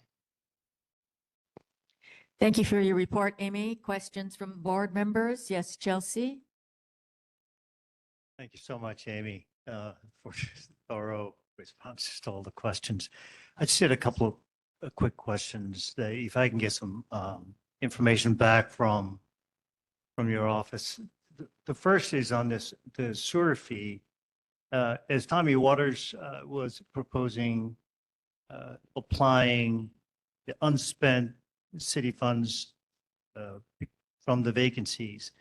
Thank you for your report, Amy. Questions from board members? Yes, Chelsea? Thank you so much, Amy, for thorough responses to all the questions. I just had a couple of quick questions that if I can get some information back from your office. The first is on the sewer fee. As Tommy Waters was proposing applying the unspent city funds from the vacancies,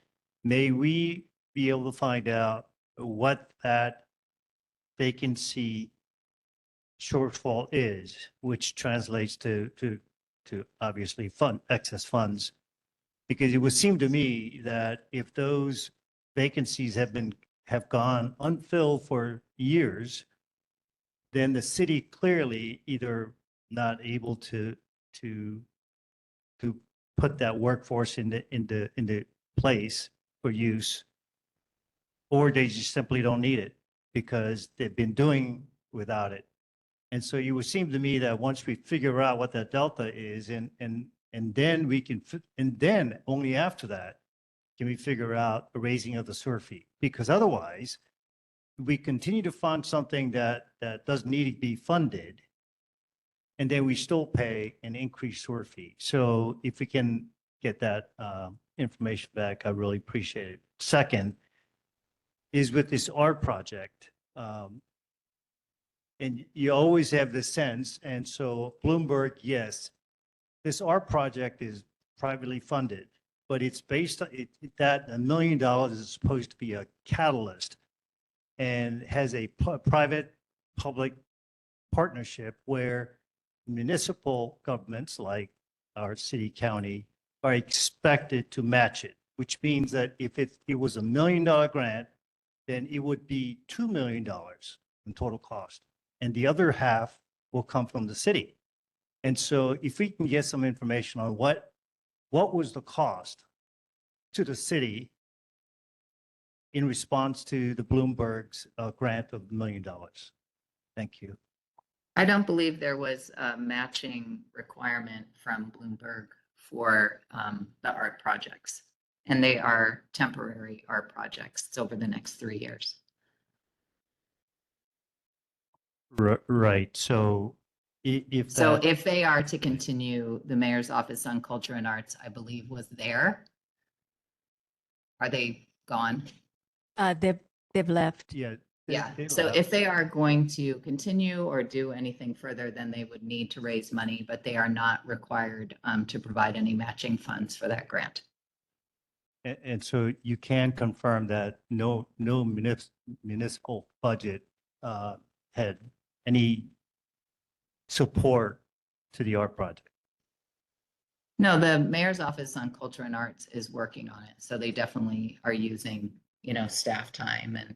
may we be able to find out what that vacancy shortfall is, which translates to obviously excess funds? Because it would seem to me that if those vacancies have gone unfilled for years, then the city clearly either not able to put that workforce into place for use, or they just simply don't need it because they've been doing without it And so it would seem to me that once we figure out what that delta is and then we can, and then only after that can we figure out the raising of the sewer fee. Because otherwise, we continue to fund something that doesn't need to be funded, and then we still pay an increased sewer fee. So if we can get that information back, I really appreciate it. Second is with this art project. And you always have this sense, and so Bloomberg, yes, this art project is privately funded, but it's based on that $1 million is supposed to be a catalyst and has a private-public partnership where municipal governments like our city, county are expected to match it, which means that if it was $1 million grant, then it would be $2 million in total cost. And the other half will come from the city. And so if we can get some information on what was the cost to the city in response to the Bloomberg's grant of $1 million. Thank you. I don't believe there was a matching requirement from Bloomberg for the art projects. And they are temporary art projects. It's over the next 3 years. Right. So if So that, if they are to continue, the mayor's office on culture and arts, I believe, was there. Are they gone? They've left. yeah. Yeah, they so left. if they are going to continue or do anything further, then they would need to raise money, but they are not required to provide any matching funds for that grant. And so you can confirm that no municipal budget had any support to the art project. No, the mayor's office on culture and arts is working on it, so they definitely are using, staff time and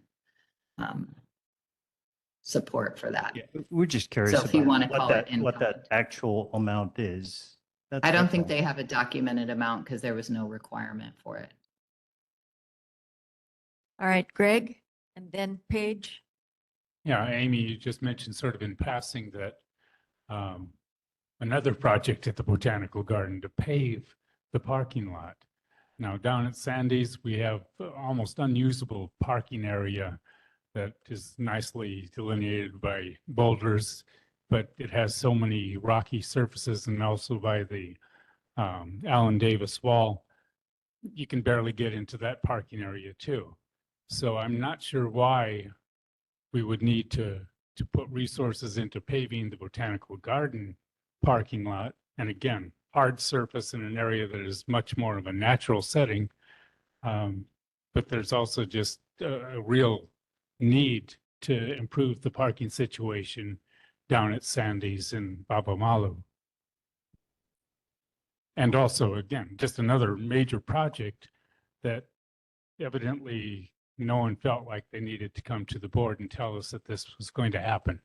support for that. Yeah, we're just curious So if you about want to call it what income. that actual amount is. I don't That's think all. they have a documented amount because there was no requirement for it. All right, Greg, and then Paige. Yeah, Amy, you just mentioned sort of in passing that another project at the Botanical Garden to pave the parking lot. Now, down at Sandy's, we have almost unusable parking area that is nicely delineated by boulders, but it has so many rocky surfaces, and also by the Allen Davis wall, you can barely get into that parking area too. So I'm not sure why we would need to put resources into paving the Botanical Garden parking lot. And again, hard surface in an area that is much more of a natural setting. But there's also just a real need to improve the parking situation down at Sandy's and Babamalu. And also, again, just another major project that evidently no one felt like they needed to come to the board and tell us that this was going to happen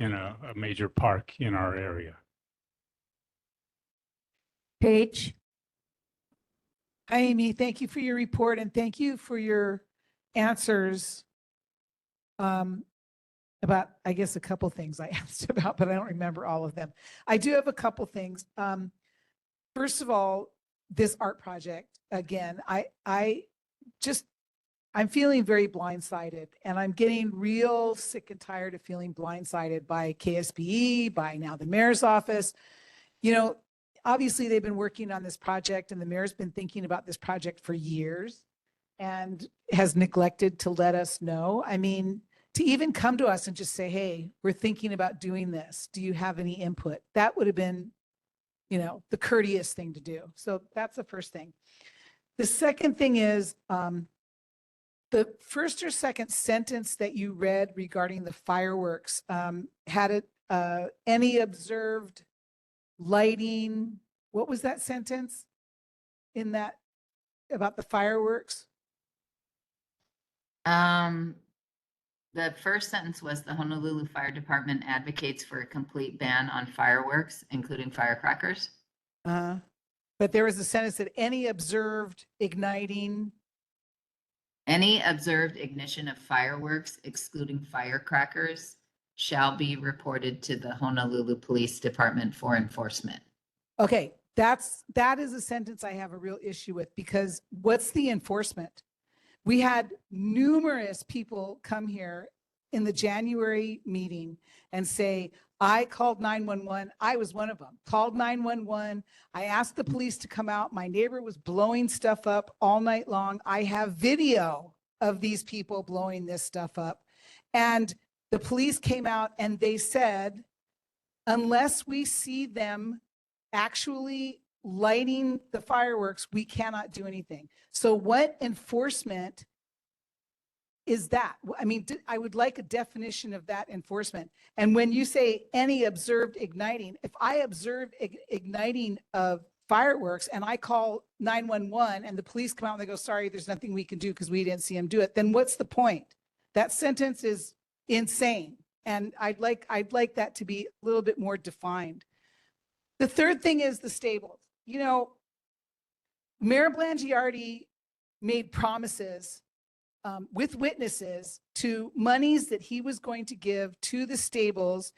in a major park in our area. Paige. Hi, Amy. Thank you for your report and thank you for your answers about, I guess, a couple things I asked about, but I don't remember all of them. I do have a couple things. First of all, this art project, again, I'm feeling very blindsided, and I'm getting real sick and tired of feeling blindsided by KSBE, by now the mayor's office. Obviously they've been working on this project, and the mayor's been thinking about this project for years and has neglected to let us know. I mean, to even come to us and just say, hey, we're thinking about doing this. Do you have any input? That would have been, the courteous thing to do. So that's the first thing. The second thing is, the first or second sentence that you read regarding the fireworks, had it any observed lighting? What was that sentence in that about the fireworks? The first sentence was the Honolulu Fire Department advocates for a complete ban on fireworks, including firecrackers. But there was a sentence that any observed igniting. Any observed ignition of fireworks, excluding firecrackers, shall be reported to the Honolulu Police Department for enforcement. Okay, that is a sentence I have a real issue with, because what's the enforcement? We had numerous people come here in the January meeting and say, I called 911. I was one of them. Called 911. I asked the police to come out. My neighbor was blowing stuff up all night long. I have video of these people blowing this stuff up. And the police came out and they said, unless we see them actually lighting the fireworks, we cannot do anything. So what enforcement is that? I mean, I would like a definition of that enforcement. And when you say any observed igniting, if I observe igniting of fireworks and I call 911 and the police come out and they go, sorry, there's nothing we can do because we didn't see him do it, then what's the point? That sentence is insane. And I'd like that to be a little bit more defined. The third thing is the stables. You know, Mayor Blangiardi made promises with witnesses to monies that he was going to give to the stables,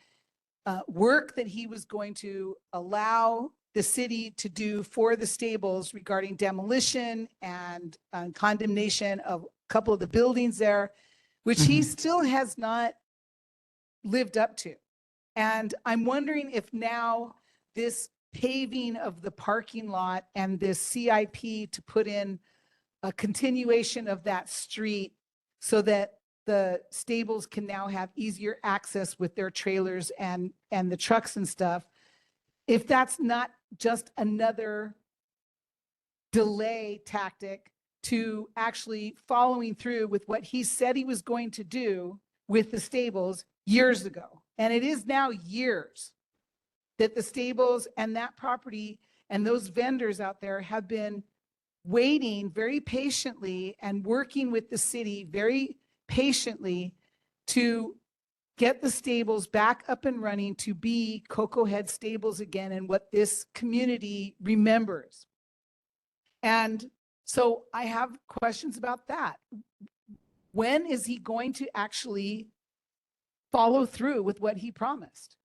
work that he was going to allow the city to do for the stables regarding demolition and condemnation of a couple of the buildings there, which he still has not lived up to. And I'm wondering if now this paving of the parking lot and this CIP to put in a continuation of that street so that the stables can now have easier access with their trailers and the trucks and stuff, if that's not just another delay tactic to actually following through with what he said he was going to do with the stables years ago. And it is now years that the stables and that property and those vendors out there have been waiting very patiently and working with the city very patiently to get the stables back up and running to be Cocoa Head stables again and what this community remembers. And so I have questions about that. When is he going to actually follow through with what he promised?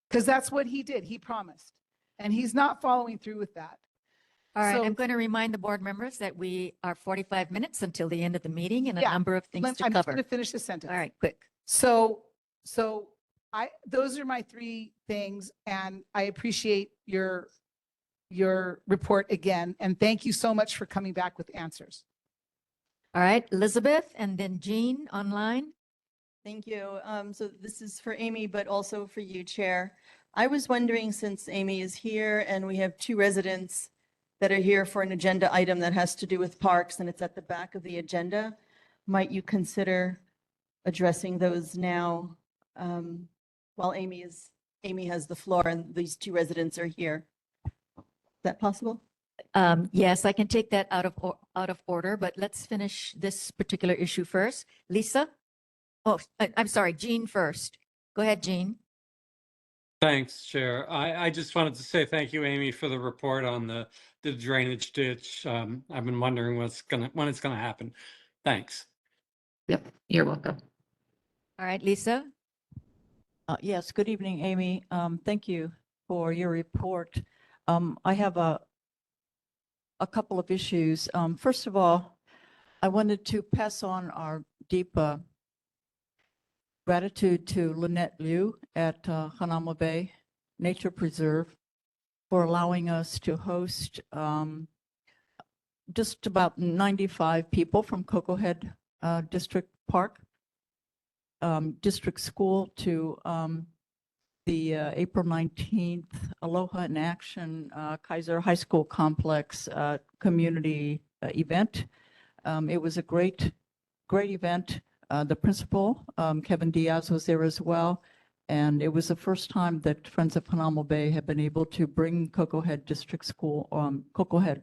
Because that's what he did. He promised, and he's not following through with that. All right, So- I'm going to remind the board members that we are 45 minutes until the end of the meeting and a Yeah, number of things to I'm just cover. going to finish this sentence. All right, quick. So those are my three things, and I appreciate your report again, and thank you so much for coming back with answers. All right, Elizabeth, and then Jean online. Thank you. So this is for Amy, but also for you, Chair. I was wondering, since Amy is here and we have two residents that are here for an agenda item that has to do with parks and it's at the back of the agenda, might you consider addressing those now while Amy has the floor and these two residents are here? Is that possible? Yes, I can take that out of order, but let's finish this particular issue first. Lisa? Oh, I'm sorry, Jean first. Go ahead, Jean. Thanks, Chair. I just wanted to say thank you, Amy, for the report on the drainage ditch. I've been wondering when it's gonna happen. Thanks. Yep, you're welcome. All right, Lisa? Yes, good evening, Amy. Thank you for your report. I have a couple of issues. First of all, I wanted to pass on our deep gratitude to Lynette Liu at Hanauma Bay Nature Preserve for allowing us to host just about 95 people from Cocoa Head District Park, District School to the April 19th Aloha in Action Kaiser High School Complex community event. It was a great event. The principal, Kevin Diaz, was there as well. And it was the first time that Friends of Hanauma Bay have been able to bring Cocoa Head District School, Cocoa Head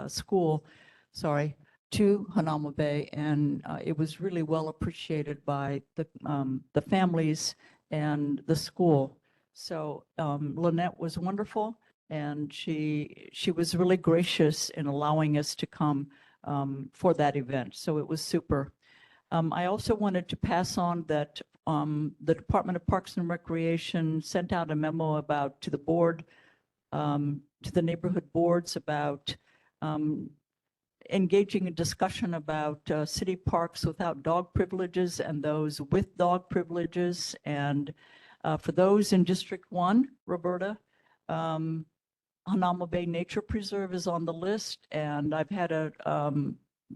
School, sorry, to Hanauma Bay. And it was really well appreciated by the families and the school. So Lynette was wonderful, and she was really gracious in allowing us to come for that event. So it was super. I also wanted to pass on that the Department of Parks and Recreation sent out a memo about to the board, to the neighborhood boards about engaging in discussion about city parks without dog privileges and those with dog privileges. And for those in District 1, Roberta, Hanauma Bay Nature Preserve is on the list. And I've had a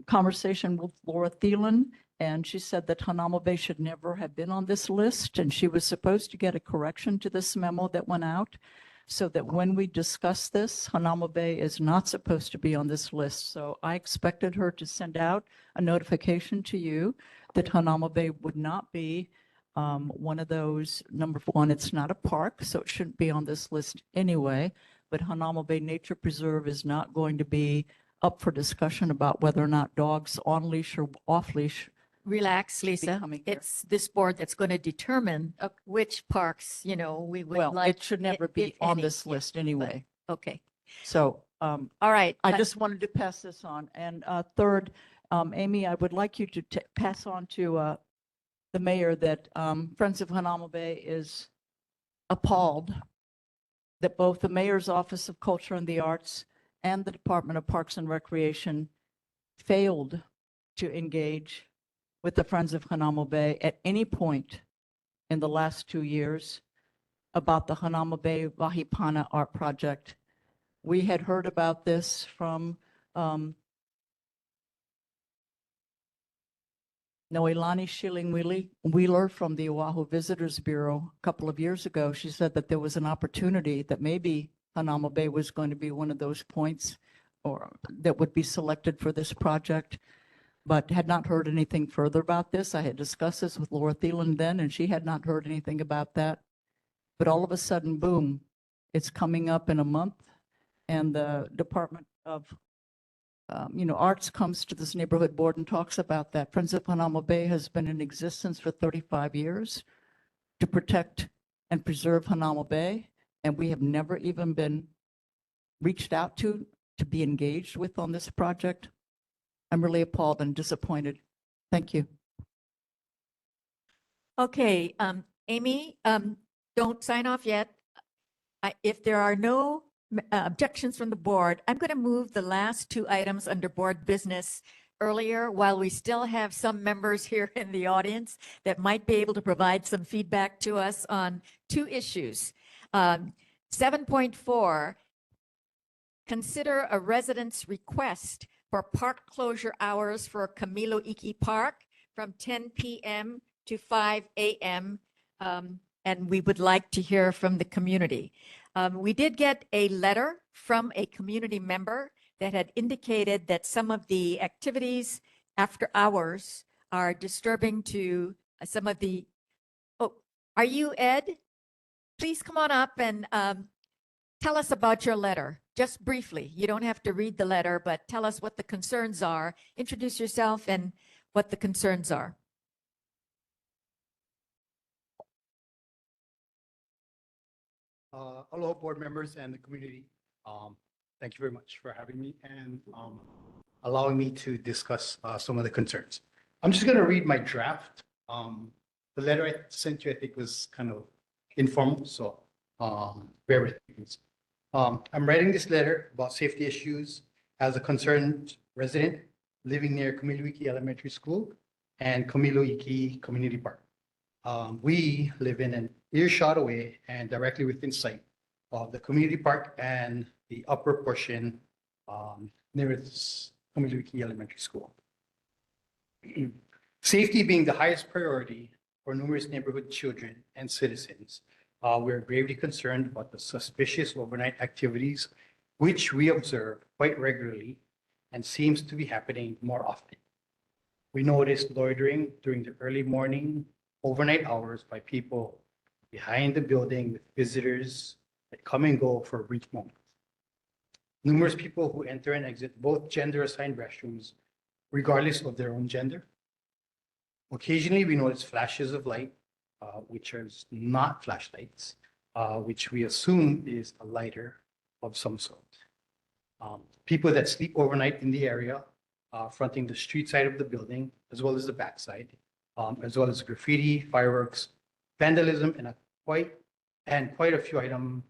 conversation with Laura Thielen, and she said that Hanauma Bay should never have been on this list. And she was supposed to get a correction to this memo that went out, so that when we discuss this, Hanauma Bay is not supposed to be on this list. So I expected her to send out a notification to you that Hanauma Bay would not be one of those. Number one, it's not a park, so it shouldn't be on this list anyway. But Hanauma Bay Nature Preserve is not going to be up for discussion about whether or not dogs on leash or off leash. Relax, Lisa. coming here. It's this board that's going to determine which parks, we would Well, like. it should never be if on any. this Yeah, list anyway. Okay. So All right. I just wanted to pass this on. And third, Amy, I would like you to pass on to the mayor that Friends of Hanauma Bay is appalled that both the mayor's Office of Culture and the Arts and the Department of Parks and Recreation failed to engage with the Friends of Hanauma Bay at any point in the last 2 years about the Hanauma Bay Wahipana Art Project. We had heard about this from Noelani Schilling Wheeler from the Oahu Visitors Bureau a couple of years ago. She said that there was an opportunity that maybe Hanauma Bay was going to be one of those points or that would be selected for this project, but had not heard anything further about this. I had discussed this with Laura Thielen then, and she had not heard anything about that. But all of a sudden, boom, it's coming up in a month, and the Department of Arts comes to this neighborhood board and talks about that. Friends of Hanauma Bay has been in existence for 35 years to protect and preserve Hanauma Bay, and we have never even been reached out to be engaged with on this project. I'm really appalled and disappointed. Thank you. Okay, Amy, don't sign off yet. If there are no objections from the board, I'm going to move the last 2 items under board business earlier while we still have some members here in the audience that might be able to provide some feedback to us on 2 issues. 7.4, consider a resident's request for park closure hours for Camilo Iki Park from 10 p.m. to 5 a.m. And we would like to hear from the community. We did get a letter from a community member that had indicated that some of the activities after hours are disturbing to some of the, oh, are you Ed? Please come on up and tell us about your letter, just briefly. You don't have to read the letter, but tell us what the concerns are. Introduce yourself and what the concerns are. Aloha board members and the community. Thank you very much for having me and allowing me to discuss some of the concerns. I'm just going to read my draft. The letter I sent you, I think, was kind of informal, so bear with me. I'm writing this letter about safety issues as a concerned resident living near Camilo Iki Elementary School and Camilo Iki Community Park. We live in an earshot away and directly within sight of the community park and the upper portion near its Camilo Iki Elementary School. Safety being the highest priority for numerous neighborhood children and citizens, we're gravely concerned about the suspicious overnight activities which we observe quite regularly and seems to be happening more often. We noticed loitering during the early morning, overnight hours by people behind the building with visitors that come and go for a brief moment. Numerous people who enter and exit both gender-assigned restrooms, regardless of their own gender. Occasionally, we notice flashes of light, which are not flashlights, which we assume is a lighter of some sort. People that sleep overnight in the area fronting the street side of the building, as well as the back side, as well as graffiti, fireworks, vandalism, and quite a few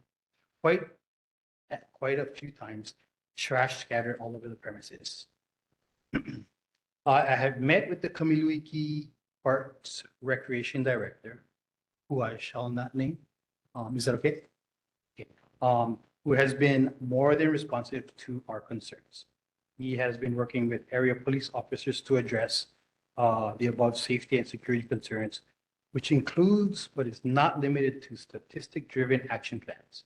quite a few times, trash scattered all over the premises. I have met with the Kamiluiki Parks Recreation Director, who I shall not name. Is that okay? Okay. Who has been more than responsive to our concerns. He has been working with area police officers to address the above safety and security concerns, which includes but is not limited to statistic-driven action plans.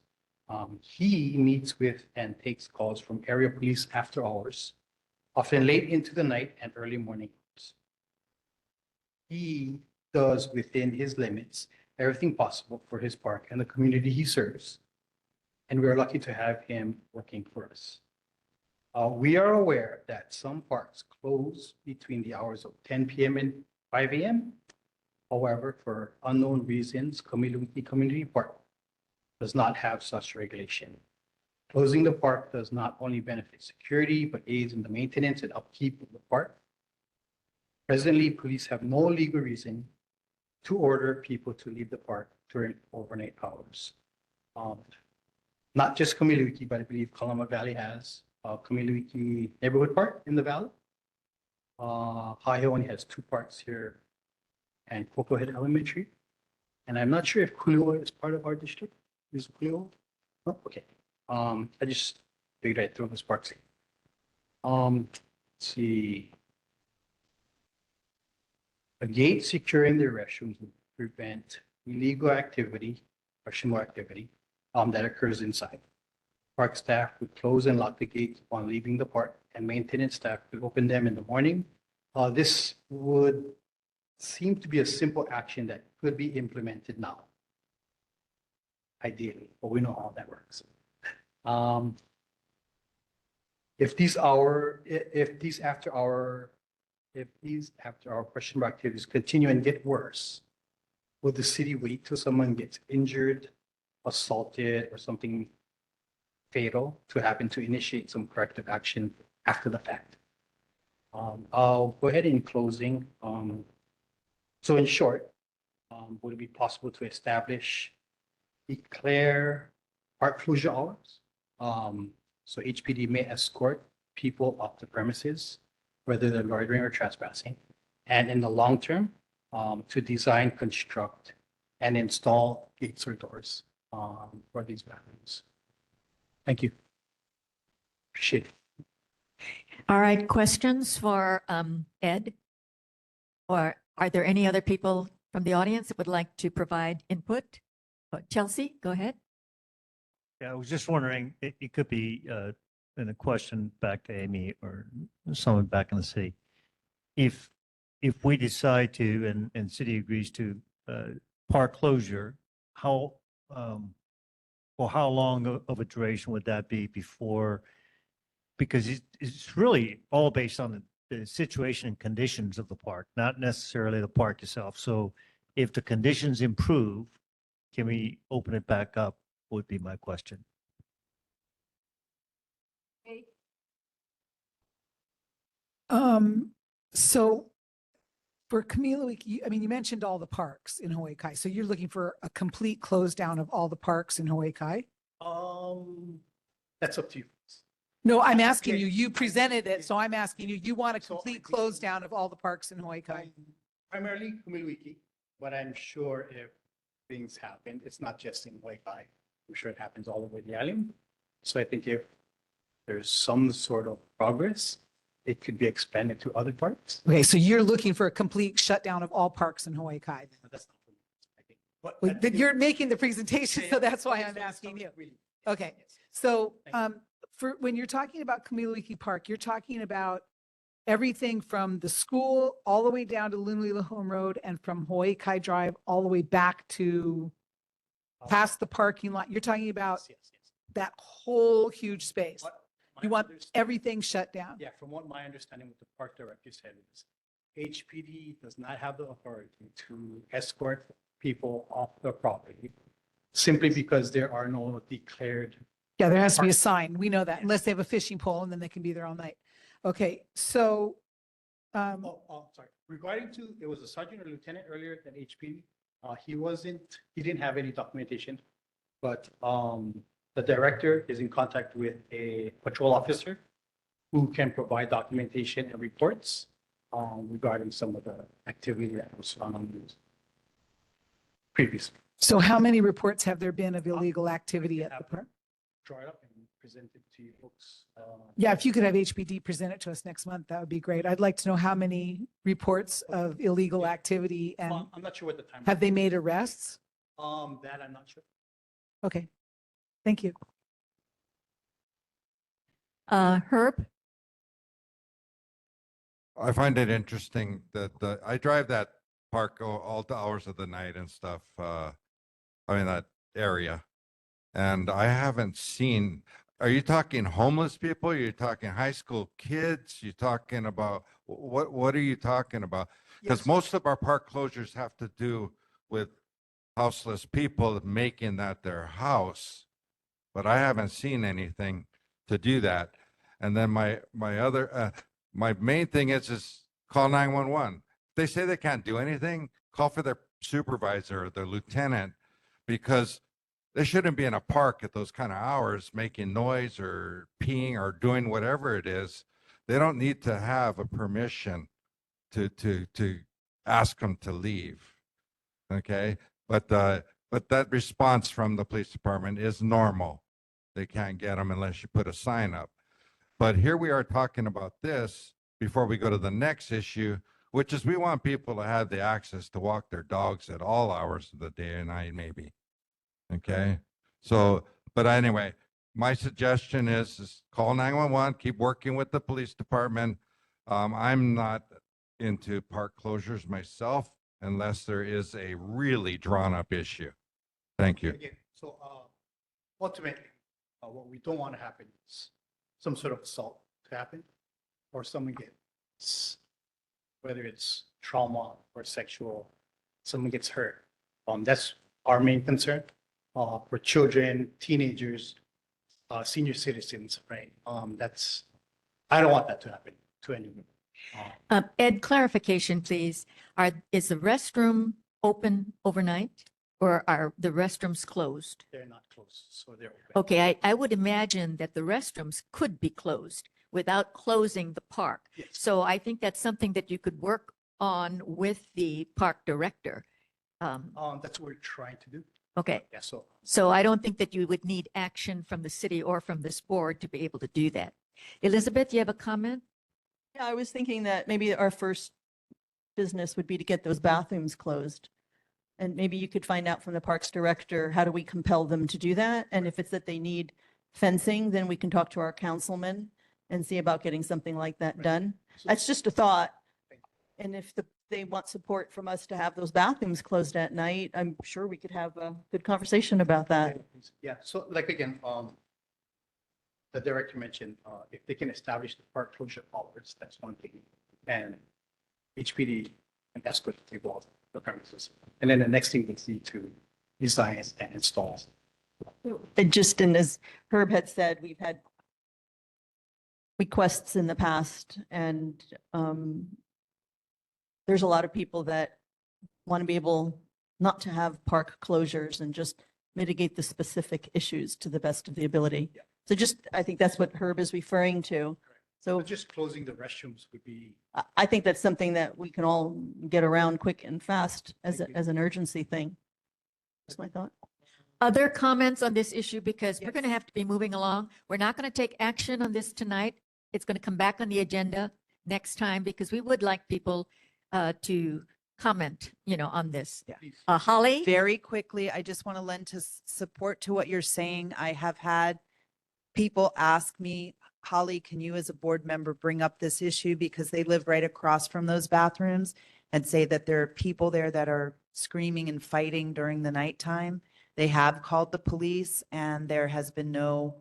He meets with and takes calls from area police after hours, often late into the night and early morning hours. He does within his limits everything possible for his park and the community he serves. And we are lucky to have him working for us. We are aware that some parks close between the hours of 10 p.m. and 5 a.m. However, for unknown reasons, Kamiluiki Community Park does not have such regulation. Closing the park does not only benefit security, but aids in the maintenance and upkeep of the park. Presently, police have no legal reason to order people to leave the park during overnight hours. Not just Kamiluiki, but I believe Kalama Valley has Kamiluiki Neighborhood Park in the valley. Hawai'i has 2 parks here and Cocoa Head Elementary. And I'm not sure if Kulua is part of our district. Is Kulua? Oh, okay. I just figured I'd throw those parks in. Let's see. A gate securing the restrooms would prevent illegal activity or similar activity that occurs inside. Park staff would close and lock the gates upon leaving the park, and maintenance staff would open them in the morning. This would seem to be a simple action that could be implemented now, ideally, but we know how that works. If these after hour questionable activities continue and get worse, will the city wait till someone gets injured, assaulted, or something fatal to happen to initiate some corrective action after the fact? I'll go ahead in closing. So in short, would it be possible to declare park closure hours? So HPD may escort people off the premises, whether they're loitering or trespassing. And in the long term, to design, construct, and install gates or doors for these bathrooms. Thank you. Appreciate it. All right, questions for Ed? Or are there any other people from the audience that would like to provide input? Chelsea, go ahead. Yeah, I was just wondering, it could be in a question back to Amy or someone back in the city. If we decide to, and city agrees to park closure, how long of a duration would that be before? Because it's really all based on the situation and conditions of the park, not necessarily the park itself. So if the conditions improve, can we open it back up, would be my question. So for Kamiluiki, I mean, you mentioned all the parks in Hawaii Kai. So you're looking for a complete close down of all the parks in Hawaii Kai? That's up to you. No, I'm asking you, you presented it, so I'm asking you, you want a complete close down of all the parks in Hawaii Kai? Primarily Kamiluiki, but I'm sure if things happen, it's not just in Hawaii Kai. I'm sure it happens all over the island. So I think if there's some sort of progress, it could be expanded to other parks. Okay, so you're looking for a complete shutdown of all parks in Hawaii Kai. That's not for me, I think. But you're making the presentation, so that's why I'm asking you. Okay, so for when you're talking about Kamiluiki Park, you're talking about everything from the school all the way down to Lunalila Home Road and from Hawaii Kai Drive all the way back to past the parking lot. You're talking about that whole huge space. You want everything shut down. Yeah, from what my understanding, what the park director said is HPD does not have the authority to escort people off the property simply because there are no declared. Yeah, there has to be a sign. We know that unless they have a fishing pole and then they can be there all night. Okay, so, Sorry. Regarding to, it was a sergeant or lieutenant earlier at HPD. He didn't have any documentation, but the director is in contact with a patrol officer who can provide documentation and reports regarding some of the activity that was previously. so how many reports have there been of illegal activity at the park? Draw it up and present it to you folks. Yeah, if you could have HPD present it to us next month, that would be great. I'd like to know how many reports of illegal activity and I'm not sure what the time. have they made arrests? That I'm not sure. Okay, thank you. Herb? I find it interesting that I drive that park all the hours of the night and stuff. I mean, that area. And I haven't seen, are you talking homeless people? Are you talking high school kids? You talking about, what are you talking about? Because most of our park closures have to do with houseless people making that their house. But I haven't seen anything to do that. And then my main thing is call 911. If they say they can't do anything, call for their supervisor or their lieutenant, because they shouldn't be in a park at those kind of hours making noise or peeing or doing whatever it is. They don't need to have a permission to ask them to leave. Okay, but that response from the police department is normal. They can't get them unless you put a sign up. But here we are talking about this before we go to the next issue, which is we want people to have the access to walk their dogs at all hours of the day and night, maybe. Okay, so, but anyway, my suggestion is call 911, keep working with the police department. I'm not into park closures myself unless there is a really drawn up issue. Thank you. Again, so ultimately, what we don't want to happen is some sort of assault to happen or someone gets, whether it's trauma or sexual, someone gets hurt. That's our main concern for children, teenagers, senior citizens, right? I don't want that to happen to anyone. Ed, clarification, please. Is the restroom open overnight or are the restrooms closed? They're not closed, so they're open. Okay, I would imagine that the restrooms could be closed without closing the park. Yes. So I think that's something that you could work on with the park director. That's what we're trying to do. Okay. Yeah, so So I don't think that you would need action from the city or from this board to be able to do that. Elizabeth, you have a comment? Yeah, I was thinking that maybe our first business would be to get those bathrooms closed. And maybe you could find out from the parks director, how do we compel them to do that? And if it's that they need fencing, then we can talk to our councilman and see about getting something like that done. That's just a thought. And if they want support from us to have those bathrooms closed at night, I'm sure we could have a good conversation about that. yeah, so like again, the director mentioned, if they can establish the park closure hours, that's one thing. And HPD and escort the involved the premises. And then the next thing they need to design and install. And just, and as Herb had said, we've had requests in the past and there's a lot of people that want to be able not to have park closures and just mitigate the specific issues to the best of the ability. Yeah. So just, I think that's what Herb is referring to. So But just closing the restrooms would be, I think that's something that we can all get around quick and fast as an urgency thing. That's my thought. Other comments on this issue, because we're going to have to be moving along. We're not going to take action on this tonight. It's going to come back on the agenda next time because we would like people to comment, on this. Holly? Very quickly, I just want to lend to support to what you're saying. I have had people ask me, Holly, can you as a board member bring up this issue because they live right across from those bathrooms and say that there are people there that are screaming and fighting during the nighttime. They have called the police and there has been no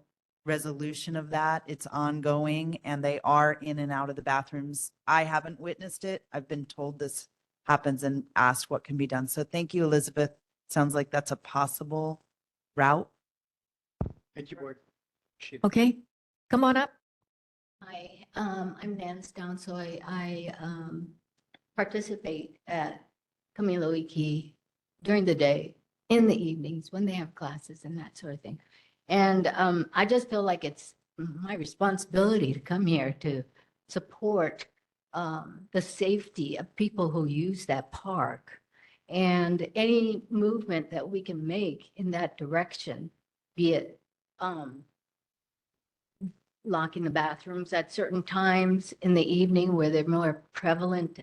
resolution of that. It's ongoing and they are in and out of the bathrooms. I haven't witnessed it. I've been told this happens and asked what can be done. So thank you, Elizabeth. Sounds like that's a possible route. thank you, board. Appreciate it. Okay, come on up. Hi, I'm Nance Down, so I participate at Kamiloiki during the day, in the evenings, when they have classes and that sort of thing. And I just feel like it's my responsibility to come here to support the safety of people who use that park. And any movement that we can make in that direction, be it locking the bathrooms at certain times in the evening where they're more prevalent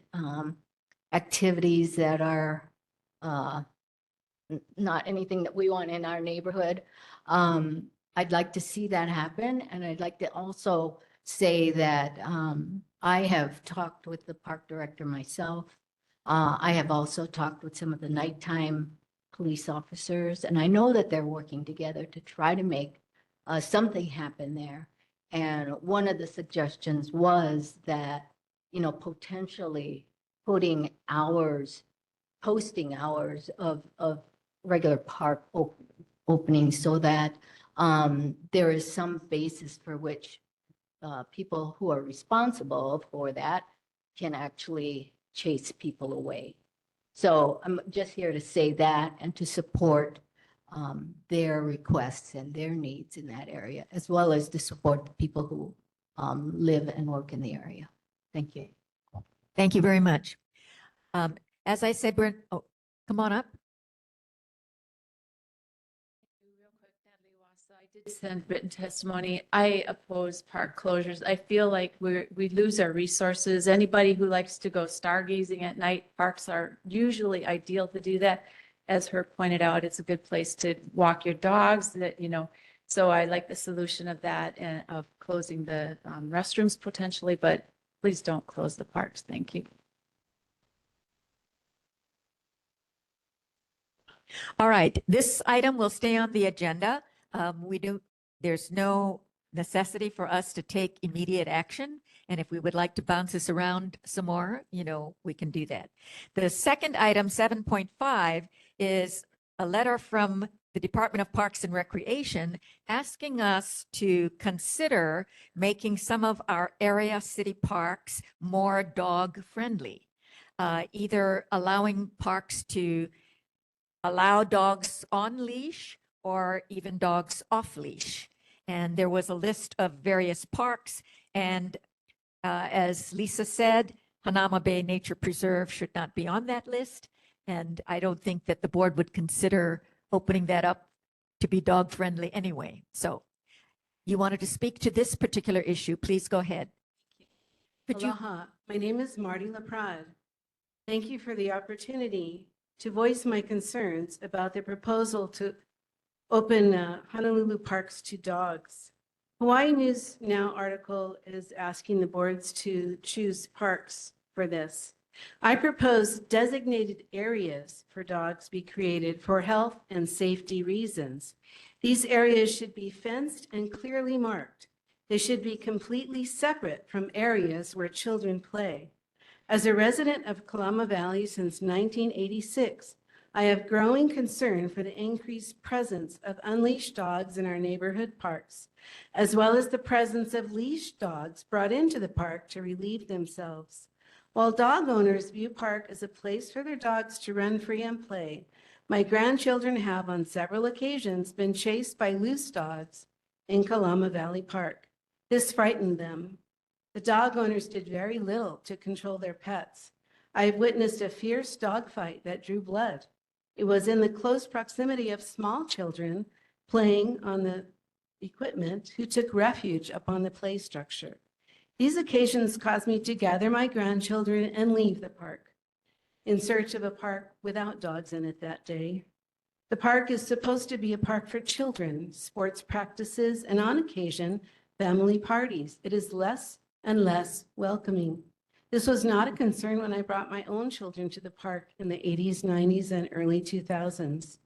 activities that are not anything that we want in our neighborhood. I'd like to see that happen. And I'd like to also say that I have talked with the park director myself. I have also talked with some of the nighttime police officers, and I know that they're working together to try to make something happen there. And one of the suggestions was that, you know, potentially putting hours, posting hours of regular park openings so that there is some basis for which people who are responsible for that can actually chase people away. So I'm just here to say that and to support their requests and their needs in that area, as well as to support the people who live and work in the area. Thank you. Thank you very much. As I said, Brent, oh, come on up. I did send written testimony. I oppose park closures. I feel like we lose our resources. Anybody who likes to go stargazing at night, parks are usually ideal to do that. As Herb pointed out, it's a good place to walk your dogs that, you know, so I like the solution of that and of closing the restrooms potentially, but please don't close the parks. Thank you. All right, this item will stay on the agenda. There's no necessity for us to take immediate action. And if we would like to bounce this around some more, you know, we can do that. The second item, 7.5, is a letter from the Department of Parks and Recreation asking us to consider making some of our area city parks more dog friendly. Either allowing parks to allow dogs on leash or even dogs off leash. And there was a list of various parks. And as Lisa said, Hanauma Bay Nature Preserve should not be on that list. And I don't think that the board would consider opening that up to be dog friendly anyway. So you wanted to speak to this particular issue. Please go ahead. Could you? Aloha, my name is Marty LaPrade. Thank you for the opportunity to voice my concerns about the proposal to open Honolulu parks to dogs. Hawaii News Now article is asking the boards to choose parks for this. I propose designated areas for dogs be created for health and safety reasons. These areas should be fenced and clearly marked. They should be completely separate from areas where children play. As a resident of Kalama Valley since 1986, I have growing concern for the increased presence of unleashed dogs in our neighborhood parks, as well as the presence of leashed dogs brought into the park to relieve themselves. While dog owners view park as a place for their dogs to run free and play, my grandchildren have on several occasions been chased by loose dogs in Kalama Valley Park. This frightened them. The dog owners did very little to control their pets. I have witnessed a fierce dog fight that drew blood. It was in the close proximity of small children playing on the equipment who took refuge upon the play structure. These occasions caused me to gather my grandchildren and leave the park in search of a park without dogs in it that day. The park is supposed to be a park for children, sports practices, and on occasion, family parties. It is less and less welcoming. This was not a concern when I brought my own children to the park in the 80s, 90s, and early 2000s.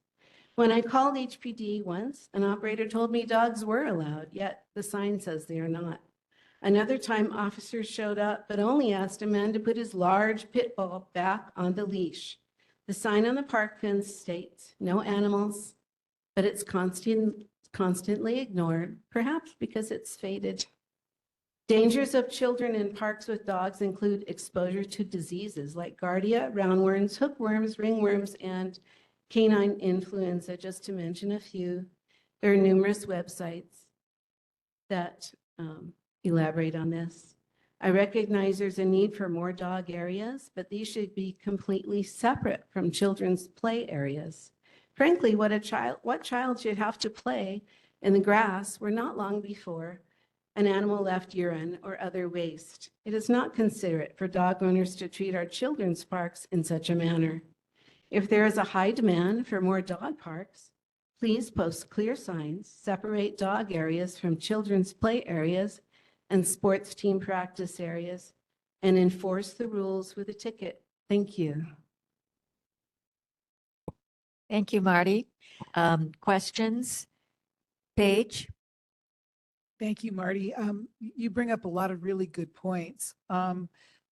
When I called HPD once, an operator told me dogs were allowed, yet the sign says they are not. Another time, officers showed up, but only asked a man to put his large pit bull back on the leash. The sign on the park fence states, "No animals," but it's constantly ignored, perhaps because it's faded. Dangers of children in parks with dogs include exposure to diseases like giardia, roundworms, hookworms, ringworms, and canine influenza, just to mention a few. There are numerous websites that elaborate on this. I recognize there's a need for more dog areas, but these should be completely separate from children's play areas. Frankly, what child should have to play in the grass where not long before an animal left urine or other waste? It is not considerate for dog owners to treat our children's parks in such a manner. If there is a high demand for more dog parks, please post clear signs, separate dog areas from children's play areas and sports team practice areas, and enforce the rules with a ticket. Thank you. Thank you, Marty. Questions? Paige? Thank you, Marty. You bring up a lot of really good points.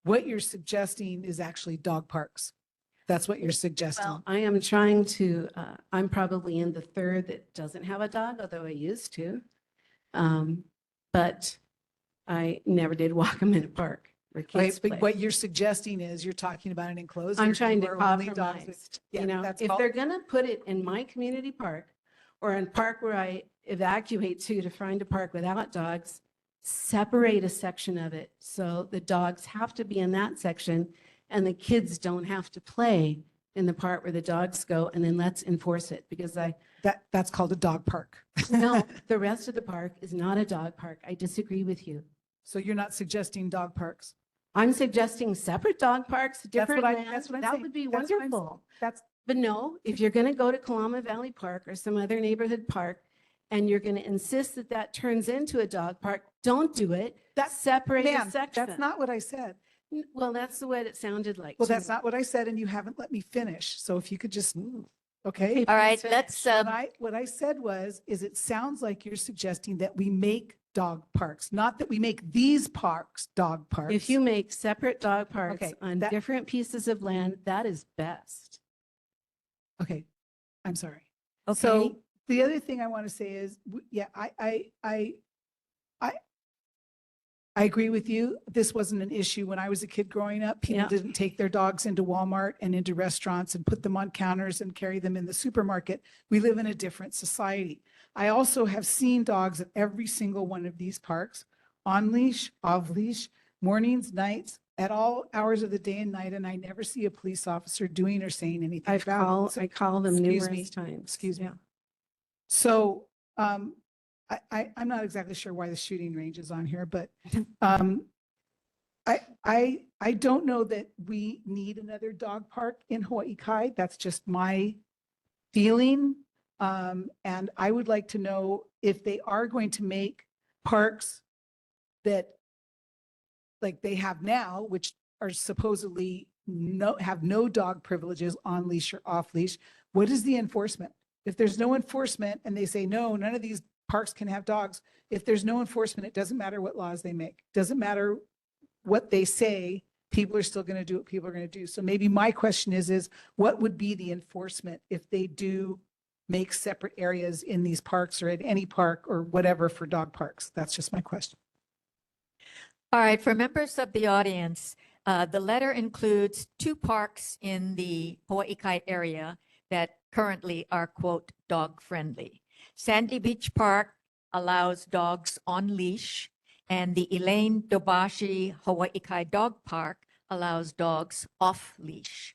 What you're suggesting is actually dog parks. That's what you're suggesting. Well, I am trying to, I'm probably in the third that doesn't have a dog, although I used to. But I never did walk them in a park where kids But play. what you're suggesting is you're talking about an enclosed. I'm area trying to where only dogs compromise, with- you Yeah, know, that's if called- they're gonna put it in my community park or in park where I evacuate to find a park without dogs, separate a section of it. So the dogs have to be in that section and the kids don't have to play in the part where the dogs go, and then let's enforce it because That's called a dog park. no, the rest of the park is not a dog park. I disagree with you. So you're not suggesting dog parks? I'm suggesting separate dog parks, different what lands. I'm That saying. would be That's what I'm wonderful. That's But no, if you're going to go to Kalama Valley Park or some other neighborhood park and you're going to insist that that turns into a dog park, don't do it. Separate a ma'am, section. that's not what I said. Well, that's the way it sounded like. Well, to that's me. not what I said, and you haven't let me finish. So if you could just, okay? All right, let's, What I said is it sounds like you're suggesting that we make dog parks, not that we make these parks dog parks. If you make separate dog parks Okay, on that- different pieces of land, that is best. Okay, I'm sorry. Okay. So the other thing I want to say is, yeah, I agree with you. This wasn't an issue when I was a kid growing up. People Yeah. didn't take their dogs into Walmart and into restaurants and put them on counters and carry them in the supermarket. We live in a different society. I also have seen dogs at every single one of these parks, on leash, off leash, mornings, nights, at all hours of the day and night, and I never see a police officer doing or saying anything about it. So- I call them excuse numerous me, times. Excuse me. Yeah. So, I'm not exactly sure why the shooting range is on here, but I don't know that we need another dog park in Hawaii Kai. That's just my feeling. And I would like to know if they are going to make parks that like they have now, which are supposedly have no dog privileges on leash or off leash. What is the enforcement? If there's no enforcement and they say, no, none of these parks can have dogs. If there's no enforcement, it doesn't matter what laws they make. Doesn't matter what they say, people are still going to do what people are going to do. So maybe my question is what would be the enforcement if they do make separate areas in these parks or at any park or whatever for dog parks? That's just my question. All right, for members of the audience, the letter includes 2 parks in the Hawaii Kai area that currently are, quote, dog friendly. Sandy Beach Park allows dogs on leash, and the Elaine Dobashi Hawaii Kai Dog Park allows dogs off leash.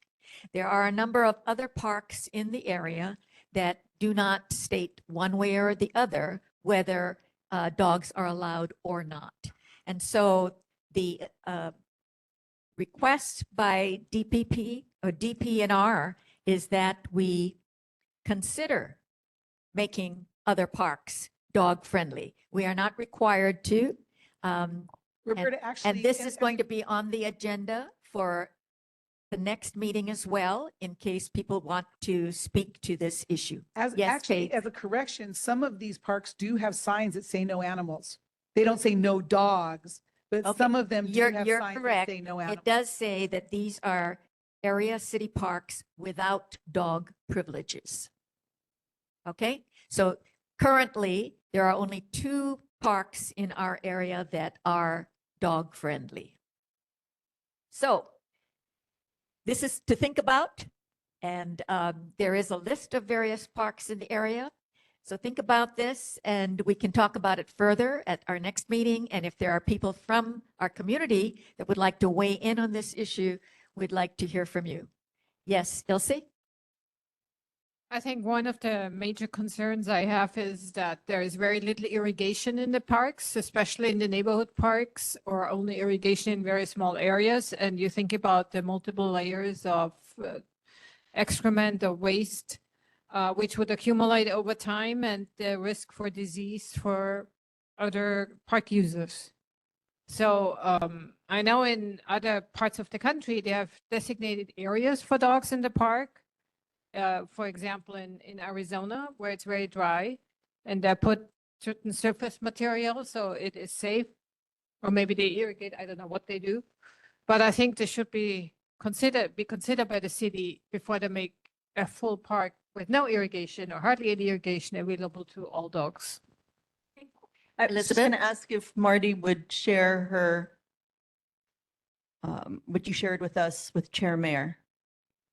There are a number of other parks in the area that do not state one way or the other whether dogs are allowed or not. And so the request by DPP or DPNR is that we consider making other parks dog friendly. We are not required to. Roberta, actually, and this is going to be on the agenda for the next meeting as well, in case people want to speak to this issue. Actually, as a correction, some of these parks do have signs that say no animals. They don't say no dogs, but Okay, some of them do have you're signs that correct. say no animals. It does say that these are area city parks without dog privileges. Okay, so currently there are only 2 parks in our area that are dog friendly. So this is to think about. And there is a list of various parks in the area. So think about this and we can talk about it further at our next meeting. And if there are people from our community that would like to weigh in on this issue, we'd like to hear from you. Yes, Ilse? I think one of the major concerns I have is that there is very little irrigation in the parks, especially in the neighborhood parks, or only irrigation in very small areas. And you think about the multiple layers of excrement or waste, which would accumulate over time, and the risk for disease for other park users. So I know in other parts of the country, they have designated areas for dogs in the park. For example, in Arizona, where it's very dry, and they put certain surface material so it is safe, or maybe they irrigate, I don't know what they do. But I think this should be considered by the city before they make a full park with no irrigation or hardly any irrigation available to all dogs. I was just going to ask if Marty would share her, what you shared with us with Chair Mayor.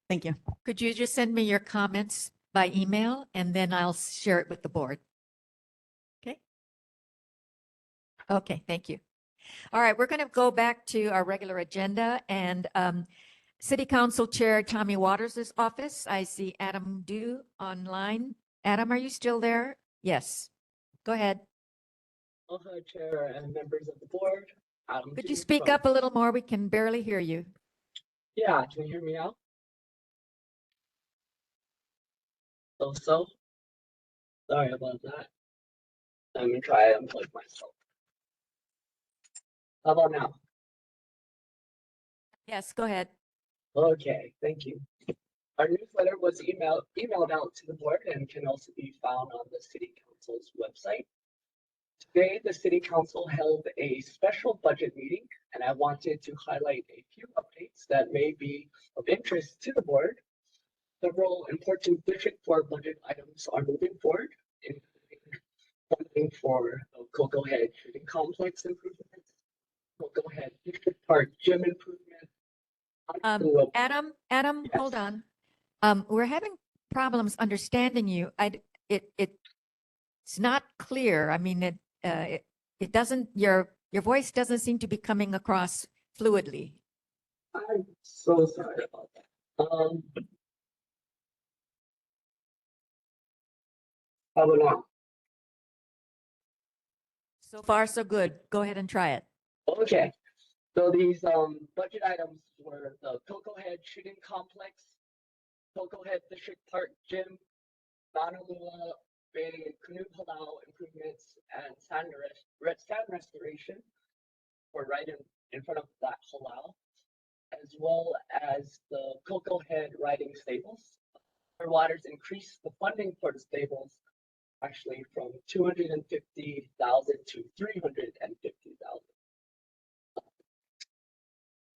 Thank you. Could you just send me your comments by email and then I'll share it with the board? Okay. Okay, thank you. All right, we're going to go back to our regular agenda and City Council Chair Tommy Waters' office. I see Adam Dew online. Adam, are you still there? Yes. Go ahead. Hi, Chair and members of the board. Could you speak up a little more? We can barely hear you. Yeah, can you hear me now? So sorry about that. I'm gonna try and unplug myself. How about now? Yes, go ahead. Okay, thank you. Our newsletter was emailed out to the board and can also be found on the City Council's website. Today, the City Council held a special budget meeting, and I wanted to highlight a few updates that may be of interest to the board. Several important District 4 budget items are moving forward, including funding for the Cocoa Head Shooting Complex improvements, Cocoa Head District Park gym improvement. Adam, Yes. hold on. We're having problems understanding you. It's not clear. I mean, it doesn't, your voice doesn't seem to be coming across fluidly. I'm so sorry about that. How about now? So far, so good. Go ahead and try it. Okay, so these budget items were the Cocoa Head Shooting Complex, Cocoa Head District Park Gym, Honolulu Bay Canoe Palau improvements, and sand restoration were right in front of that halau, as well as the Cocoa Head riding stables. Our Waters increased the funding for the stables actually from 250,000 to 350,000.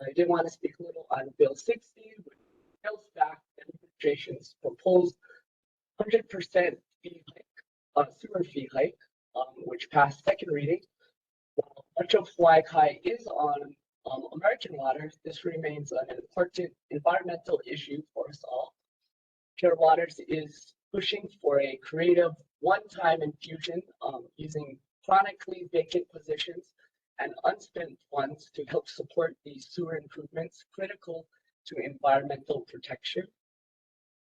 I did want to speak a little on Bill 60, which scales back the administration's proposed 100% fee hike, sewer fee hike, which passed second reading. While much of Hawai'i is on American waters, this remains an important environmental issue for us all. Chair Waters is pushing for a creative one-time infusion using chronically vacant positions and unspent funds to help support these sewer improvements critical to environmental protection.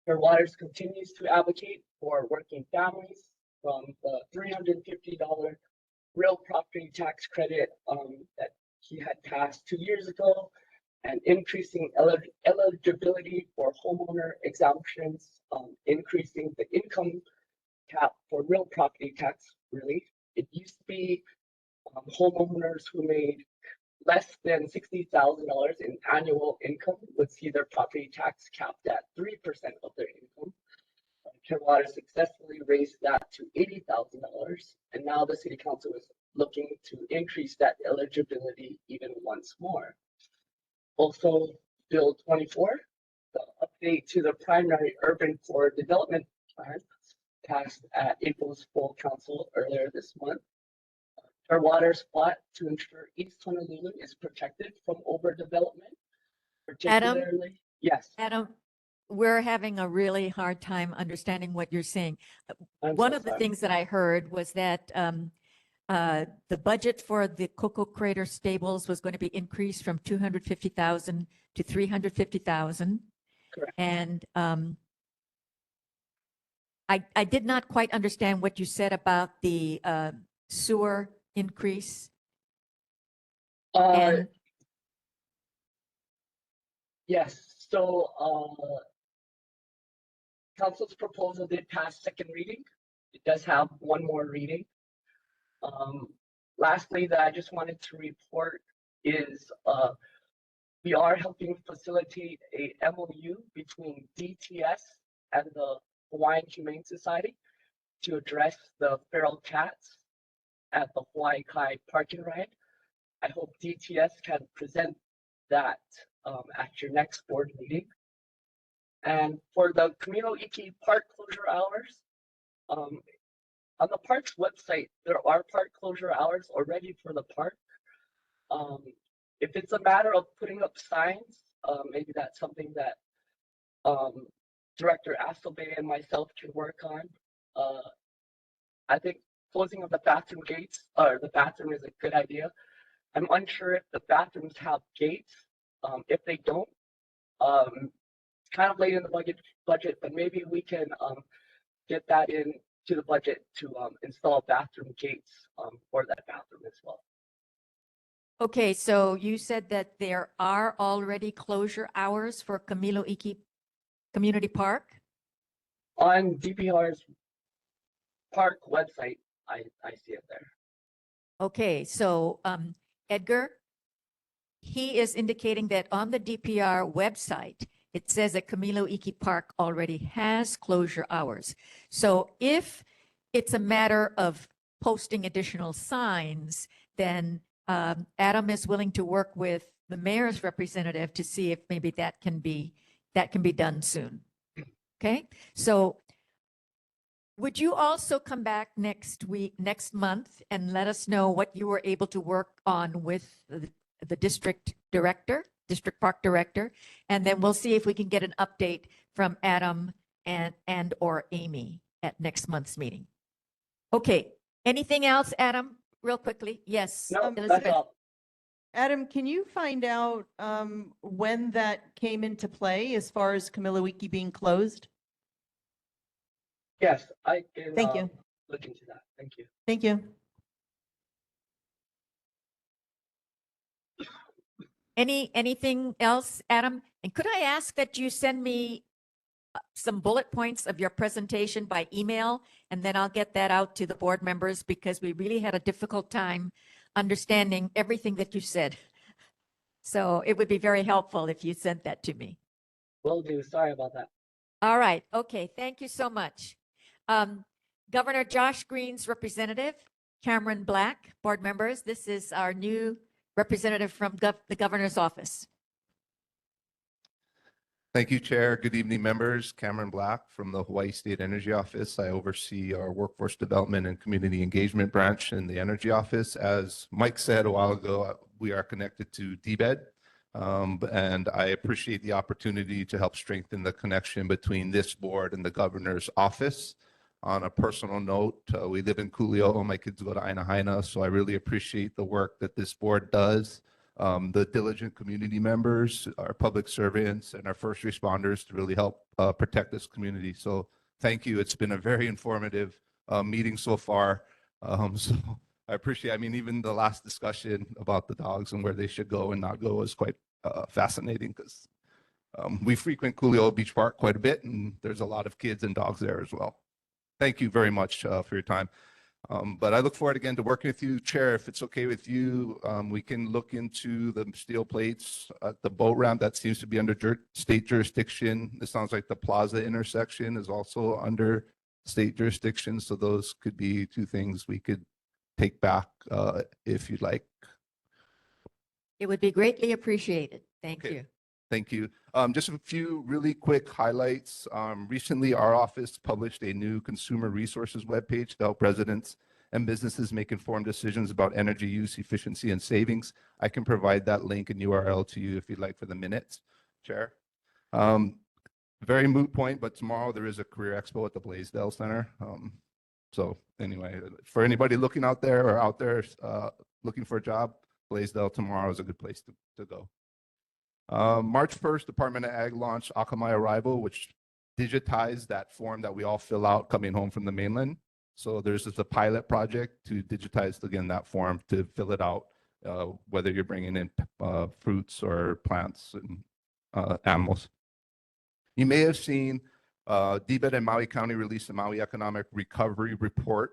Chair Waters continues to advocate for working families from the $350 real property tax credit that he had passed 2 years ago, and increasing eligibility for homeowner exemptions, increasing the income cap for real property tax relief. It used to be homeowners who made less than $60,000 in annual income would see their property tax capped at 3% of their income. Water successfully raised that to $80,000, and now the City Council is looking to increase that eligibility even once more. Also, Bill 24, the update to the primary urban core development plan, passed at April's full council earlier this month. Our water spot to ensure East Honolulu is protected from overdevelopment, particularly. Yes, Adam, we're having a really hard time understanding what you're saying. I'm One so of the sorry. things that I heard was that the budget for the Cocoa Crater Stables was going to be increased from 250,000 to 350,000. Correct. And I did not quite understand what you said about the sewer increase. And Yes, so council's proposal did pass second reading. It does have one more reading. Lastly, that I just wanted to report is we are helping facilitate a MOU between DTS and the Hawaiian Humane Society to address the feral cats at the Hawaii Kai Park and Ride. I hope DTS can present that at your next board meeting. And for the Camilo Iki Park closure hours, on the park's website, there are park closure hours already for the park. If it's a matter of putting up signs, maybe that's something that Director Asselbay and myself can work on. I think closing of the bathroom gates or the bathroom is a good idea. I'm unsure if the bathrooms have gates. If they don't, it's kind of late in the budget, but maybe we can get that in to the budget to install bathroom gates for that bathroom as well. okay, so you said that there are already closure hours for Camilo Iki Community Park? On DPR's park website, I see it there. Okay, so Edgar, he is indicating that on the DPR website, it says that Camilo Iki Park already has closure hours. So if it's a matter of posting additional signs, then Adam is willing to work with the mayor's representative to see if maybe that can be done soon. Okay, so would you also come back next month and let us know what you were able to work on with the district park director, and then we'll see if we can get an update from Adam and or Amy at next month's meeting. Okay, anything else, Adam? Real quickly, yes. No, that's Elizabeth. all. Adam, can you find out when that came into play as far as Camilo Iki being closed? Yes, I can Thank you. look into that. Thank you. Thank you. Anything else, Adam? And could I ask that you send me some bullet points of your presentation by email, and then I'll get that out to the board members because we really had a difficult time understanding everything that you said. So it would be very helpful if you sent that to me. Will do. Sorry about that. All right. Okay. Thank you so much. Governor Josh Green's representative, Cameron Black, board members, this is our new representative from the governor's office. Thank you, Chair. Good evening, members. Cameron Black from the Hawaii State Energy Office. I oversee our workforce development and community engagement branch in the Energy Office. As Mike said a while ago, we are connected to DBED, and I appreciate the opportunity to help strengthen the connection between this board and the governor's office. On a personal note, we live in Kuli'o. My kids go to Aina, so I really appreciate the work that this board does. The diligent community members, our public servants, and our first responders to really help protect this community. So thank you. It's been a very informative meeting so far. So I appreciate, I mean, even the last discussion about the dogs and where they should go and not go is quite fascinating because we frequent Kuli'o Beach Park quite a bit, and there's a lot of kids and dogs there as well. Thank you very much for your time. But I look forward again to working with you, Chair. If it's okay with you, we can look into the steel plates at the boat ramp that seems to be under state jurisdiction. It sounds like the plaza intersection is also under state jurisdiction. So those could be two things we could take back if you'd like. It would be greatly appreciated. Thank you. Thank you. Just a few really quick highlights. Recently, our office published a new consumer resources webpage to help residents and businesses make informed decisions about energy use, efficiency, and savings. I can provide that link and URL to you if you'd like for the minutes, Chair. Very moot point, but tomorrow there is a career expo at the Blaisdell Center. So anyway, for anybody looking out there or out there looking for a job, Blaisdell tomorrow is a good place to go. March 1st, Department of Ag launched Akamai Arrival, which digitized that form that we all fill out coming home from the mainland. So there's just a pilot project to digitize, again, that form to fill it out, whether you're bringing in fruits or plants and animals. You may have seen DBED and Maui County released a Maui Economic Recovery Report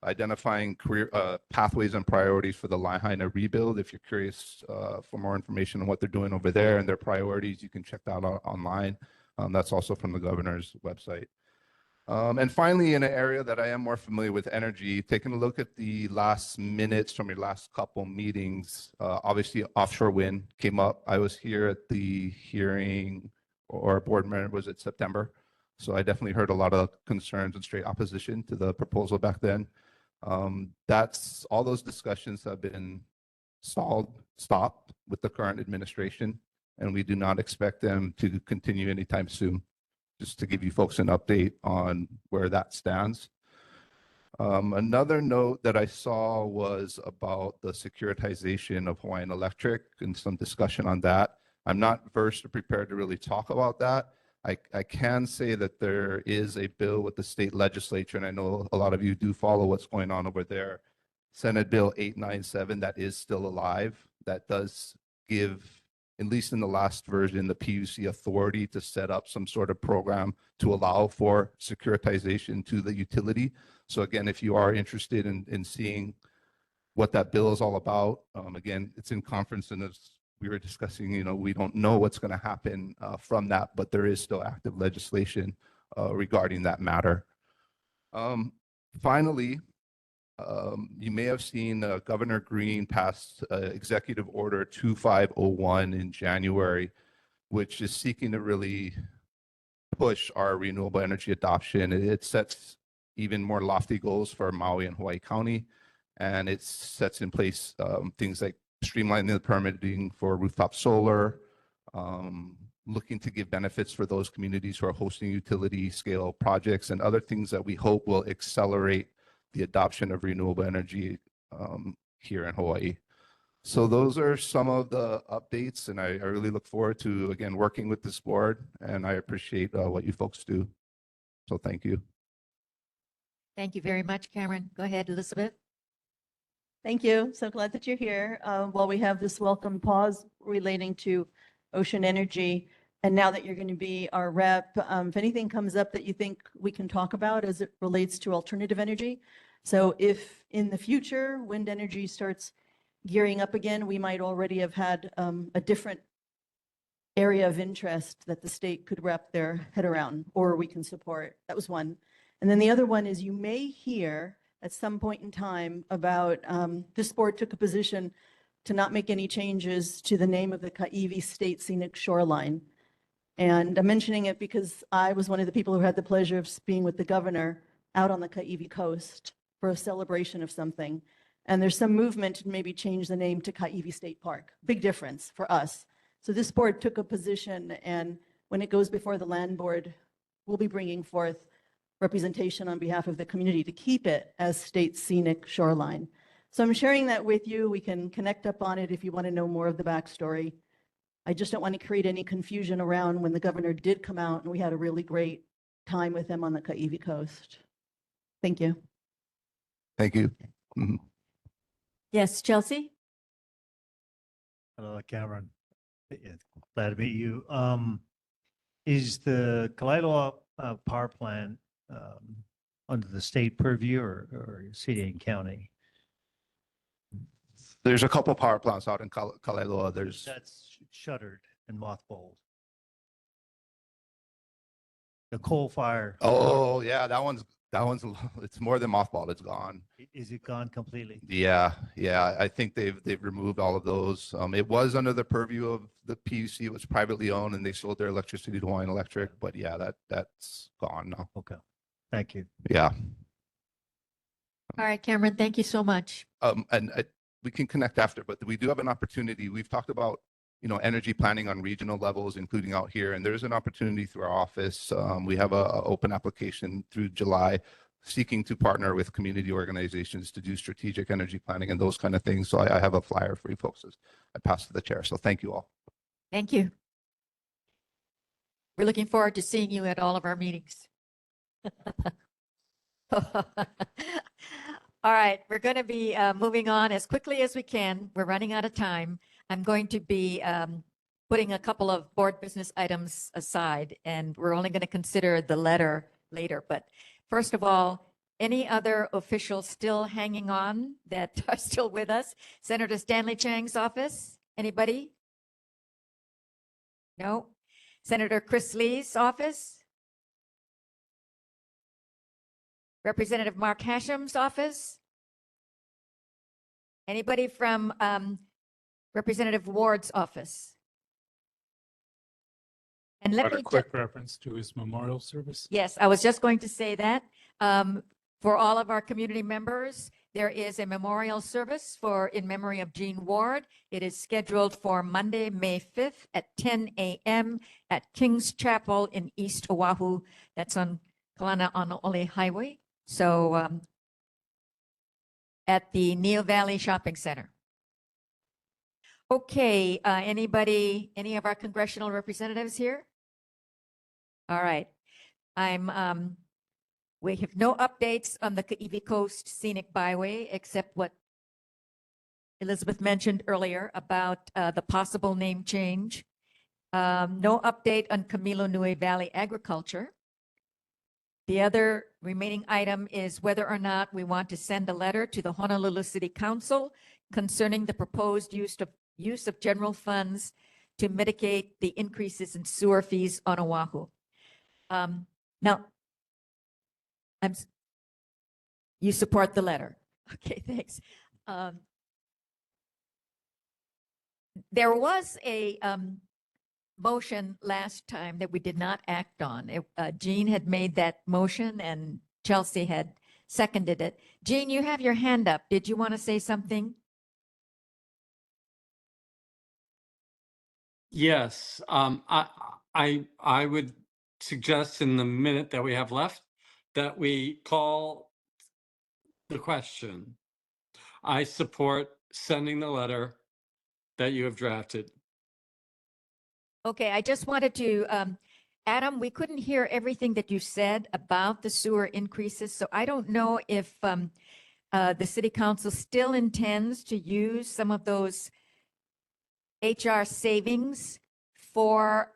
identifying career pathways and priorities for the Lahaina rebuild. If you're curious for more information on what they're doing over there and their priorities, you can check that out online. That's also from the governor's website. And finally, in an area that I am more familiar with, energy, taking a look at the last minutes from your last couple meetings, obviously offshore wind came up. I was here at the hearing, or board member was it September? So I definitely heard a lot of concerns and straight opposition to the proposal back then. That's all those discussions have been stopped with the current administration, and we do not expect them to continue anytime soon. Just to give you folks an update on where that stands. Another note that I saw was about the securitization of Hawaiian Electric and some discussion on that. I'm not versed or prepared to really talk about that. I can say that there is a bill with the state legislature, and I know a lot of you do follow what's going on over there. Senate Bill 897 that is still alive. That does give, at least in the last version, the PUC authority to set up some sort of program to allow for securitization to the utility. So again, if you are interested in seeing what that bill is all about, again, it's in conference, and as we were discussing, we don't know what's going to happen from that, but there is still active legislation regarding that matter. Finally, you may have seen Governor Green pass Executive Order 2501 in January, which is seeking to really push our renewable energy adoption. It sets even more lofty goals for Maui and Hawaii County, and it sets in place things like streamlining the permitting for rooftop solar, looking to give benefits for those communities who are hosting utility scale projects, and other things that we hope will accelerate the adoption of renewable energy here in Hawaii. So those are some of the updates, and I really look forward to, again, working with this board, and I appreciate what you folks do. So thank you. Thank you very much, Cameron. Go ahead, Elizabeth. Thank you. So glad that you're here. While we have this welcome pause relating to ocean energy, and now that you're going to be our rep, if anything comes up that you think we can talk about as it relates to alternative energy. So if in the future wind energy starts gearing up again, we might already have had a different area of interest that the state could wrap their head around, or we can support. That was one. And then the other one is you may hear at some point in time about this board took a position to not make any changes to the name of the Ka'ivi State Scenic Shoreline. And I'm mentioning it because I was one of the people who had the pleasure of being with the governor out on the Ka'ivi coast for a celebration of something. And there's some movement to maybe change the name to Ka'ivi State Park. Big difference for us. So this board took a position, and when it goes before the land board, we'll be bringing forth representation on behalf of the community to keep it as State Scenic Shoreline. So I'm sharing that with you. We can connect up on it if you want to know more of the backstory. I just don't want to create any confusion around when the governor did come out and we had a really great time with him on the Ka'ivi coast. Thank you. Thank you. Yes, Chelsea? Hello, Cameron. Yeah, glad to meet you. Is the Kalaeloa power plant under the state purview or city and county? There's a couple power plants out in Kalaeloa. That's shuttered and mothballed. The coal fire. Oh yeah, that one's it's more than mothballed. It's gone. Is it gone completely? Yeah. I think they've removed all of those. It was under the purview of the PUC. It was privately owned, and they sold their electricity to Hawaiian Electric. But yeah, that's gone now. Okay. Thank you. Yeah. All right, Cameron, thank you so much. We can connect after, but we do have an opportunity. We've talked about, energy planning on regional levels, including out here, and there's an opportunity through our office. We have a open application through July seeking to partner with community organizations to do strategic energy planning and those kind of things. So I have a flyer for you folks as I pass to the chair. So thank you all. Thank you. We're looking forward to seeing you at all of our meetings. All right, we're going to be moving on as quickly as we can. We're running out of time. I'm going to be putting a couple of board business items aside, and we're only going to consider the letter later. But first of all, any other officials still hanging on that are still with us? Senator Stanley Chang's office? Anybody? No? Senator Chris Lee's office? Representative Mark Hasham's office? Anybody from Representative Ward's office? And let Got me a quick reference to his memorial service. Yes, I was just going to say that. For all of our community members, there is a memorial service in memory of Jean Ward. It is scheduled for Monday, May 5th at 10 a.m. at King's Chapel in East Oahu. That's on Kalanaʻanaʻole Highway. So at the Neil Valley Shopping Center. Okay, any of our congressional representatives here? All right. We have no updates on the Kaiwi Coast Scenic Byway, except what Elizabeth mentioned earlier about the possible name change. No update on Camilo Nui Valley Agriculture. The other remaining item is whether or not we want to send a letter to the Honolulu City Council concerning the proposed use of general funds to mitigate the increases in sewer fees on Oahu. Now, you support the letter. Okay, thanks. There was a motion last time that we did not act on. Jean had made that motion and Chelsea had seconded it. Jean, you have your hand up. Did you want to say something? Yes, I would suggest in the minute that we have left that we call the question. I support sending the letter that you have drafted. Okay, I just wanted to, Adam, we couldn't hear everything that you said about the sewer increases. So I don't know if the city council still intends to use some of those HR savings for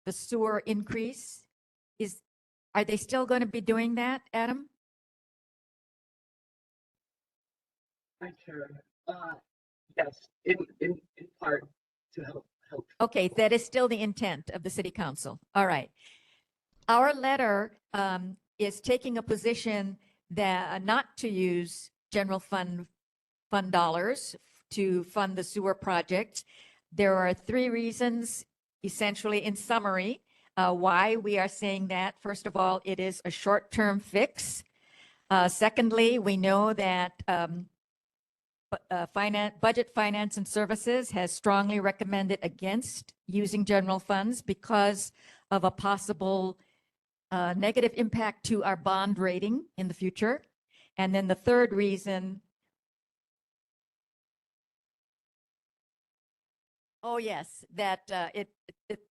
the sewer increase. Are they still going to be doing that, Adam? Hi, Chair. Yes, in part to help. Okay, that is still the intent of the city council. All right. Our letter is taking a position that not to use general fund dollars to fund the sewer project. There are 3 reasons, essentially in summary, why we are saying that. First of all, it is a short-term fix. Secondly, we know that Budget Finance and Services has strongly recommended against using general funds because of a possible negative impact to our bond rating in the future. And then the third reason, oh yes, that it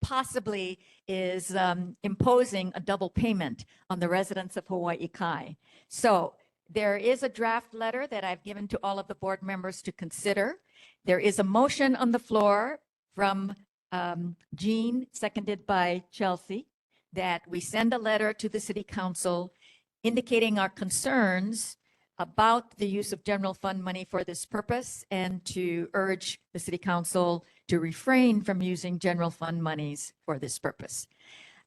possibly is imposing a double payment on the residents of Hawaii Kai. So there is a draft letter that I've given to all of the board members to consider. There is a motion on the floor from Jean, seconded by Chelsea, that we send a letter to the city council indicating our concerns about the use of general fund money for this purpose and to urge the city council to refrain from using general fund monies for this purpose.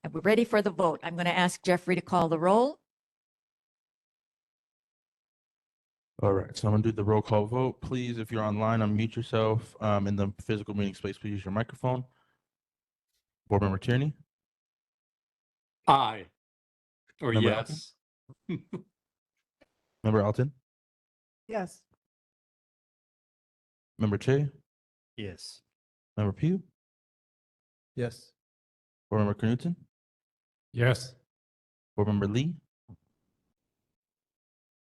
And we're ready for the vote. I'm going to ask Jeffrey to call the roll. All right, so I'm gonna do the roll call vote. Please, if you're online, unmute yourself. In the physical meeting space, please use your microphone. Board Member Tierney? Aye. Or Member yes. Member Alton? Yes. Member Che, Yes. Member Pugh, Yes. Board Member Knutson, Yes. Board Member Lee,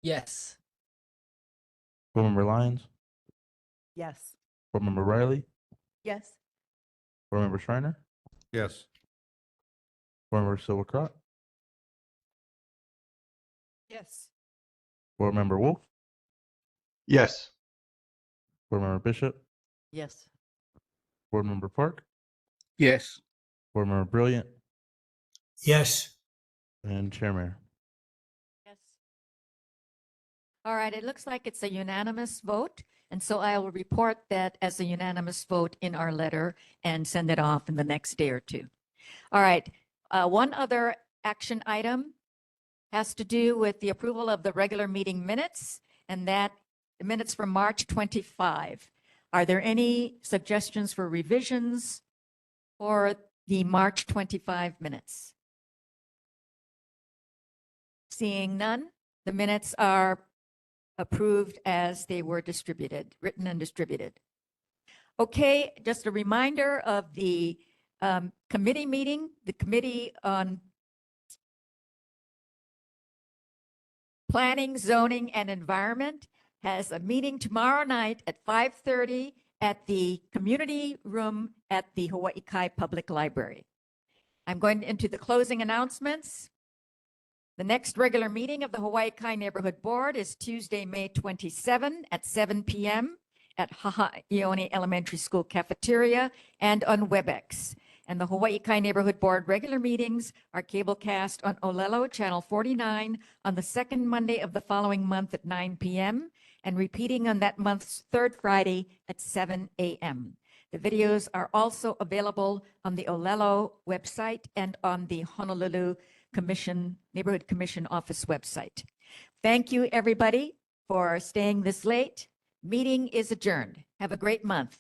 Yes. Board Member Lyons, Yes. Board Member Riley, Yes. Board Member Shriner, Yes. Board Member Silvercrot, Yes. Board Member Wolf, Yes. Board Member Bishop, Yes. Board Member Park, Yes. Board Member Brilliant, Yes. and Chair Mayor. Yes. All right, it looks like it's a unanimous vote. And so I will report that as a unanimous vote in our letter and send it off in the next day or two. All right, one other action item has to do with the approval of the regular meeting minutes, and that the minutes from March 25. Are there any suggestions for revisions for the March 25 minutes? Seeing none, the minutes are approved as they were distributed, written and distributed. Okay, just a reminder of the committee meeting, the Committee on Planning, Zoning, and Environment has a meeting tomorrow night at 5:30 at the community room at the Hawaii Kai Public Library. I'm going into the closing announcements. The next regular meeting of the Hawaii Kai Neighborhood Board is Tuesday, May 27 at 7 p.m. at Hahaiʻione Elementary School cafeteria and on WebEx. And the Hawaii Kai Neighborhood Board regular meetings are cablecast on Olelo Channel 49 on the second Monday of the following month at 9 p.m. and repeating on that month's third Friday at 7 a.m. The videos are also available on the Olelo website and on the Honolulu Neighborhood Commission Office website. Thank you, everybody, for staying this late. Meeting is adjourned. Have a great month.